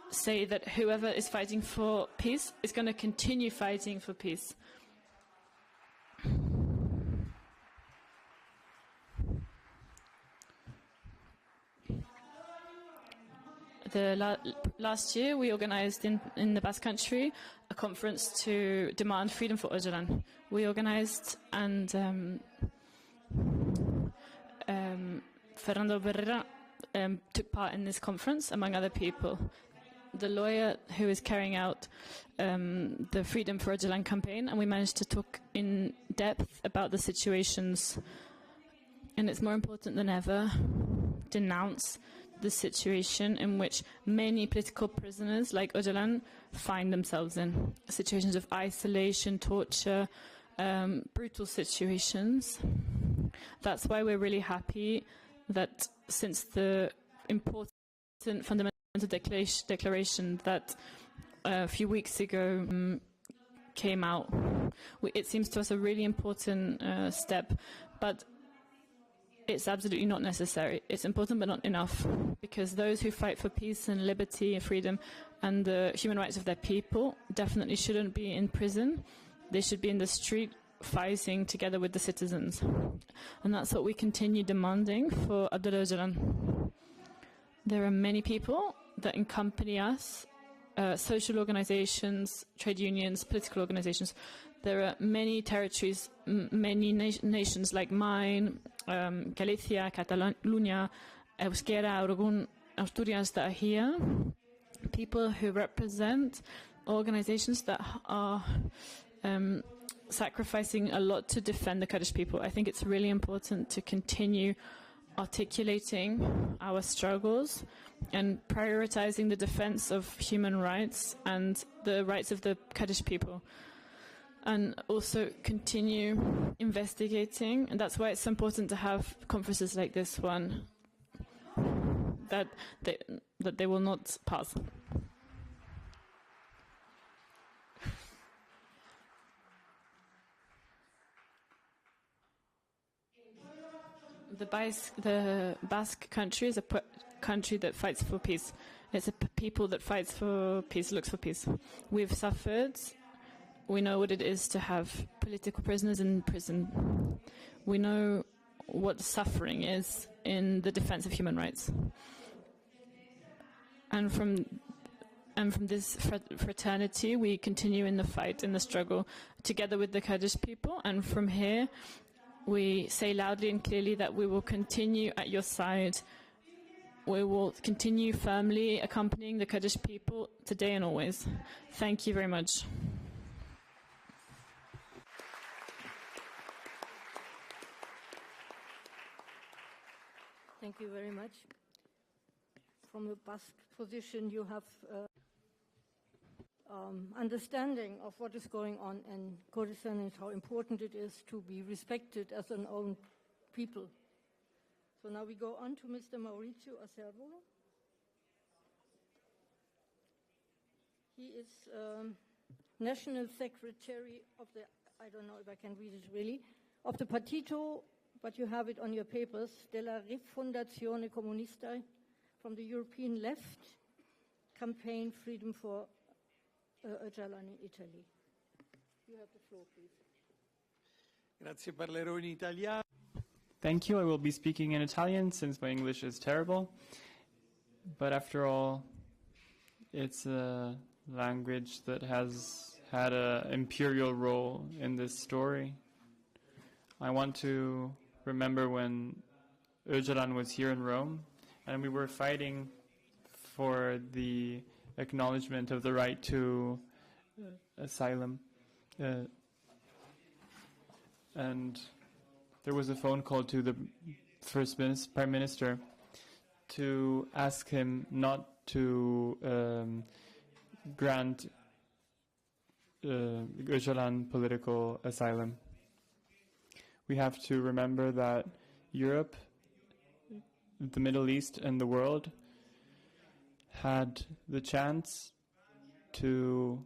say that whoever is fighting for peace is going to continue fighting for peace. Last year, we organized in the Basque Country a conference to demand freedom for Öcalan. We organized, and Fernando Berrera took part in this conference, among other people. The lawyer who is carrying out the Freedom for Öcalan campaign, and we managed to talk in depth about the situations. And it's more important than ever to denounce the situation in which many political prisoners like Öcalan find themselves in. Situations of isolation, torture, brutal situations. That's why we're really happy that since the important fundamental declaration that a few weeks ago came out, it seems to us a really important step. But it's absolutely not necessary. It's important but not enough, because those who fight for peace and liberty and freedom and the human rights of their people definitely shouldn't be in prison. They should be in the street fighting together with the citizens. And that's what we continue demanding for Abdullah Öcalan. There are many people that accompany us, social organizations, trade unions, political organizations. There are many territories, many nations like mine, Galicia, Catalonia, Euskera, Aragon, Asturias that are here. People who represent organizations that are sacrificing a lot to defend the Kurdish people. I think it's really important to continue articulating our struggles and prioritizing the defense of human rights and the rights of the Kurdish people. And also continue investigating, and that's why it's important to have conferences like this one, that they will not pass. The Basque country is a country that fights for peace. It's a people that fights for peace, looks for peace. We've suffered. We know what it is to have political prisoners in prison. We know what suffering is in the defense of human rights. And from this fraternity, we continue in the fight, in the struggle, together with the Kurdish people. And from here, we say loudly and clearly that we will continue at your side. We will continue firmly accompanying the Kurdish people today and always. Thank you very much. Thank you very much. From the Basque position, you have understanding of what is going on in Kurdistan and how important it is to be respected as an own people. So now we go on to Mr. Maurizio Acerbo. He is National Secretary of the, I don't know if I can read it really, of the Partito, but you have it on your papers, della Rifondazione Comunista, from the European Left Campaign Freedom for Ocalan in Italy. You have the floor, please. Grazie, parlerò in italiano. Thank you. I will be speaking in Italian since my English is terrible. But after all, it's a language that has had an imperial role in this story. I want to remember when Öcalan was here in Rome and we were fighting for the acknowledgement of the right to asylum. And there was a phone call to the Prime Minister to ask him not to grant Öcalan political asylum. We have to remember that Europe, the Middle East, and the world had the chance to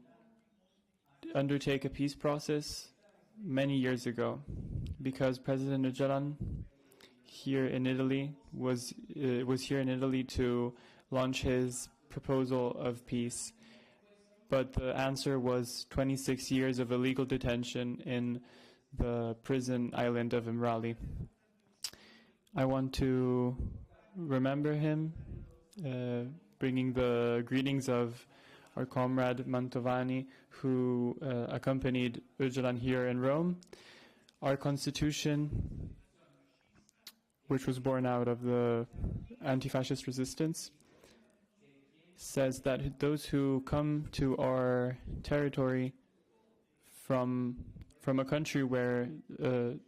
undertake a peace process many years ago, because President Öcalan here in Italy was here in Italy to launch his proposal of peace. But the answer was 26 years of illegal detention in the prison island of Imrali. I want to remember him, bringing the greetings of our comrade Mantovani, who accompanied Öcalan here in Rome. Our constitution, which was born out of the anti-fascist resistance, says that those who come to our territory from a country where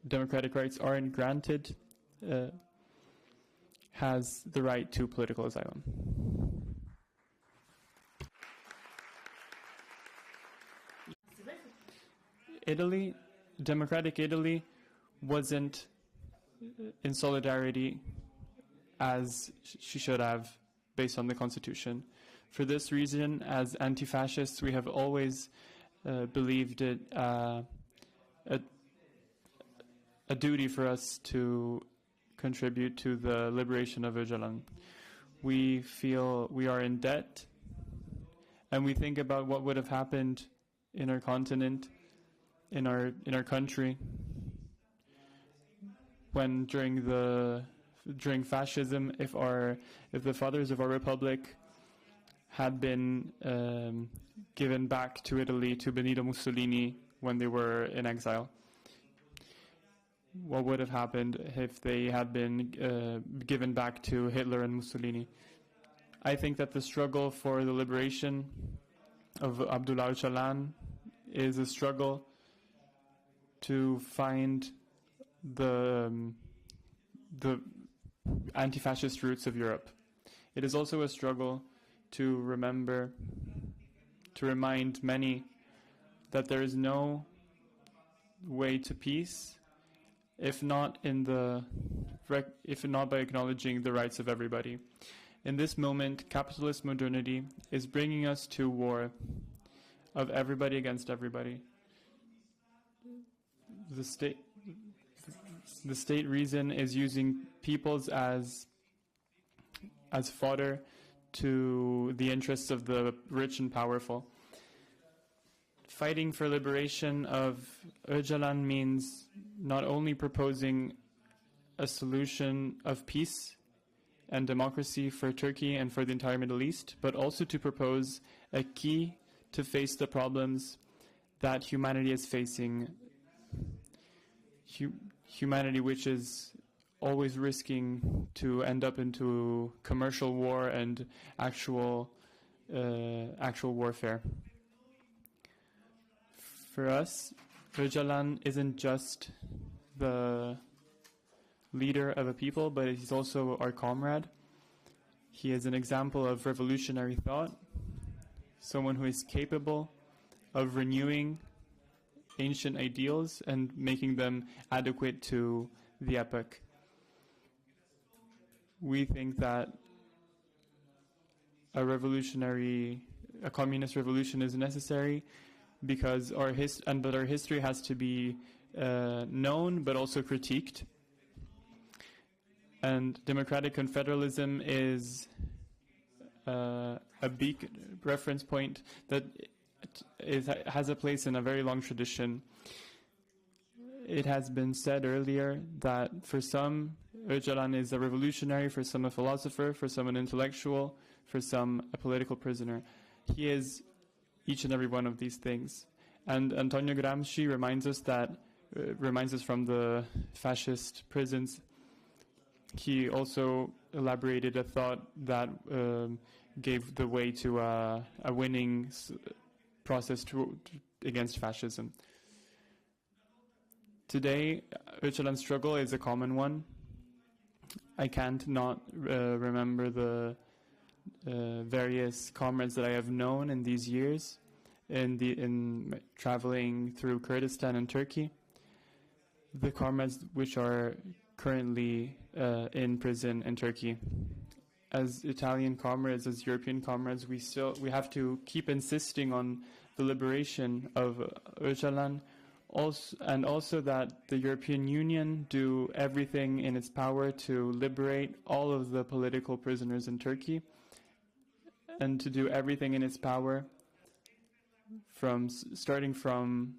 democratic rights aren't granted has the right to political asylum. Italy, democratic Italy, wasn't in solidarity as she should have based on the Constitution. For this reason, as anti-fascists, we have always believed it a duty for us to contribute to the liberation of Öcalan. We feel we are in debt, and we think about what would have happened in our continent, in our country, when during fascism, if the fathers of our republic had been given back to Italy, to Benito Mussolini, when they were in exile. What would have happened if they had been given back to Hitler and Mussolini? I think that the struggle for the liberation of Abdullah Öcalan is a struggle to find the anti-fascist roots of Europe. It is also a struggle to remind many that there is no way to peace if not by acknowledging the rights of everybody. In this moment, capitalist modernity is bringing us to war of everybody against everybody. The state reason is using peoples as fodder to the interests of the rich and powerful. Fighting for liberation of Öcalan means not only proposing a solution of peace and democracy for Turkey and for the entire Middle East, but also to propose a key to face the problems that humanity is facing. Humanity which is always risking to end up into commercial war and actual warfare. For us, Öcalan isn't just the leader of a people, but he's also our comrade. He is an example of revolutionary thought, someone who is capable of renewing ancient ideals and making them adequate to the epoch. We think that a communist revolution is necessary because our history has to be known but also critiqued. And democratic confederalism is a big reference point that has a place in a very long tradition. It has been said earlier that for some, Öcalan is a revolutionary, for some a philosopher, for some an intellectual, for some a political prisoner. He is each and every one of these things. And Antonio Gramsci reminds us from the fascist prisons. He also elaborated a thought that gave the way to a winning process against fascism. Today, Öcalan's struggle is a common one. I can't not remember the various comrades that I have known in these years in traveling through Kurdistan and Turkey. The comrades which are currently in prison in Turkey. As Italian comrades, as European comrades, we have to keep insisting on the liberation of Öcalan, and also that the European Union do everything in its power to liberate all of the political prisoners in Turkey, and to do everything in its power starting from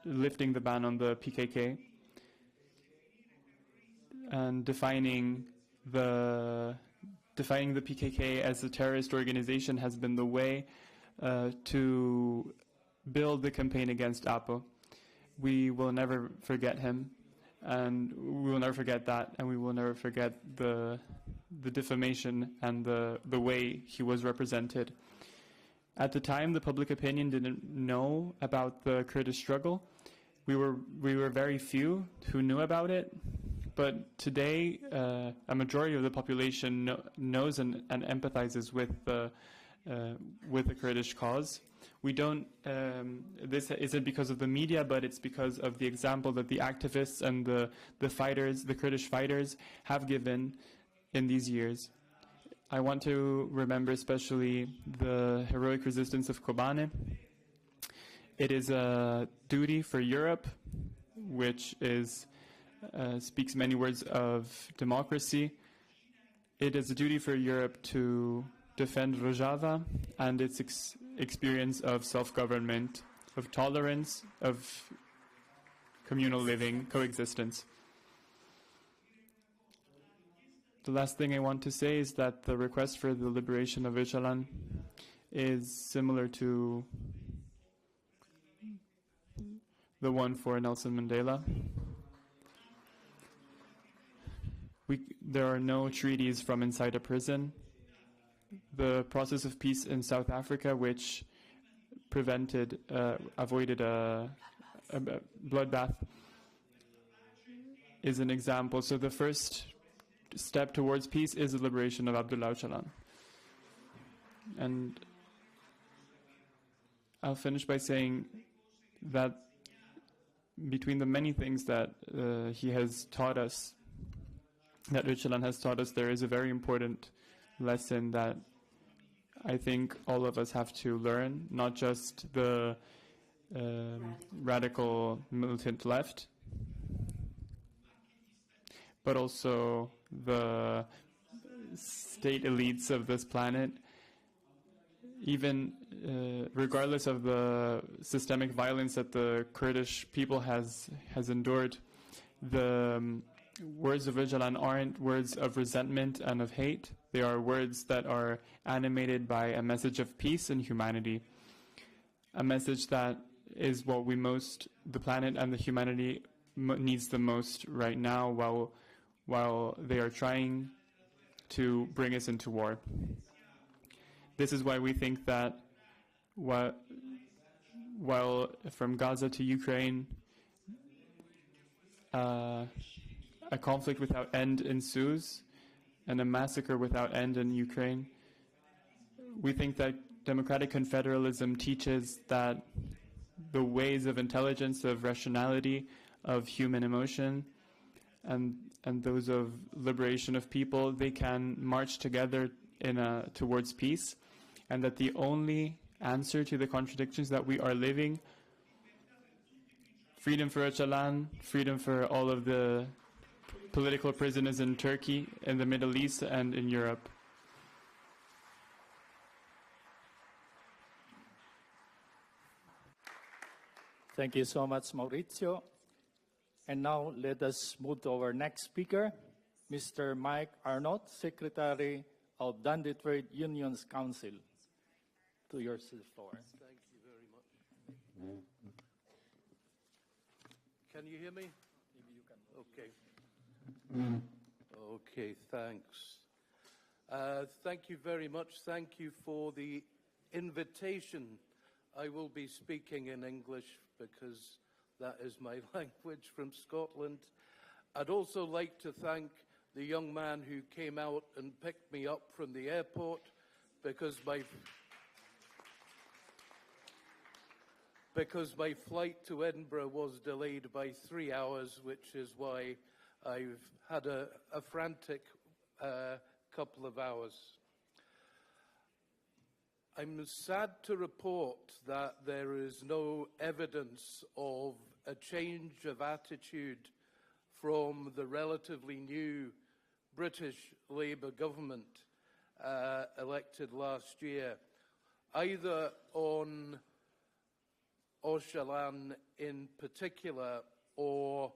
lifting the ban on the PKK and defining the PKK as a terrorist organization has been the way to build the campaign against Apo. We will never forget him, and we will never forget that, and we will never forget the defamation and the way he was represented. At the time, the public opinion didn't know about the Kurdish struggle. We were very few who knew about it, but today a majority of the population knows and empathizes with the Kurdish cause. We don't. This isn't because of the media, but it's because of the example that the activists and the fighters, the Kurdish fighters, have given in these years. I want to remember especially the heroic resistance of Kobane. It is a duty for Europe, which speaks many words of democracy. It is a duty for Europe to defend Rojava and its experience of self-government, of tolerance, of communal living, coexistence. The last thing I want to say is that the request for the liberation of Ocalan is similar to the one for Nelson Mandela. There are no treaties from inside a prison. The process of peace in South Africa, which avoided a bloodbath, is an example. So the first step towards peace is the liberation of Abdullah Öcalan. And I'll finish by saying that between the many things that he has taught us, that Öcalan has taught us, there is a very important lesson that I think all of us have to learn, not just the radical militant left, but also the state elites of this planet. Even regardless of the systemic violence that the Kurdish people has endured, the words of Öcalan aren't words of resentment and of hate. They are words that are animated by a message of peace and humanity, a message that is what the planet and the humanity needs the most right now, while they are trying to bring us into war. This is why we think that while from Gaza to Ukraine, a conflict without end ensues, and a massacre without end in Ukraine, we think that democratic confederalism teaches that the ways of intelligence, of rationality, of human emotion, and those of liberation of people, they can march together towards peace, and that the only answer to the contradictions that we are living, freedom for Öcalan, freedom for all of the political prisoners in Turkey, in the Middle East, and in Europe. Thank you so much, Maurizio. And now let us move to our next speaker, Mr. Mike Arnott, Secretary of Dundee Trade Unions Council. To your floor. Thank you very much. Can you hear me? Maybe you can. Okay. Okay, thanks. Thank you very much. Thank you for the invitation. I will be speaking in English because that is my language from Scotland. I'd also like to thank the young man who came out and picked me up from the airport because my flight to Edinburgh was delayed by 3 hours, which is why I've had a frantic couple of hours. I'm sad to report that there is no evidence of a change of attitude from the relatively new British Labour government elected last year, either on Öcalan in particular or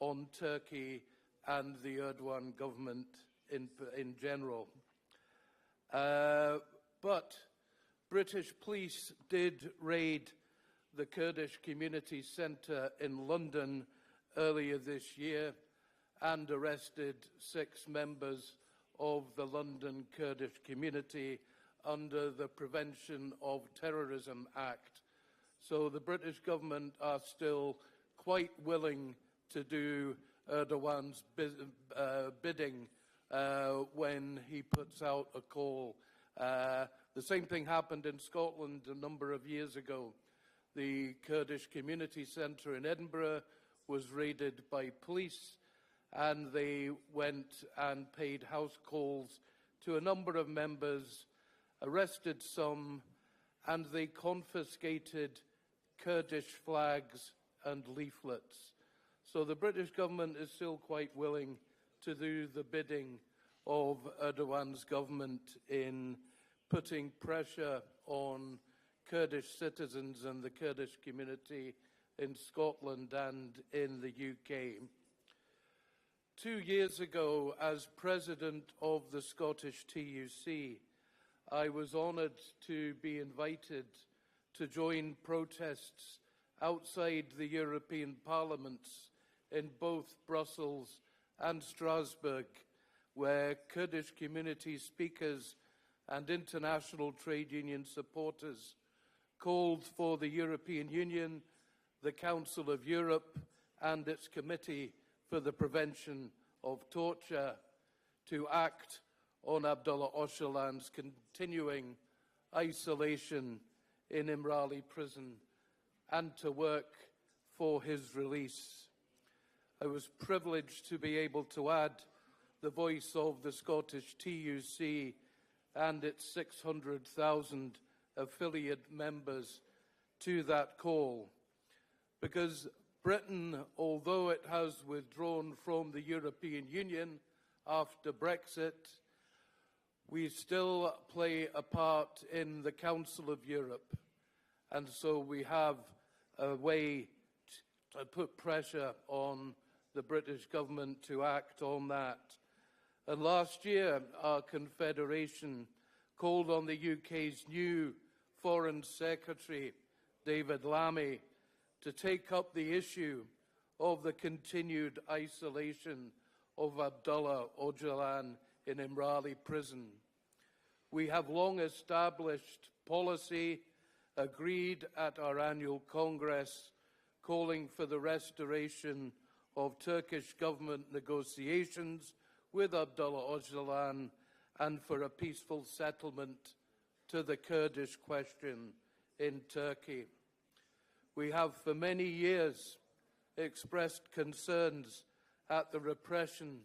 on Turkey and the Erdogan government in general. But British police did raid the Kurdish Community Centre in London earlier this year and arrested 6 members of the London Kurdish community under the Prevention of Terrorism Act. So the British government are still quite willing to do Erdogan's bidding when he puts out a call. The same thing happened in Scotland a number of years ago. The Kurdish Community Centre in Edinburgh was raided by police, and they went and paid house calls to a number of members, arrested some, and they confiscated Kurdish flags and leaflets. So the British government is still quite willing to do the bidding of Erdogan's government in putting pressure on Kurdish citizens and the Kurdish community in Scotland and in the UK. 2 years ago, as president of the Scottish TUC, I was honoured to be invited to join protests outside the European parliaments in both Brussels and Strasbourg, where Kurdish community speakers and international trade union supporters called for the European Union, the Council of Europe and its Committee for the Prevention of Torture to act on Abdullah Öcalan's continuing isolation in Imrali prison and to work for his release. I was privileged to be able to add the voice of the Scottish TUC and its 600,000 affiliate members to that call, because Britain, although it has withdrawn from the European Union after Brexit, we still play a part in the Council of Europe, and so we have a way to put pressure on the British government to act on that. And last year, our Confederation called on the UK's new Foreign Secretary, David Lammy, to take up the issue of the continued isolation of Abdullah Öcalan in Imrali prison. We have long established policy agreed at our annual Congress calling for the restoration of Turkish government negotiations with Abdullah Öcalan and for a peaceful settlement to the Kurdish question in Turkey. We have for many years expressed concerns at the repression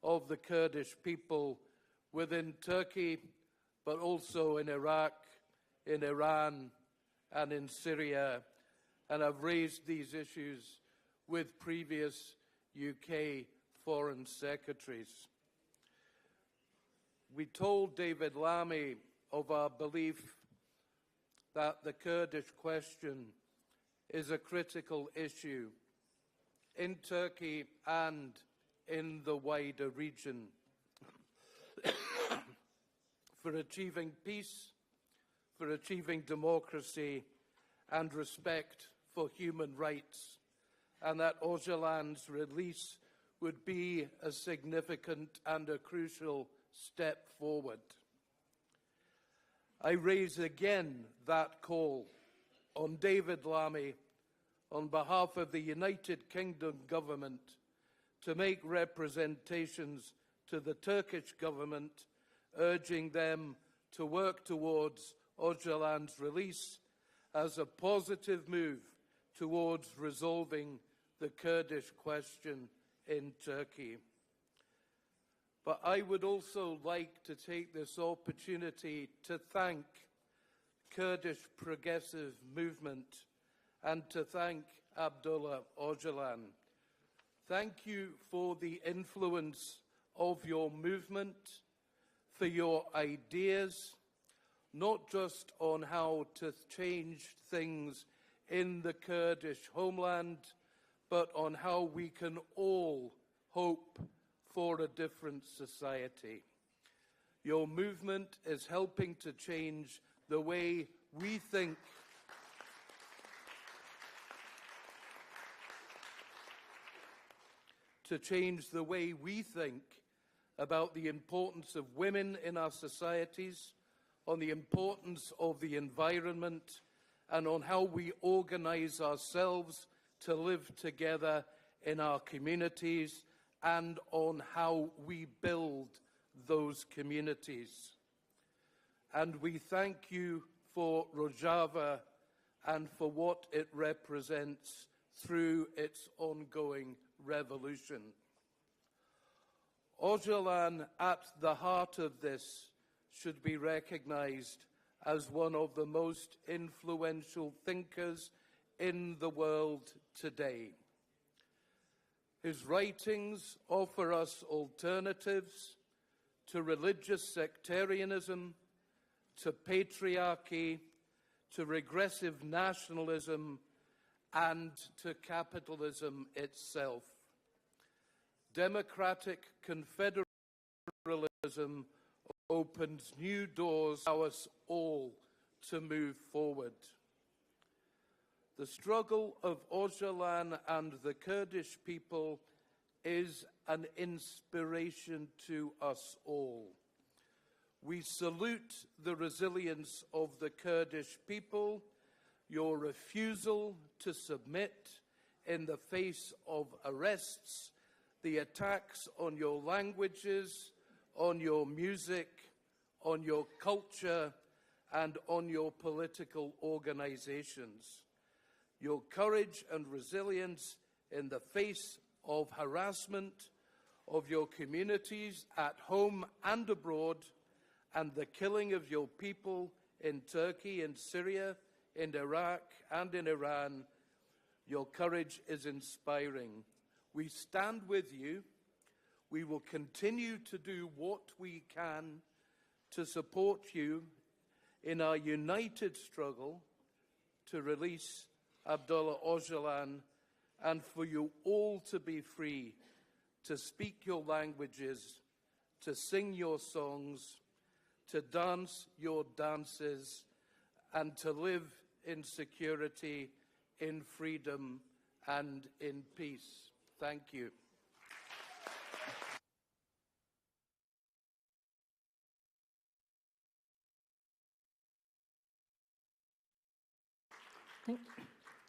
of the Kurdish people within Turkey, but also in Iraq, in Iran, and in Syria, and have raised these issues with previous UK foreign secretaries. We told David Lammy of our belief that the Kurdish question is a critical issue in Turkey and in the wider region for achieving peace, for achieving democracy and respect for human rights, and that Öcalan's release would be a significant and a crucial step forward. I raise again that call on David Lammy on behalf of the United Kingdom government to make representations to the Turkish government, urging them to work towards Öcalan's release as a positive move towards resolving the Kurdish question in Turkey. But I would also like to take this opportunity to thank Kurdish Progressive Movement and to thank Abdullah Öcalan. Thank you for the influence of your movement, for your ideas, not just on how to change things in the Kurdish homeland, but on how we can all hope for a different society. Your movement is helping to change the way we think about the importance of women in our societies, on the importance of the environment, and on how we organize ourselves to live together in our communities, and on how we build those communities. And we thank you for Rojava and for what it represents through its ongoing revolution. Öcalan, at the heart of this, should be recognized as one of the most influential thinkers in the world today. His writings offer us alternatives to religious sectarianism, to patriarchy, to regressive nationalism, and to capitalism itself. Democratic confederalism opens new doors for us all to move forward. The struggle of Ocalan and the Kurdish people is an inspiration to us all. We salute the resilience of the Kurdish people, your refusal to submit in the face of arrests, the attacks on your languages, on your music, on your culture, and on your political organizations. Your courage and resilience in the face of harassment of your communities at home and abroad, and the killing of your people in Turkey, in Syria, in Iraq, and in Iran, your courage is inspiring. We stand with you. We will continue to do what we can to support you in our united struggle to release Abdullah Öcalan and for you all to be free, to speak your languages, to sing your songs, to dance your dances, and to live in security, in freedom, and in peace. Thank you.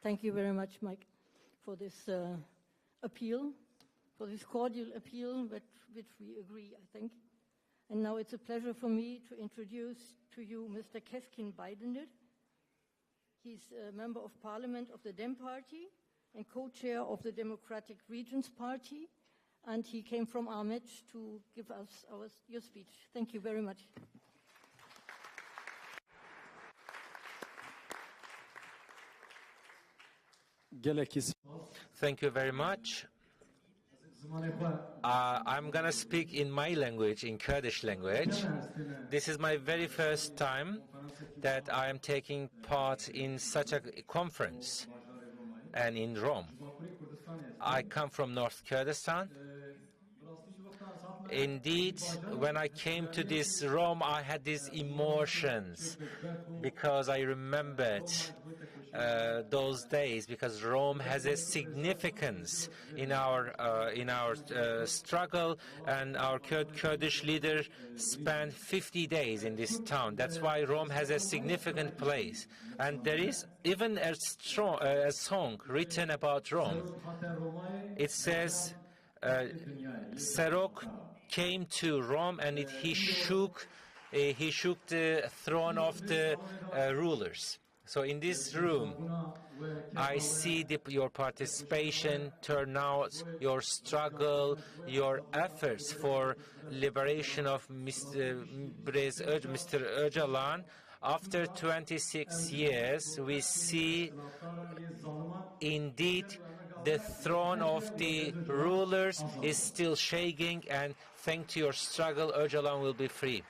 Thank you very much, Mike, for this appeal, for this cordial appeal, which we agree, I think. And now it's a pleasure for me to introduce to you Mr. Keskin Bayındır. He's a member of parliament of the DEM party and co-chair of the Democratic Regions Party, and he came from Ahmet to give us your speech. Thank you very much. Thank you very much. I'm going to speak in my language, in Kurdish language. This is my very first time that I am taking part in such a conference and in Rome. I come from North Kurdistan. Indeed, when I came to this Rome, I had these emotions because I remembered those days, because Rome has a significance in our struggle, and our Kurdish leader spent 50 days in this town. That's why Rome has a significant place. And there is even a song written about Rome. It says, Serok came to Rome and he shook the throne of the rulers. So in this room, I see your participation, turnout, your struggle, your efforts for liberation of Mr. Öcalan. After 26 years, we see indeed the throne of the rulers is still shaking, and thanks to your struggle, Öcalan will be free.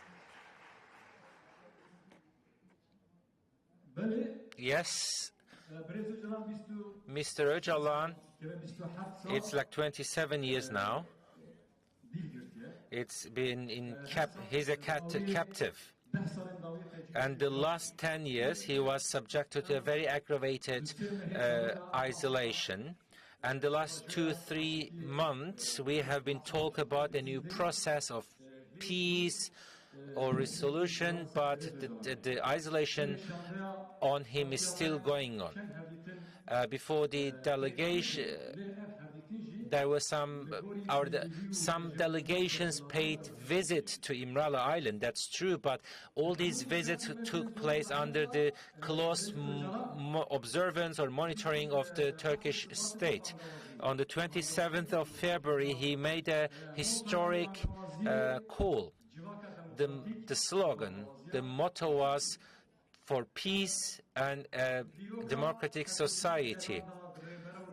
Yes, Mr. Öcalan, it's like 27 years now. It's been he's a captive. And the last 10 years, he was subjected to a very aggravated isolation. And the last 2-3 months, we have been talking about a new process of peace or resolution, but the isolation on him is still going on. Before the delegation, there were some delegations paid visit to İmralı Island. That's true, but all these visits took place under the close observance or monitoring of the Turkish state. On the 27th of February, he made a historic call. The slogan, the motto was for peace and a democratic society.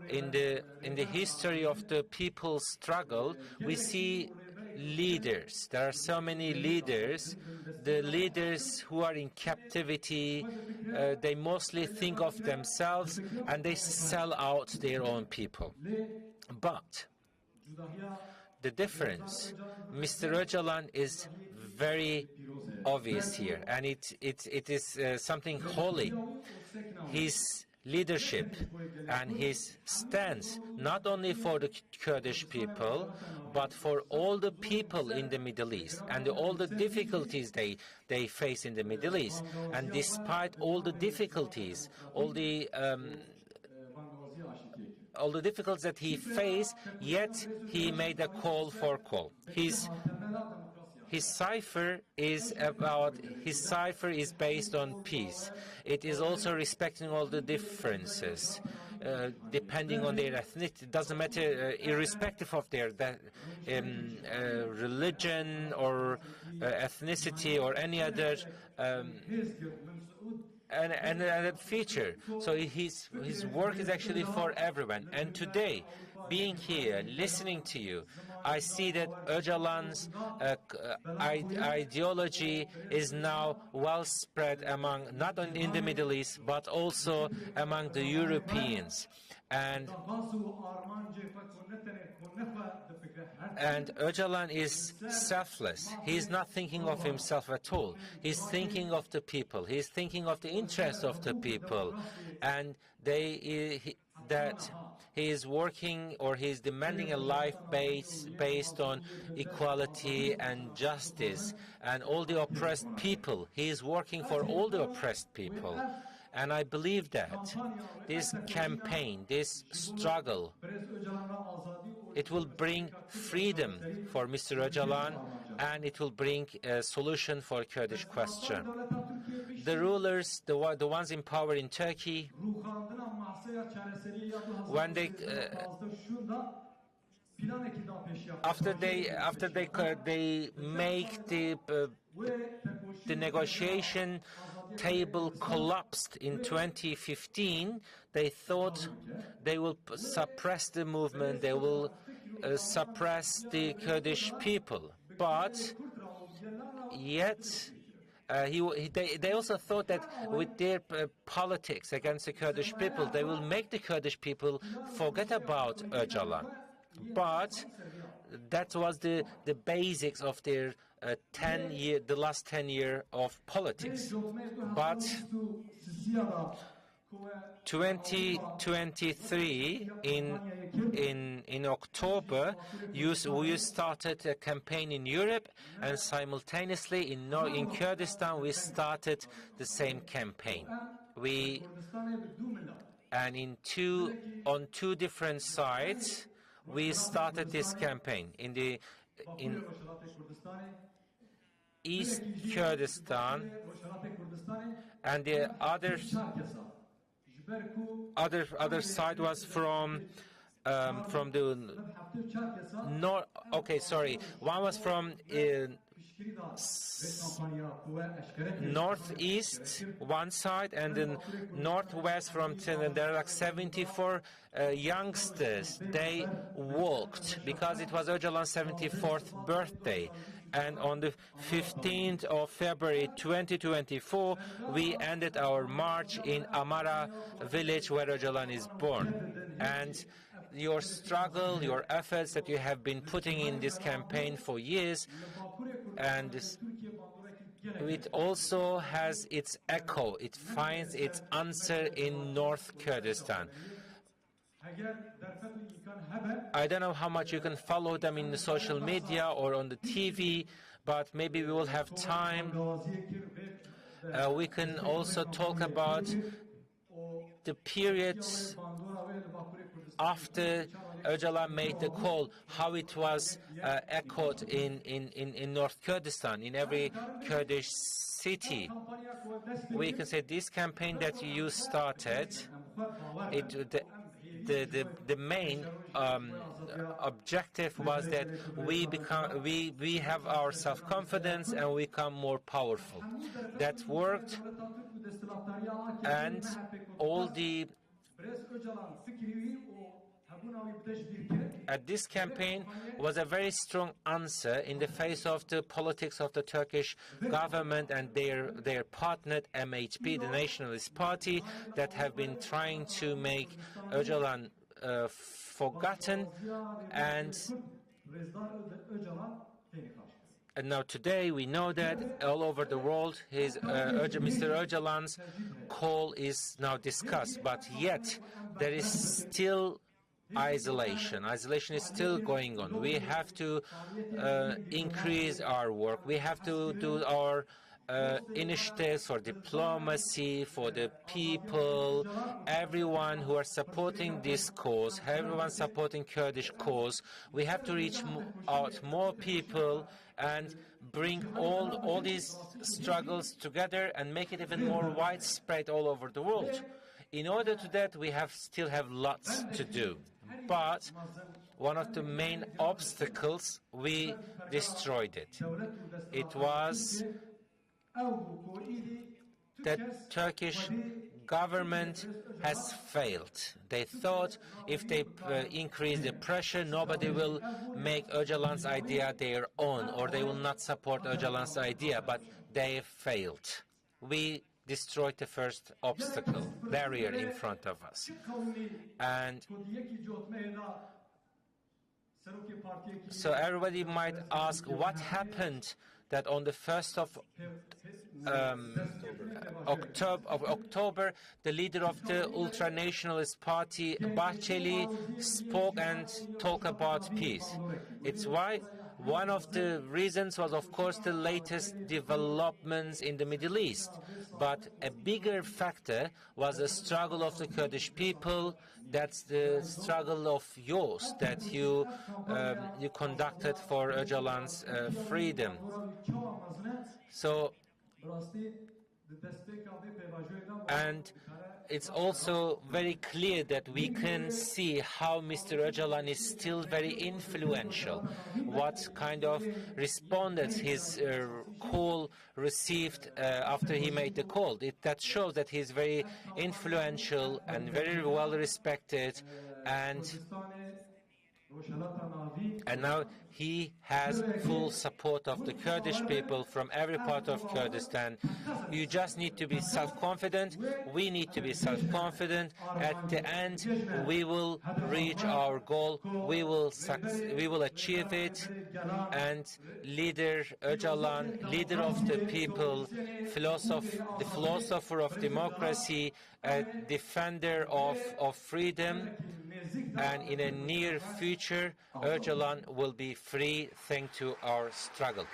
In the history of the people's struggle, we see leaders. There are so many leaders. The leaders who are in captivity, they mostly think of themselves and they sell out their own people. But the difference, Mr. Öcalan is very obvious here, and it is something holy. His leadership and his stance, not only for the Kurdish people, but for all the people in the Middle East and all the difficulties they face in the Middle East. And despite all the difficulties, all the difficulties that he faced, yet he made a call for call. His cipher is based on peace. It is also respecting all the differences, depending on their ethnicity. It doesn't matter, irrespective of their religion or ethnicity or any other and feature. So his work is actually for everyone. And today, being here, listening to you, I see that Öcalan's ideology is now well spread among, not only in the Middle East, but also among the Europeans. And Öcalan is selfless. He is not thinking of himself at all. He's thinking of the people. He's thinking of the interests of the people. And that he is working, or he is demanding a life based on equality and justice and all the oppressed people. He is working for all the oppressed people. And I believe that this campaign, this struggle, it will bring freedom for Mr. Öcalan, and it will bring a solution for the Kurdish question. The rulers, the ones in power in Turkey, when they after they make the negotiation table collapsed in 2015, they thought they will suppress the movement, they will suppress the Kurdish people. But yet they also thought that with their politics against the Kurdish people, they will make the Kurdish people forget about Öcalan. But that was the basics of their the last 10 years of politics. But 2023 in October, we started a campaign in Europe, and simultaneously in Kurdistan we started the same campaign. On two different sides we started this campaign. In East Kurdistan, and the other side was from the north. Okay, sorry. One was from northeast, one side, and then northwest from. There are like 74 youngsters. They walked because it was Öcalan's 74th birthday. And on the 15th of February 2024, we ended our march in Amara village where Öcalan is born. And your struggle, your efforts that you have been putting in this campaign for years, and it also has its echo, it finds its answer in North Kurdistan. I don't know how much you can follow them in the social media or on the TV, but maybe we will have time. We can also talk about the periods after Öcalan made the call, how it was echoed in North Kurdistan, in every Kurdish city. We can say this campaign that you started, the main objective was that we have our self-confidence and we become more powerful. That worked, And all the this campaign was a very strong answer in the face of the politics of the Turkish government and their partner MHP, the Nationalist Party, that have been trying to make Öcalan forgotten. And now today we know that all over the world Mr. Öcalan's call is now discussed, but yet there is still isolation. Isolation is still going on. We have to increase our work. We have to do our initiatives for diplomacy, for the people, everyone who are supporting this cause, everyone supporting Kurdish cause. We have to reach out more people and bring all these struggles together and make it even more widespread all over the world. In order to that, we still have lots to do. But one of the main obstacles, we destroyed it. It was that Turkish government has failed. They thought if they increase the pressure, nobody will make Öcalan's idea their own, or they will not support Öcalan's idea, but they failed. We destroyed the first obstacle, barrier in front of us. And so everybody might ask, what happened that on the 1st of October, the leader of the ultra-nationalist party, Bahçeli, spoke and talked about peace. It's why one of the reasons was, of course, the latest developments in the Middle East. But a bigger factor was the struggle of the Kurdish people. That's the struggle of yours that you conducted for Öcalan's freedom. So, and it's also very clear that we can see how Mr. Öcalan is still very influential, what kind of respondents his call received after he made the call. That shows that he's very influential and very well respected, and now he has full support of the Kurdish people from every part of Kurdistan. You just need to be self-confident. We need to be self-confident. At the end, we will reach our goal. We will achieve it. And leader Öcalan, leader of the people, the philosopher of democracy, a defender of freedom, and in a near future, Öcalan will be free thanks to our struggle.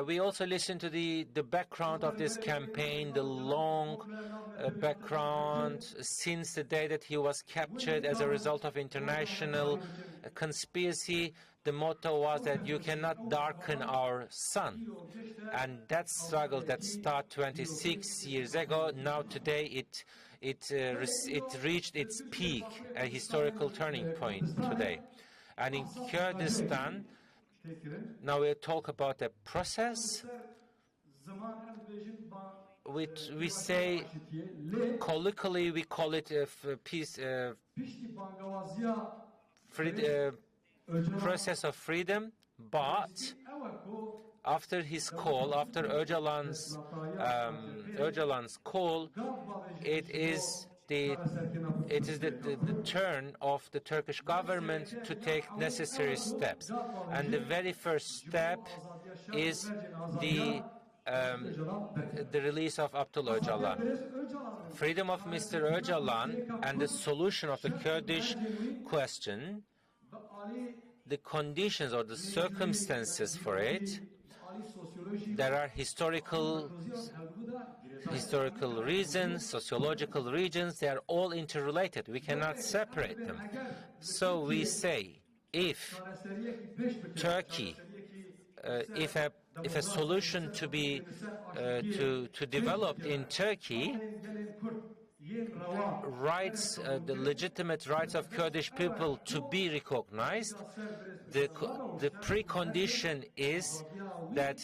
We also listened to the background of this campaign, the long background since the day that he was captured as a result of international conspiracy. The motto was that you cannot darken our sun. And that struggle that started 26 years ago, now today it reached its peak, a historical turning point today. And in Kurdistan, now we'll talk about the process. We say, colloquially, we call it peace, process of freedom, but after his call, after Öcalan's call, it is the turn of the Turkish government to take necessary steps. And the very first step is the release of Abdullah Öcalan. Freedom of Mr. Öcalan and the solution of the Kurdish question, the conditions or the circumstances for it, there are historical reasons, sociological reasons, they are all interrelated. We cannot separate them. So we say, if Turkey, if a solution to be to develop in Turkey, rights, the legitimate rights of Kurdish people to be recognized, the precondition is that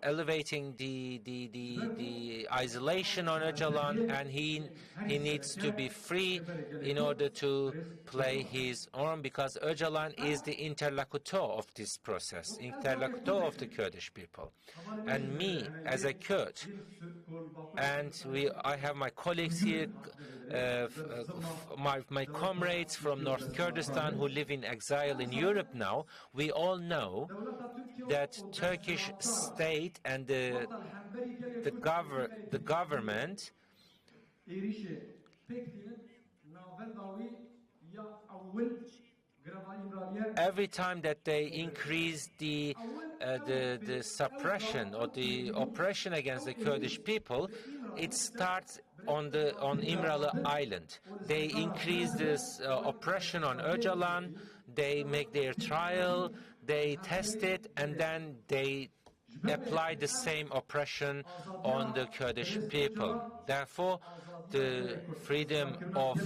elevating the isolation on Öcalan, and he needs to be free in order to play his own, because Öcalan is the interlocutor of this process, interlocutor of the Kurdish people. And me, as a Kurd, and I have my colleagues here, my comrades from North Kurdistan who live in exile in Europe now, we all know that Turkish state and the government every time that they increase the suppression or the oppression against the Kurdish people, it starts on İmralı Island. They increase this oppression on Öcalan, they make their trial, they test it, and then they apply the same oppression on the Kurdish people. Therefore, the freedom of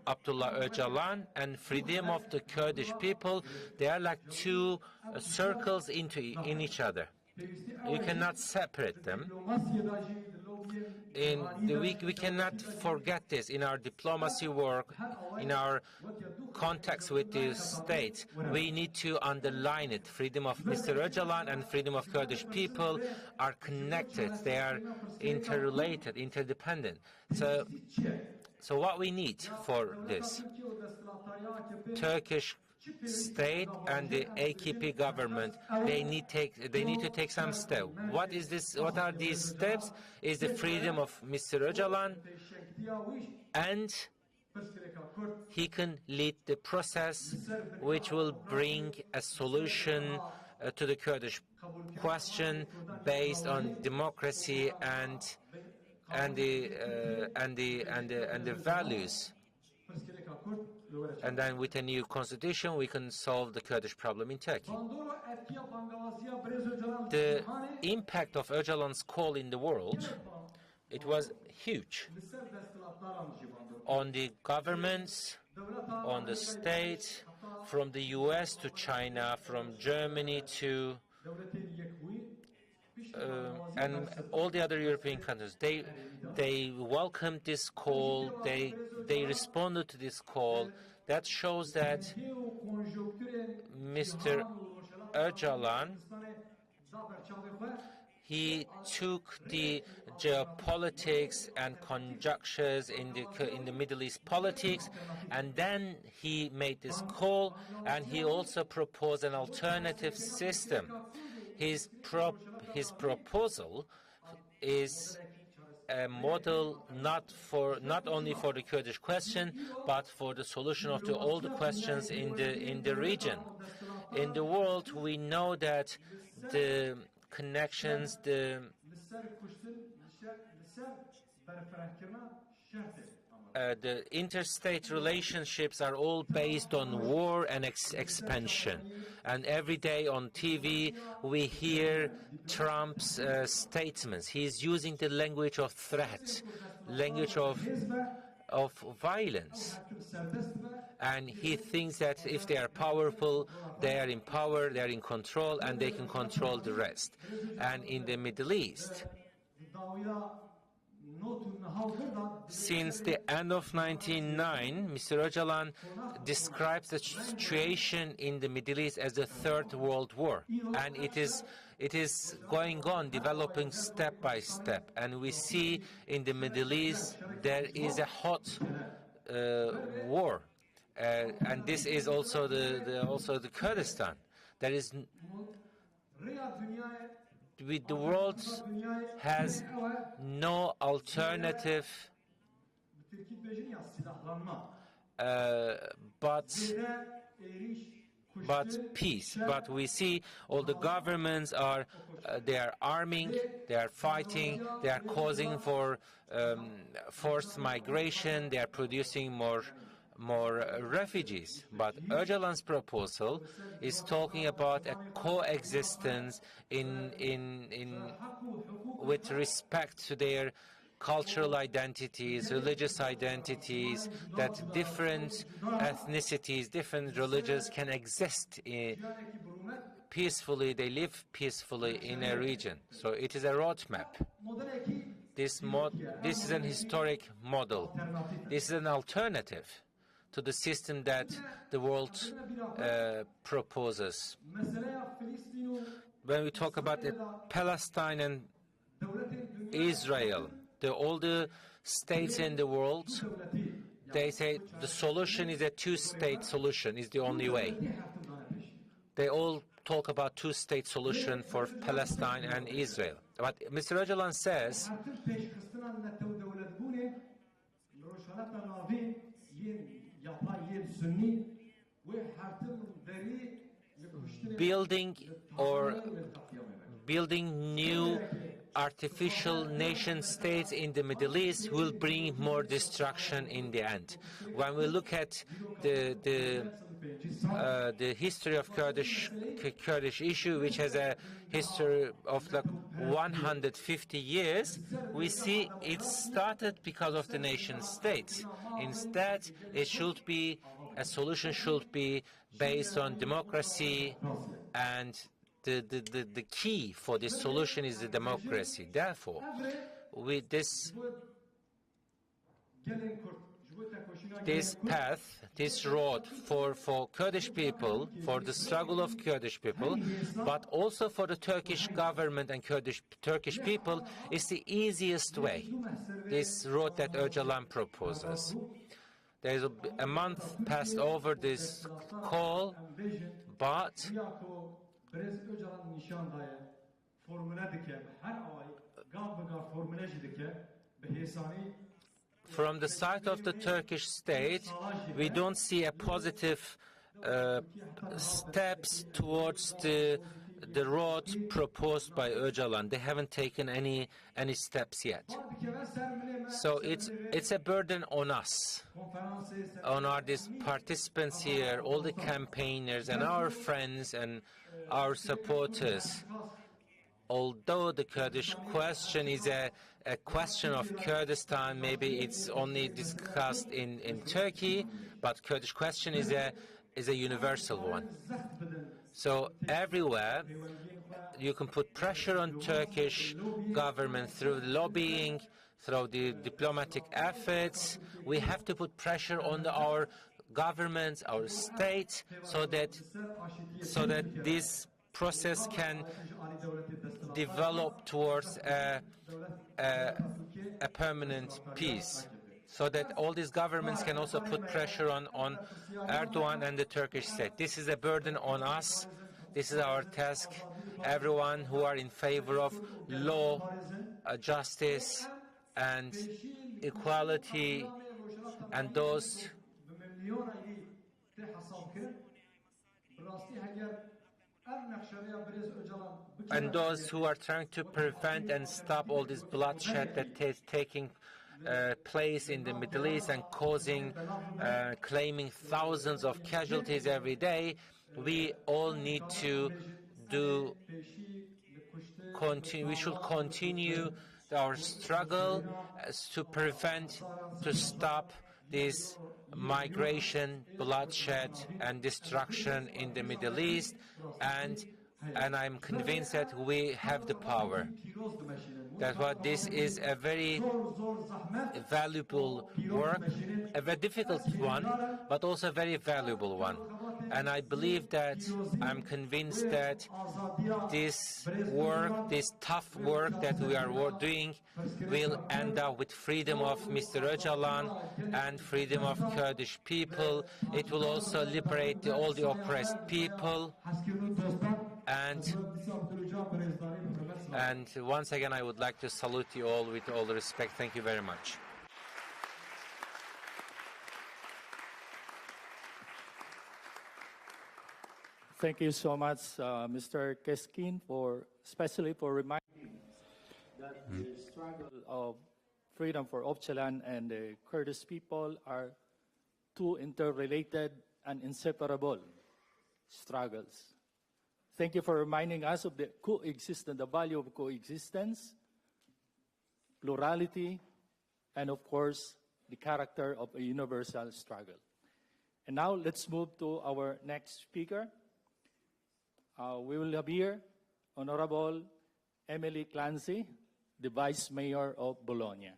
Abdullah Öcalan and freedom of the Kurdish people, they are like two circles in each other. You cannot separate them. We cannot forget this in our diplomacy work, in our contacts with the state. We need to underline it. Freedom of Mr. Öcalan and freedom of Kurdish people are connected. They are interrelated, interdependent. So what we need for this, Turkish state and the AKP government, they need to take some steps. What is this? What are these steps? Is the freedom of Mr. Öcalan, and he can lead the process which will bring a solution to the Kurdish question based on democracy and the values. And then with a new constitution, we can solve the Kurdish problem in Turkey. The impact of Öcalan's call in the world, it was huge. On the governments, on the states, from the US to China, from Germany to and all the other European countries, they welcomed this call, they responded to this call. That shows that Mr. Öcalan, he took the geopolitics and conjunctures in the Middle East politics, and then he made this call, and he also proposed an alternative system. His proposal is a model not only for the Kurdish question, but for the solution of all the questions in the region. In the world, we know that the connections, the interstate relationships are all based on war and expansion. And every day on TV we hear Trump's statements. He's using the language of threat, language of violence. And he thinks that if they are powerful, they are in power, they are in control, and they can control the rest. And in the Middle East, since the end of 1999, Mr. Öcalan describes the situation in the Middle East as the Third World War, and it is going on, developing step by step. And we see in the Middle East there is a hot war, and this is also the Kurdistan. There is the world has no alternative but peace. But we see all the governments are they are arming, they are fighting, they are causing for forced migration, they are producing more refugees. But Öcalan's proposal is talking about a coexistence with respect to their cultural identities, religious identities, that different ethnicities, different religions can exist peacefully, they live peacefully in a region. So it is a roadmap. This is an historic model. This is an alternative to the system that the world proposes. When we talk about Palestine and Israel, all the states in the world, they say the solution is a two-state solution, is the only way. They all talk about two-state solution for Palestine and Israel. But Mr. Ocalan says building new artificial nation states in the Middle East will bring more destruction in the end. When we look at the history of Kurdish issue, which has a history of like 150 years, we see it started because of the nation state. Instead, a solution should be based on democracy, and the key for this solution is the democracy. Therefore, with this path, this road for Kurdish people, for the struggle of Kurdish people, but also for the Turkish government and Turkish people, is the easiest way, this road that Öcalan proposes. There is a month passed over this call, but from the side of the Turkish state, we don't see a positive steps towards the road proposed by Öcalan. They haven't taken any steps yet. So it's a burden on us, on these participants here, all the campaigners and our friends and our supporters. Although the Kurdish question is a question of Kurdistan, maybe it's only discussed in Turkey, but Kurdish question is a universal one. So everywhere you can put pressure on Turkish government through lobbying, through the diplomatic efforts. We have to put pressure on our governments, our state, so that this process can develop towards a permanent peace, so that all these governments can also put pressure on Erdogan and the Turkish state. This is a burden on us. This is our task. Everyone who are in favor of law, justice and equality, and those who are trying to prevent and stop all this bloodshed that is taking place in the Middle East and claiming thousands of casualties every day, we all need to we should continue our struggle to stop this migration, bloodshed and destruction in the Middle East, and I'm convinced that we have the power. That's why this is a very valuable work, a very difficult one, but also a very valuable one. And I believe that, I'm convinced that this work, this tough work that we are doing, will end up with freedom of Mr. Öcalan and freedom of Kurdish people. It will also liberate all the oppressed people. And once again, I would like to salute you all with all respect. Thank you very much. Thank you so much, Mr. Keskin, especially for reminding that the struggle of freedom for Öcalan and the Kurdish people are two interrelated and inseparable struggles. Thank you for reminding us of the value of coexistence, plurality, and of course, the character of a universal struggle. And now let's move to our next speaker. We will have here Honorable Emily Clancy, the Vice Mayor of Bologna.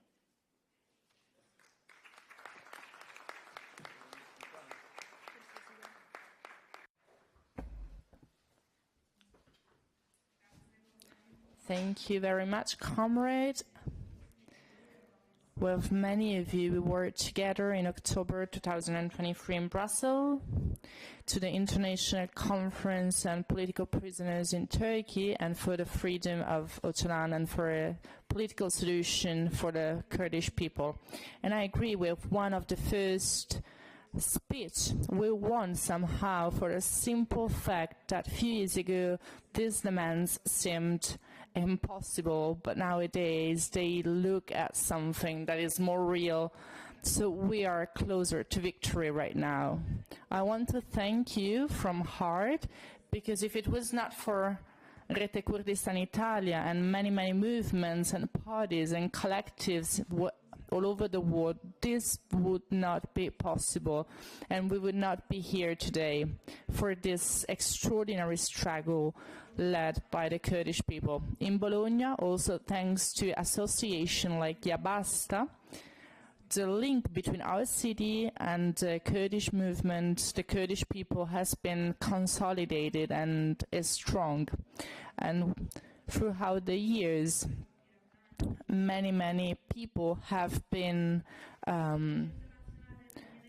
Thank you very much, comrade. With many of you, we were together in October 2023 in Brussels to the International Conference on Political Prisoners in Turkey and for the freedom of Ocalan and for a political solution for the Kurdish people. And I agree with one of the first speech. We won somehow for a simple fact that a few years ago these demands seemed impossible, but nowadays they look at something that is more real. So we are closer to victory right now. I want to thank you from heart, because if it was not for Rete Kurdistan Italia and many movements and parties and collectives all over the world, this would not be possible, and we would not be here today for this extraordinary struggle led by the Kurdish people. In Bologna, also thanks to association like Yabasta, the link between our city and the Kurdish movement, the Kurdish people, has been consolidated and is strong. And throughout the years, many people have been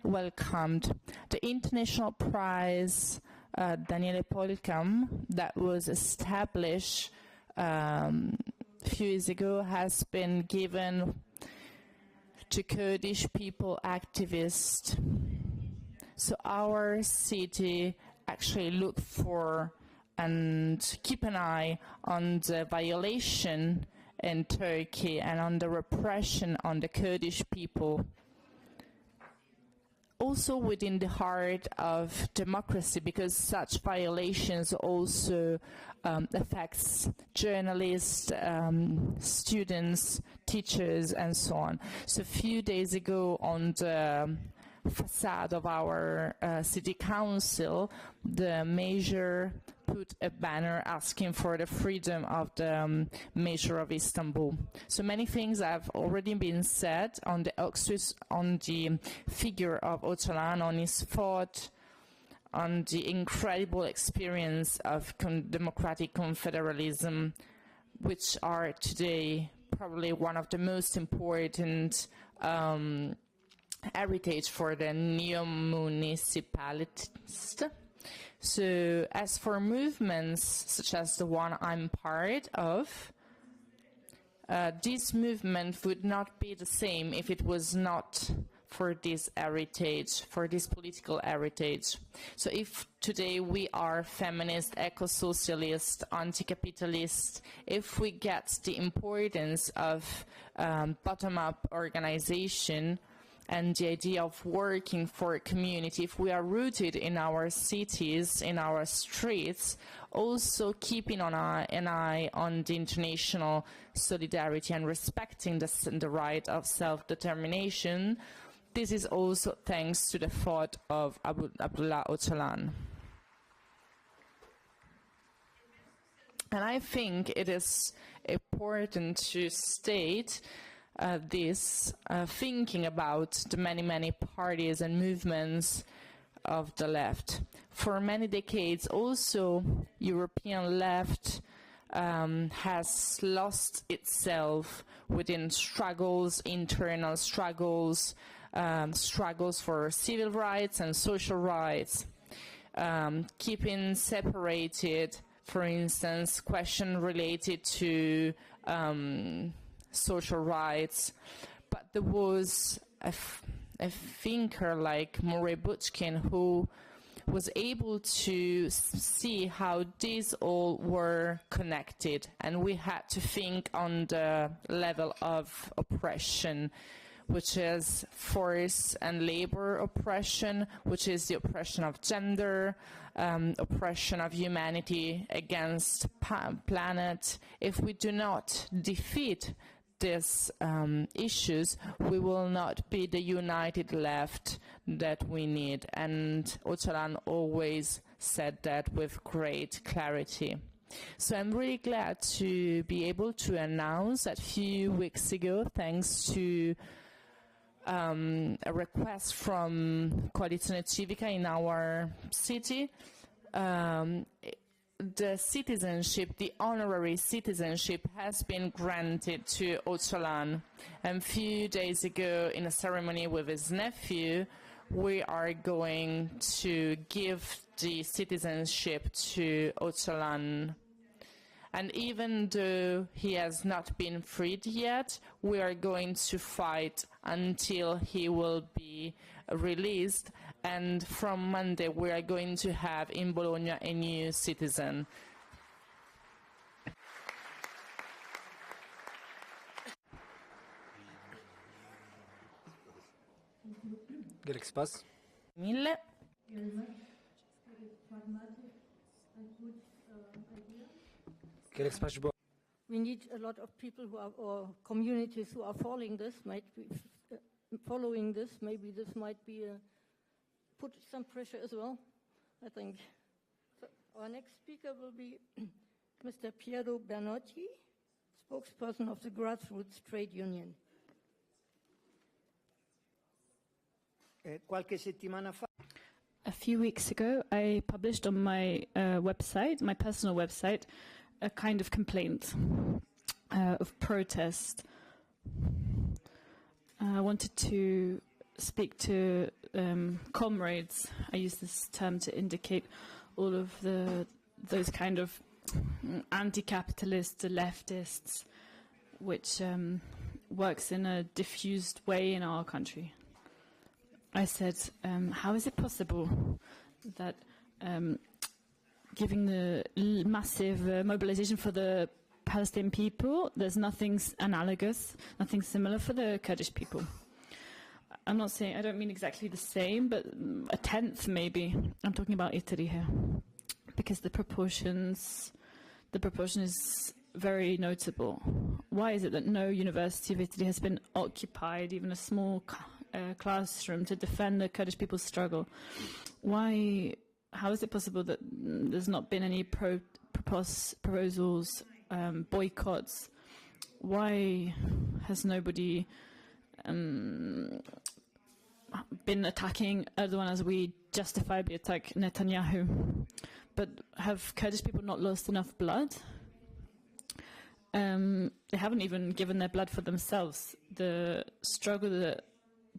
welcomed. The International Prize Daniele Polkam, that was established a few years ago, has been given to Kurdish people activists. So our city actually look for and keep an eye on the violation in Turkey and on the repression on the Kurdish people. Also within the heart of democracy, because such violations also affects journalists, students, teachers, and so on. So a few days ago on the facade of our city council, the mayor put a banner asking for the freedom of the mayor of Istanbul. So many things have already been said on the figure of Ocalan, on his thought, on the incredible experience of democratic confederalism, which are today probably one of the most important heritage for the neo-municipalists. So as for movements such as the one I'm part of, this movement would not be the same if it was not for this heritage, for this political heritage. So if today we are feminist, eco-socialist, anti-capitalist, if we get the importance of bottom-up organization and the idea of working for a community, if we are rooted in our cities, in our streets, also keeping an eye on the international solidarity and respecting the right of self-determination, this is also thanks to the thought of Abdullah Ocalan. And I think it is important to state this, thinking about the many parties and movements of the left. For many decades also, European left has lost itself within struggles, internal struggles, struggles for civil rights and social rights, keeping separated, for instance, questions related to social rights. But there was a thinker like Murray Bookchin who was able to see how these all were connected, and we had to think on the level of oppression, which is force and labor oppression, which is the oppression of gender, oppression of humanity against planet. If we do not defeat these issues, we will not be the united left that we need. And Ocalan always said that with great clarity. So I'm really glad to be able to announce that a few weeks ago, thanks to a request from Coalizione Civica in our city, the citizenship, the honorary citizenship, has been granted to Ocalan. And a few days ago, in a ceremony with his nephew, we are going to give the citizenship to Ocalan. And even though he has not been freed yet, we are going to fight until he will be released. And from Monday, we are going to have in Bologna a new citizen. Mille. We need a lot of people who are, or communities who are following this. Maybe this might be put some pressure as well, I think. So our next speaker will be Mr. Piero Bernotti, spokesperson of the Grassroots Trade Union. A few weeks ago, I published on my website, my personal website, a kind of complaint of protest. I wanted to speak to comrades. I use this term to indicate all of those kind of anti-capitalist leftists, which works in a diffused way in our country. I said, how is it possible that giving the massive mobilization for the Palestinian people, there's nothing analogous, nothing similar for the Kurdish people? I'm not saying, I don't mean exactly the same, but a tenth maybe. I'm talking about Italy here, because the proportion is very notable. Why is it that no university of Italy has been occupied, even a small classroom, to defend the Kurdish people's struggle? Why? How is it possible that there's not been any proposals, boycotts? Why has nobody been attacking Erdogan as we justifiably attack Netanyahu? But have Kurdish people not lost enough blood? They haven't even given their blood for themselves. The struggle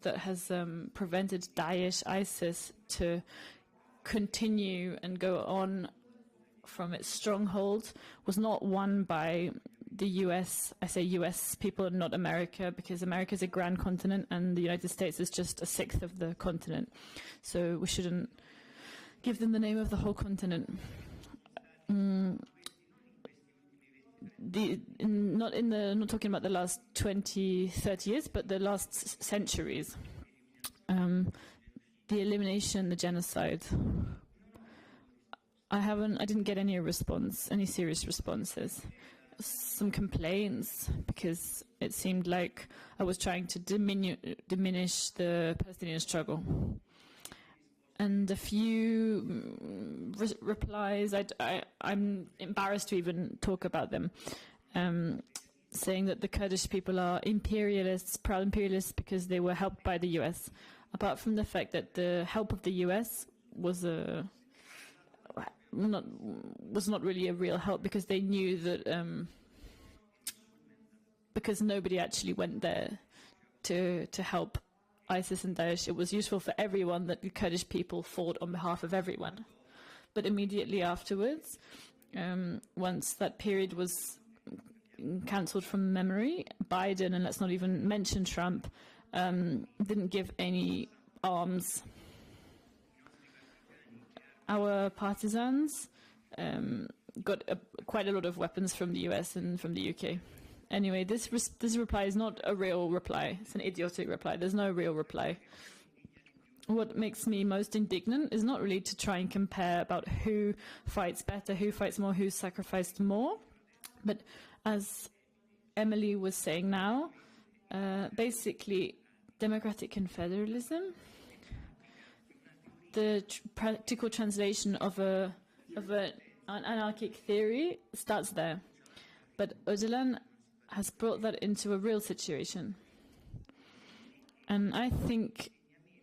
that has prevented Daesh, ISIS, to continue and go on from its stronghold was not won by the US. I say US people, not America, because America is a grand continent and the United States is just a sixth of the continent. So we shouldn't give them the name of the whole continent. Not talking about the last 20, 30 years, but the last centuries. The elimination, the genocide. I didn't get any response, any serious responses. Some complaints, because it seemed like I was trying to diminish the Palestinian struggle. And a few replies, I'm embarrassed to even talk about them, saying that the Kurdish people are imperialists, proud imperialists, because they were helped by the US. Apart from the fact that the help of the US was not really a real help, because they knew that because nobody actually went there to help ISIS and Daesh. It was useful for everyone that the Kurdish people fought on behalf of everyone. But immediately afterwards, once that period was cancelled from memory, Biden, and let's not even mention Trump, didn't give any arms. Our partisans got quite a lot of weapons from the US and from the UK. Anyway, this reply is not a real reply. It's an idiotic reply. There's no real reply. What makes me most indignant is not really to try and compare about who fights better, who fights more, who sacrificed more, but as Emily was saying now, basically democratic confederalism, the practical translation of an anarchic theory starts there. But Ocalan has brought that into a real situation. And I think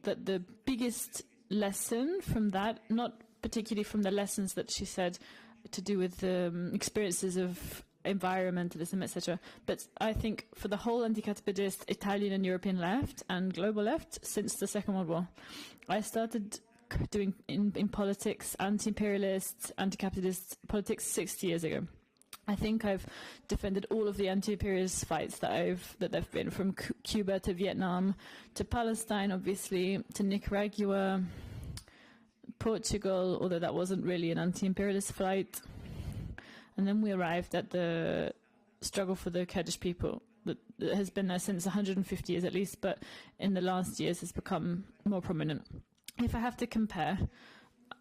that the biggest lesson from that, not particularly from the lessons that she said to do with the experiences of environmentalism, etc., but I think for the whole anti-capitalist Italian and European left and global left since the Second World War, I started doing in politics, anti-imperialist, anti-capitalist politics 60 years ago. I think I've defended all of the anti-imperialist fights that there've been, from Cuba to Vietnam to Palestine, obviously, to Nicaragua, Portugal, although that wasn't really an anti-imperialist fight. And then we arrived at the struggle for the Kurdish people that has been there since 150 years at least, but in the last years has become more prominent. If I have to compare,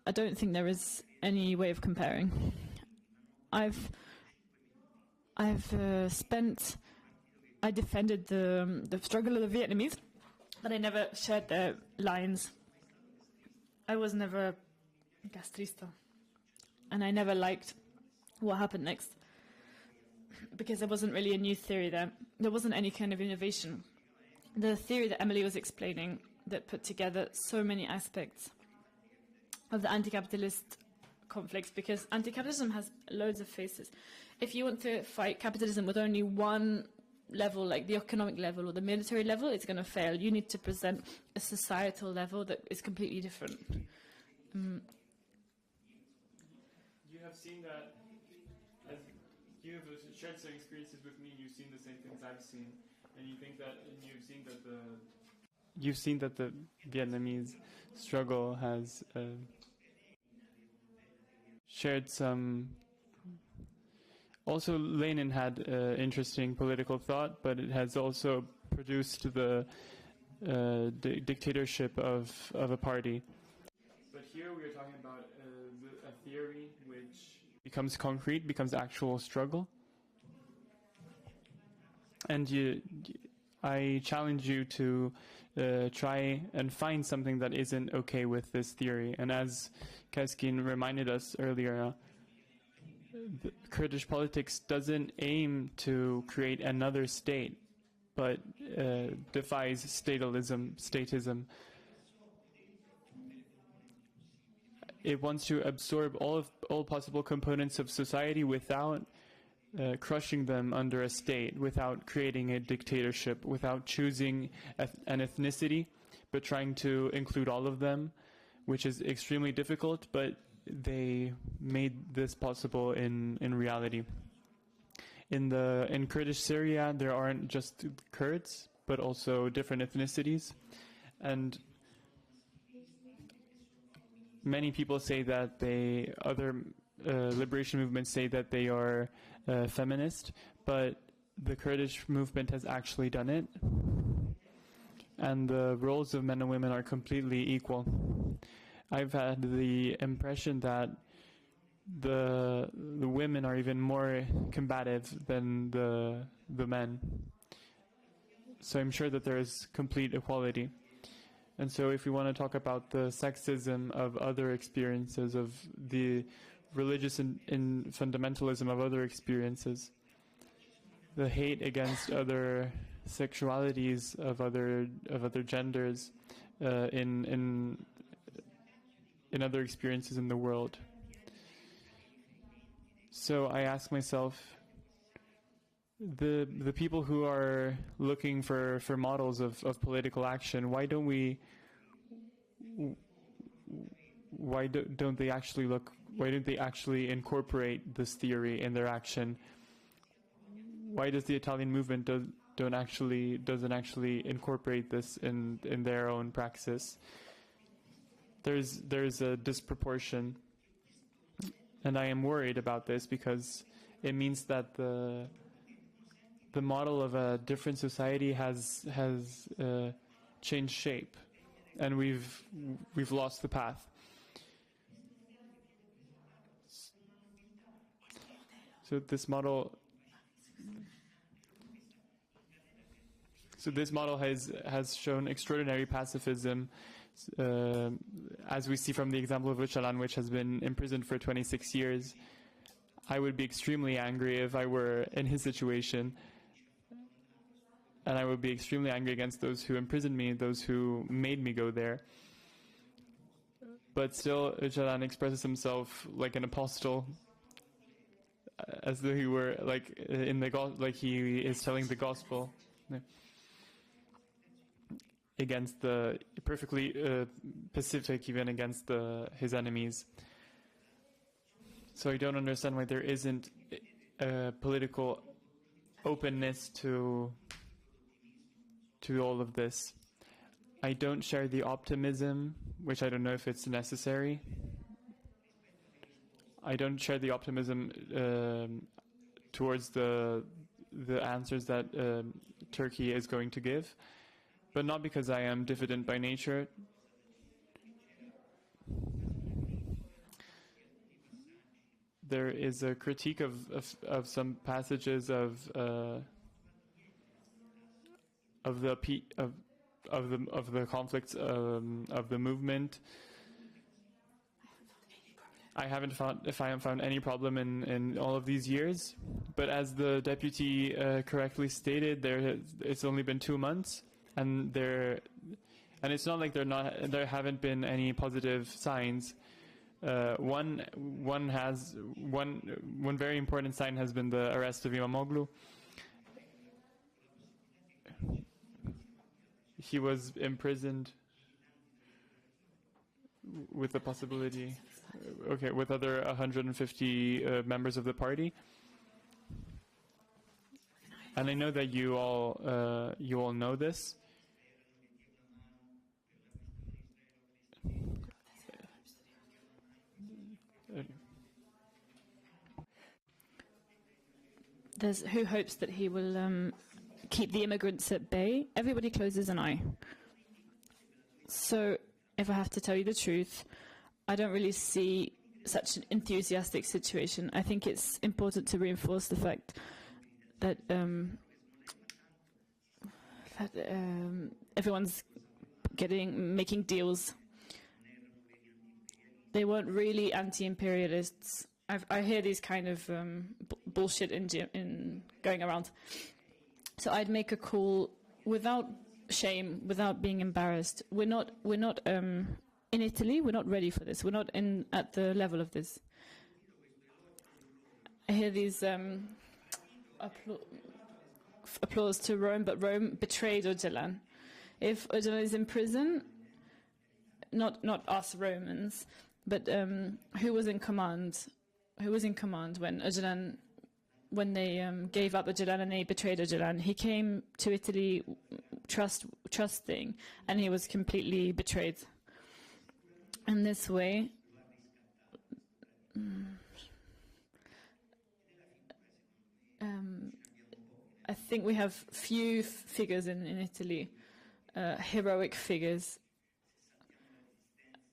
I don't think there is any way of comparing. I defended the struggle of the Vietnamese, but I never shared their lines. I was never castrista, and I never liked what happened next, because there wasn't really a new theory there. There wasn't any kind of innovation. The theory that Emily was explaining that put together so many aspects of the anti-capitalist conflicts, because anti-capitalism has loads of faces. If you want to fight capitalism with only one level, like the economic level or the military level, it's going to fail. You need to present a societal level that is completely different. You have seen that, as you have shared some experiences with me, you've seen the same things I've seen, and you've seen that the Vietnamese struggle has shared some. Also, Lenin had interesting political thought, but it has also produced the dictatorship of a party. But here we are talking about a theory which becomes concrete, becomes actual struggle. And I challenge you to try and find something that isn't okay with this theory. And as Keskin reminded us earlier, Kurdish politics doesn't aim to create another state, but defies statism. It wants to absorb all possible components of society without crushing them under a state, without creating a dictatorship, without choosing an ethnicity, but trying to include all of them, which is extremely difficult, but they made this possible in reality. In Kurdish Syria, there aren't just Kurds, but also different ethnicities, and many people say that other liberation movements say that they are feminist, but the Kurdish movement has actually done it, and the roles of men and women are completely equal. I've had the impression that the women are even more combative than the men. So I'm sure that there is complete equality. And so if we want to talk about the sexism of other experiences, of the religious and fundamentalism of other experiences, the hate against other sexualities of other genders in other experiences in the world. So I ask myself, the people who are looking for models of political action, why don't they actually incorporate this theory in their action? Why does the Italian movement doesn't actually incorporate this in their own praxis? There's a disproportion, and I am worried about this because it means that the model of a different society has changed shape, and we've lost the path. So this model So this model has shown extraordinary pacifism, as we see from the example of Ocalan, which has been imprisoned for 26 years. I would be extremely angry if I were in his situation, and I would be extremely angry against those who imprisoned me, those who made me go there. But still, Ocalan expresses himself like an apostle, as though he were like like he is telling the gospel. Yeah. Against the perfectly pacific, even against his enemies. So I don't understand why there isn't a political openness to all of this. I don't share the optimism, which I don't know if it's necessary. I don't share the optimism towards the answers that Turkey is going to give, but not because I am diffident by nature. There is a critique of some passages of the conflicts of the movement. I haven't found any problem in all of these years, but as the deputy correctly stated, it's only been 2 months, and it's not like there haven't been any positive signs. One very important sign has been the arrest of Imamoglu. He was imprisoned with the possibility, with other 150 members of the party. And I know that you all know this. There's who hopes that he will keep the immigrants at bay. Everybody closes an eye. So, if I have to tell you the truth, I don't really see such an enthusiastic situation. I think it's important to reinforce the fact that everyone's making deals. They weren't really anti-imperialists. I hear these kind of bullshit in going around. So I'd make a call without shame, without being embarrassed. We're not in Italy. We're not ready for this. We're not at the level of this. I hear these applause to Rome, but Rome betrayed Ocalan. If Ocalan is in prison, not us Romans, but who was in command? Who was in command when they gave up Ocalan and they betrayed Ocalan? He came to Italy trusting, and he was completely betrayed. In this way, I think we have few figures in Italy, heroic figures,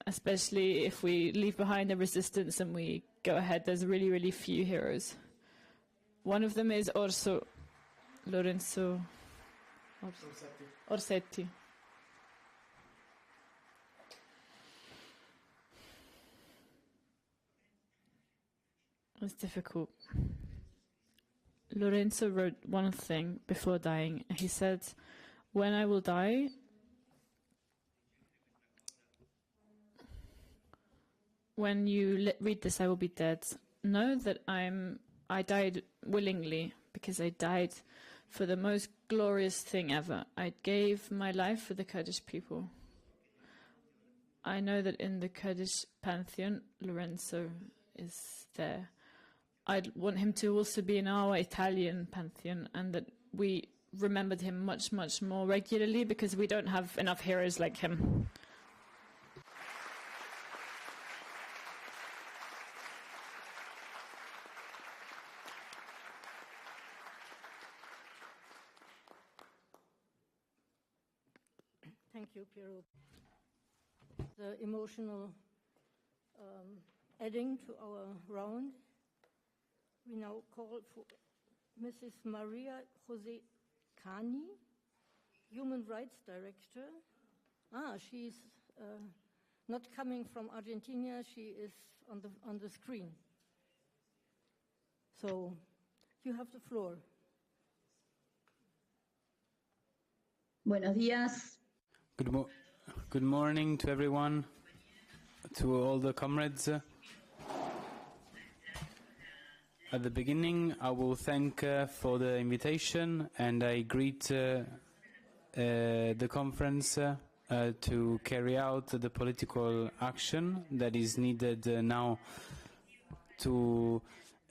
especially if we leave behind the resistance and we go ahead. There's really, really few heroes. One of them is Lorenzo Orsetti. It's difficult. Lorenzo wrote one thing before dying. He said, "When I will die, when you read this, I will be dead. Know that I died willingly, because I died for the most glorious thing ever. I gave my life for the Kurdish people. I know that in the Kurdish pantheon, Lorenzo is there. I'd want him to also be in our Italian pantheon, and that we remembered him much, much more regularly, because we don't have enough heroes like him." Thank you, Piero. The emotional adding to our round. We now call for Mrs. Maria Jose Cani. Human Rights Director. She's not coming from Argentina. She is on the screen. So you have the floor. Buenos días. Good morning to everyone, to all the comrades. At the beginning, I will thank for the invitation, and I greet the conference to carry out the political action that is needed now to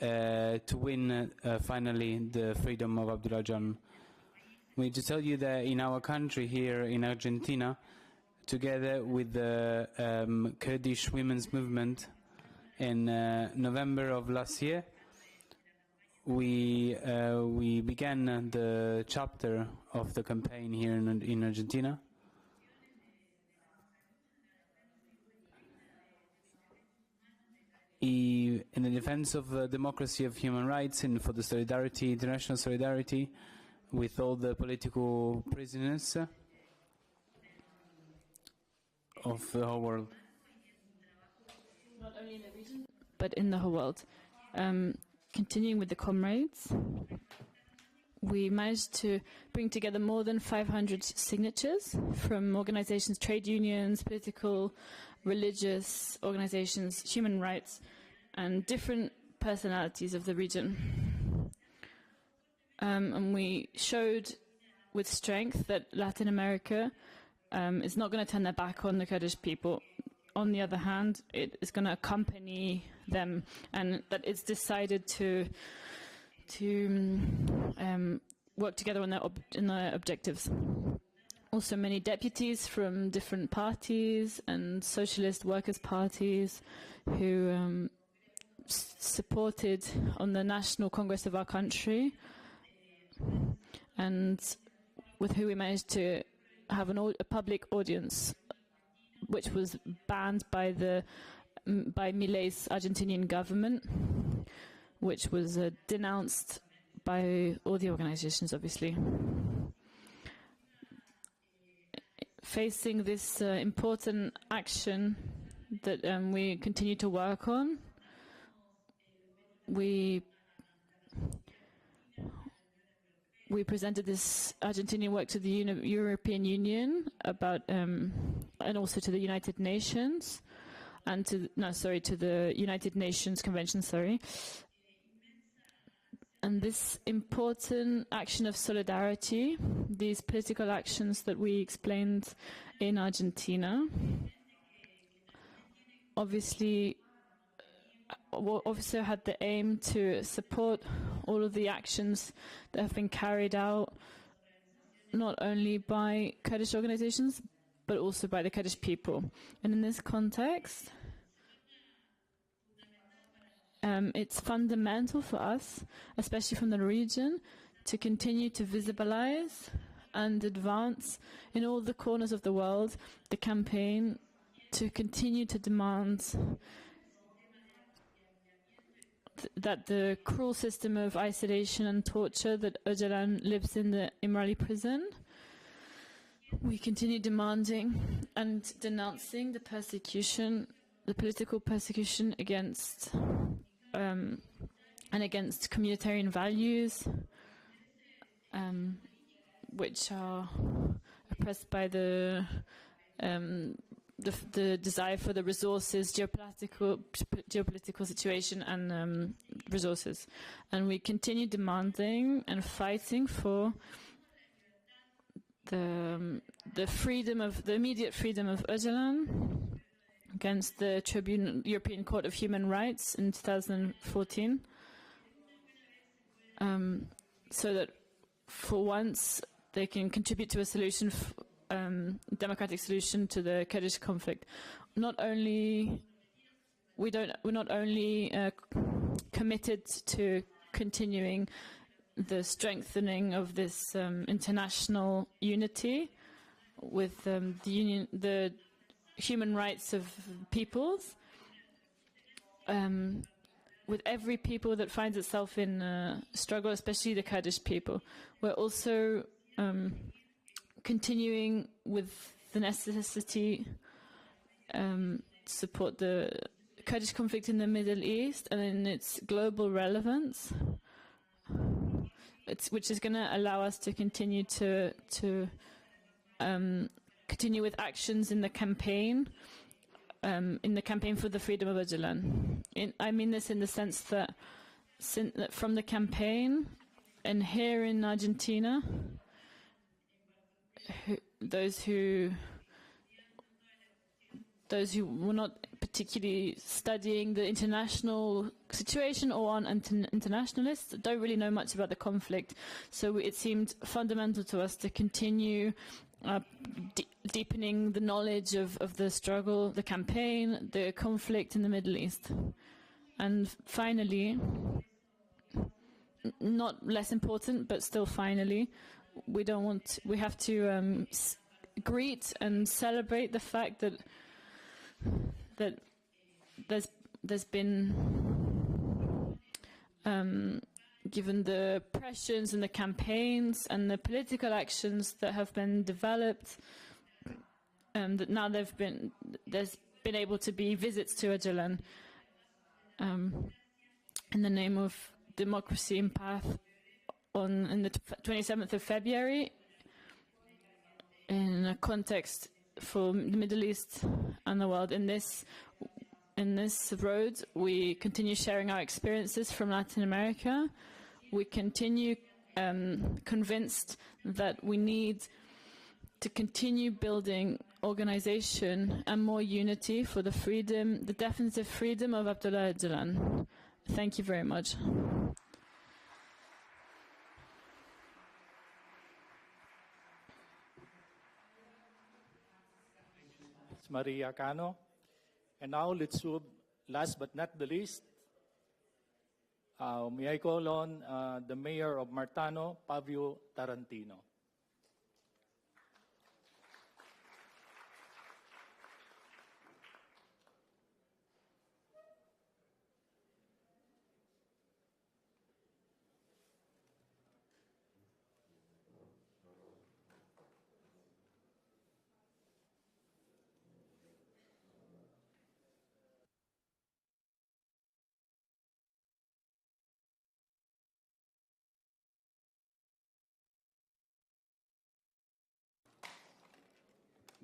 win finally the freedom of Abdullah Öcalan. We need to tell you that in our country here in Argentina, together with the Kurdish women's movement in November of last year, we began the chapter of the campaign here in Argentina. In the defense of democracy, of human rights, and for the solidarity, international solidarity with all the political prisoners of the whole world. Not only in the region, but in the whole world. Continuing with the comrades, we managed to bring together more than 500 signatures from organizations, trade unions, political, religious organizations, human rights, and different personalities of the region. And we showed with strength that Latin America is not going to turn their back on the Kurdish people. On the other hand, it is going to accompany them, and that it's decided to work together on their objectives. Also, many deputies from different parties and socialist workers' parties who supported on the National Congress of our country, and with who we managed to have a public audience, which was banned by Milei's Argentinian government, which was denounced by all the organizations, obviously. Facing this important action that we continue to work on, we presented this Argentinian work to the European Union about, and also to the United Nations, and to the United Nations Convention. And this important action of solidarity, these political actions that we explained in Argentina, obviously also had the aim to support all of the actions that have been carried out not only by Kurdish organizations but also by the Kurdish people. And in this context, it's fundamental for us, especially from the region, to continue to visibilize and advance in all the corners of the world the campaign to continue to demand that the cruel system of isolation and torture that Öcalan lives in the Imrali prison, we continue demanding and denouncing the persecution, the political persecution against and against communitarian values, which are oppressed by the desire for the resources, geopolitical situation, and resources. And we continue demanding and fighting for the immediate freedom of Öcalan against the European Court of Human Rights in 2014, so that for once they can contribute to a solution, democratic solution to the Kurdish conflict. We're not only committed to continuing the strengthening of this international unity with the human rights of peoples, with every people that finds itself in struggle, especially the Kurdish people. We're also continuing with the necessity to support the Kurdish conflict in the Middle East and in its global relevance, which is going to allow us to continue to continue with actions in the campaign for the freedom of Ocalan. I mean this in the sense that from the campaign and here in Argentina, those who were not particularly studying the international situation or on internationalists don't really know much about the conflict. So it seemed fundamental to us to continue deepening the knowledge of the struggle, the campaign, the conflict in the Middle East. And finally, not less important, but still finally, we have to greet and celebrate the fact that there's been, given the pressures and the campaigns and the political actions that have been developed, that now there's been able to be visits to Ocalan in the name of democracy and path in the 27th of February in a context for the Middle East and the world. In this road, we continue sharing our experiences from Latin America. We continue convinced that we need to continue building organization and more unity for the definitive freedom of Abdullah Öcalan. Thank you very much. It's Maria Cano. And now let's move, last but not the least, may I call on the Mayor of Martano, Pavio Tarantino.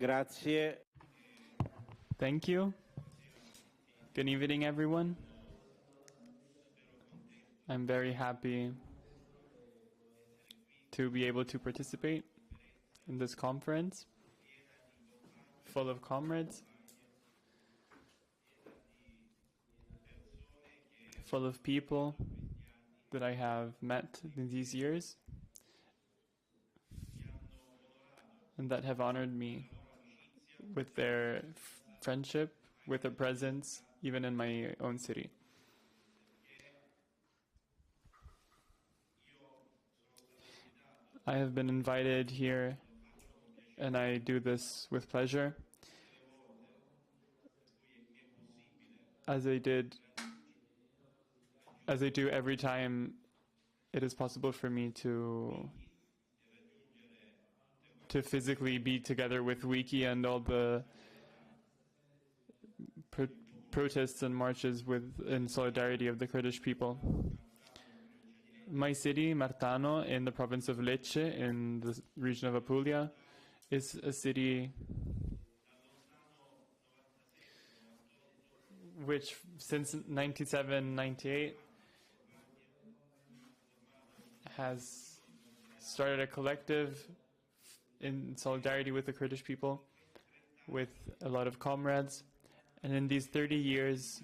Grazie. Thank you. Good evening, everyone. I'm very happy to be able to participate in this conference full of comrades, full of people that I have met in these years and that have honored me with their friendship, with their presence, even in my own city. I have been invited here, and I do this with pleasure, as I do every time it is possible for me to physically be together with Wiki and all the protests and marches in solidarity of the Kurdish people. My city, Martano, in the province of Lecce, in the region of Apulia, is a city which, since 1997-98, has started a collective in solidarity with the Kurdish people, with a lot of comrades. And in these 30 years,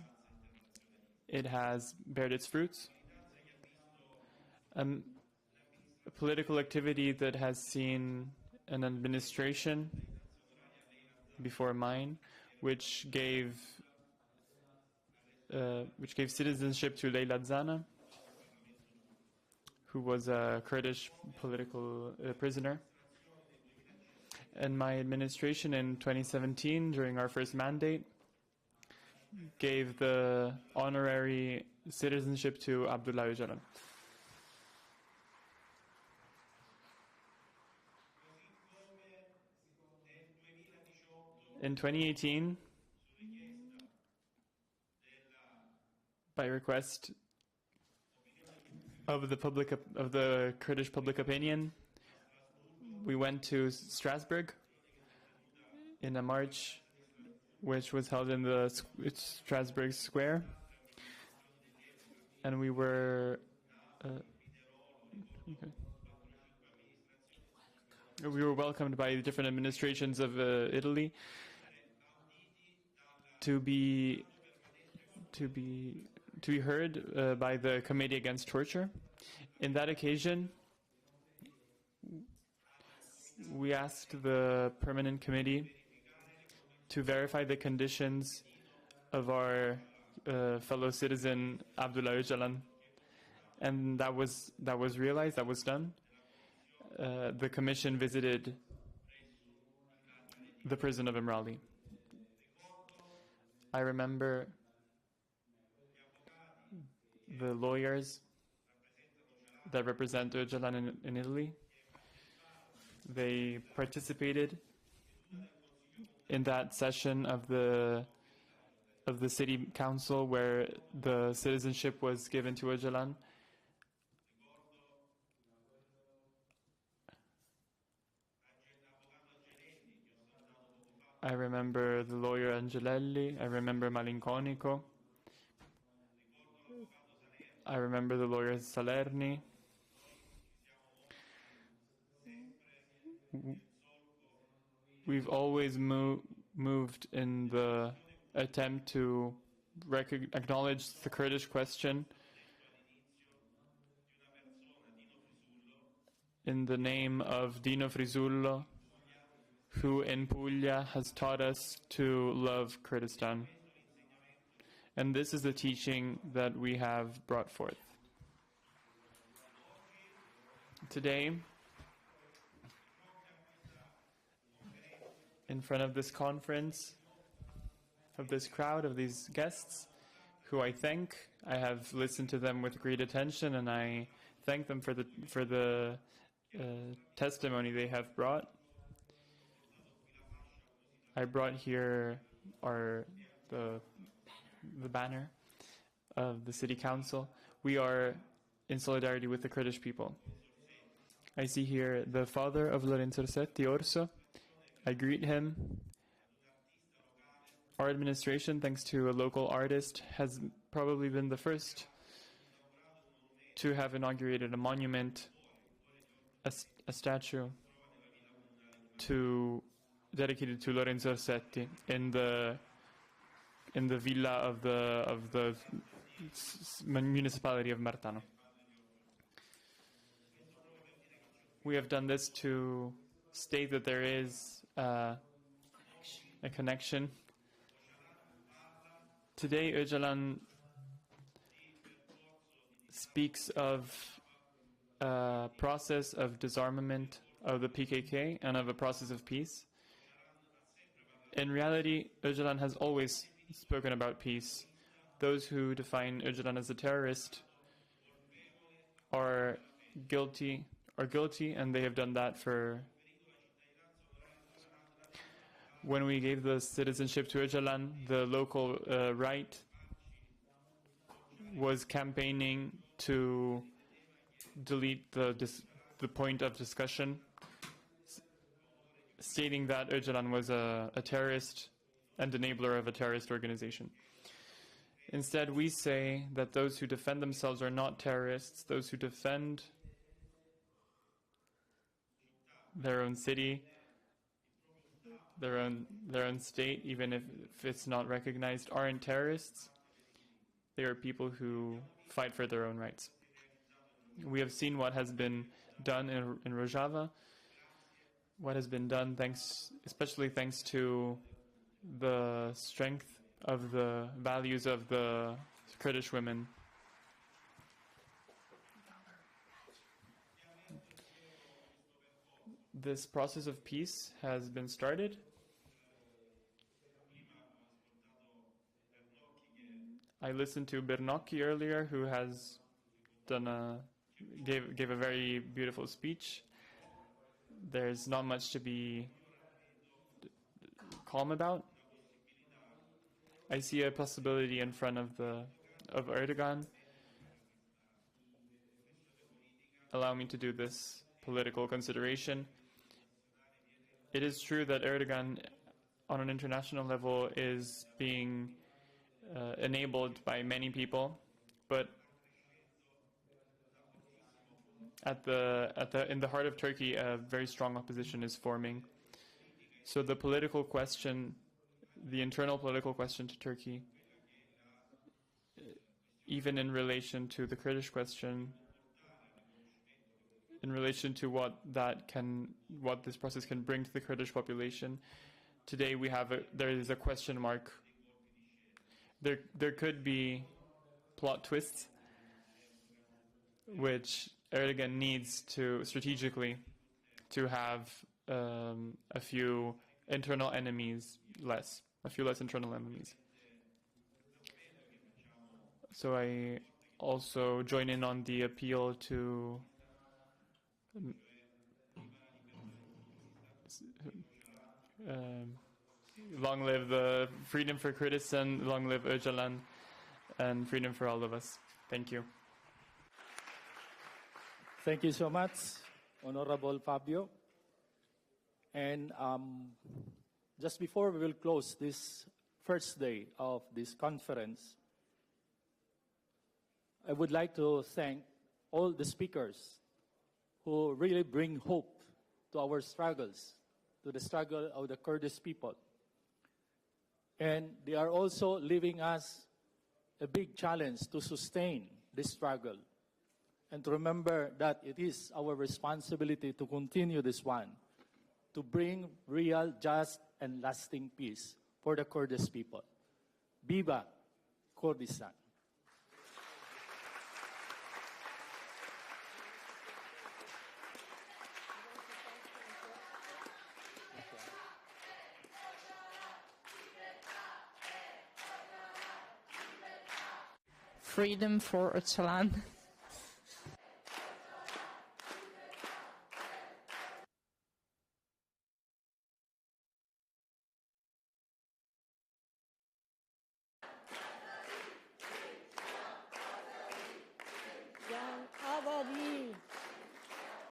it has bared its fruits. A political activity that has seen an administration before mine, which gave citizenship to Leyla Zana, who was a Kurdish political prisoner. And my administration in 2017, during our first mandate, gave the honorary citizenship to Abdullah Öcalan. In 2018, by request of the Kurdish public opinion, we went to Strasbourg in a march which was held in the Strasbourg Square, and we were welcomed by the different administrations of Italy to be heard by the Committee Against Torture. In that occasion, we asked the Permanent Committee to verify the conditions of our fellow citizen Abdullah Öcalan, and that was realized, that was done. The commission visited the prison of Imrali. I remember the lawyers that represent Öcalan in Italy. They participated in that session of the city council where the citizenship was given to Öcalan. I remember the lawyer Angelelli. I remember Malinconico. I remember the lawyer Salerni. We've always moved in the attempt to acknowledge the Kurdish question in the name of Dino Frisullo, who in Puglia has taught us to love Kurdistan. And this is the teaching that we have brought forth. Today, in front of this conference, of this crowd, of these guests, who I thank, I have listened to them with great attention, and I thank them for the testimony they have brought. I brought here the banner of the City Council. We are in solidarity with the Kurdish people. I see here the father of Lorenzo Rossetti, Orso. I greet him. Our administration, thanks to a local artist, has probably been the first to have inaugurated a monument, a statue dedicated to Lorenzo Rossetti in the villa of the municipality of Martano. We have done this to state that there is a connection. Today, Öcalan speaks of a process of disarmament of the PKK and of a process of peace. In reality, Öcalan has always spoken about peace. Those who define Öcalan as a terrorist are guilty, and they have done that for... When we gave the citizenship to Öcalan, the local right was campaigning to delete the point of discussion, stating that Öcalan was a terrorist and enabler of a terrorist organization. Instead, we say that those who defend themselves are not terrorists, those who defend their own city, their own state, even if it's not recognized, aren't terrorists. They are people who fight for their own rights. We have seen what has been done in Rojava, what has been done especially thanks to the strength of the values of the Kurdish women. This process of peace has been started. I listened to Bernocchi earlier, who has gave a very beautiful speech. There's not much to be calm about. I see a possibility in front of Erdogan. Allow me to do this political consideration. It is true that Erdogan, on an international level, is being enabled by many people, but in the heart of Turkey, a very strong opposition is forming. So the political question, the internal political question to Turkey, even in relation to the Kurdish question, in relation to what this process can bring to the Kurdish population, today there is a question mark. There could be plot twists, which Erdogan needs to strategically to have a few internal enemies less, a few less internal enemies. So I also join in on the appeal to long live the freedom for Kurdistan, long live Ocalan, and freedom for all of us. Thank you. Thank you so much, Honorable Fabio. And just before we will close this first day of this conference, I would like to thank all the speakers who really bring hope to our struggles, to the struggle of the Kurdish people. And they are also leaving us a big challenge to sustain this struggle and to remember that it is our responsibility to continue this one, to bring real, just, and lasting peace for the Kurdish people. Viva Kurdistan! Freedom for Ocalan.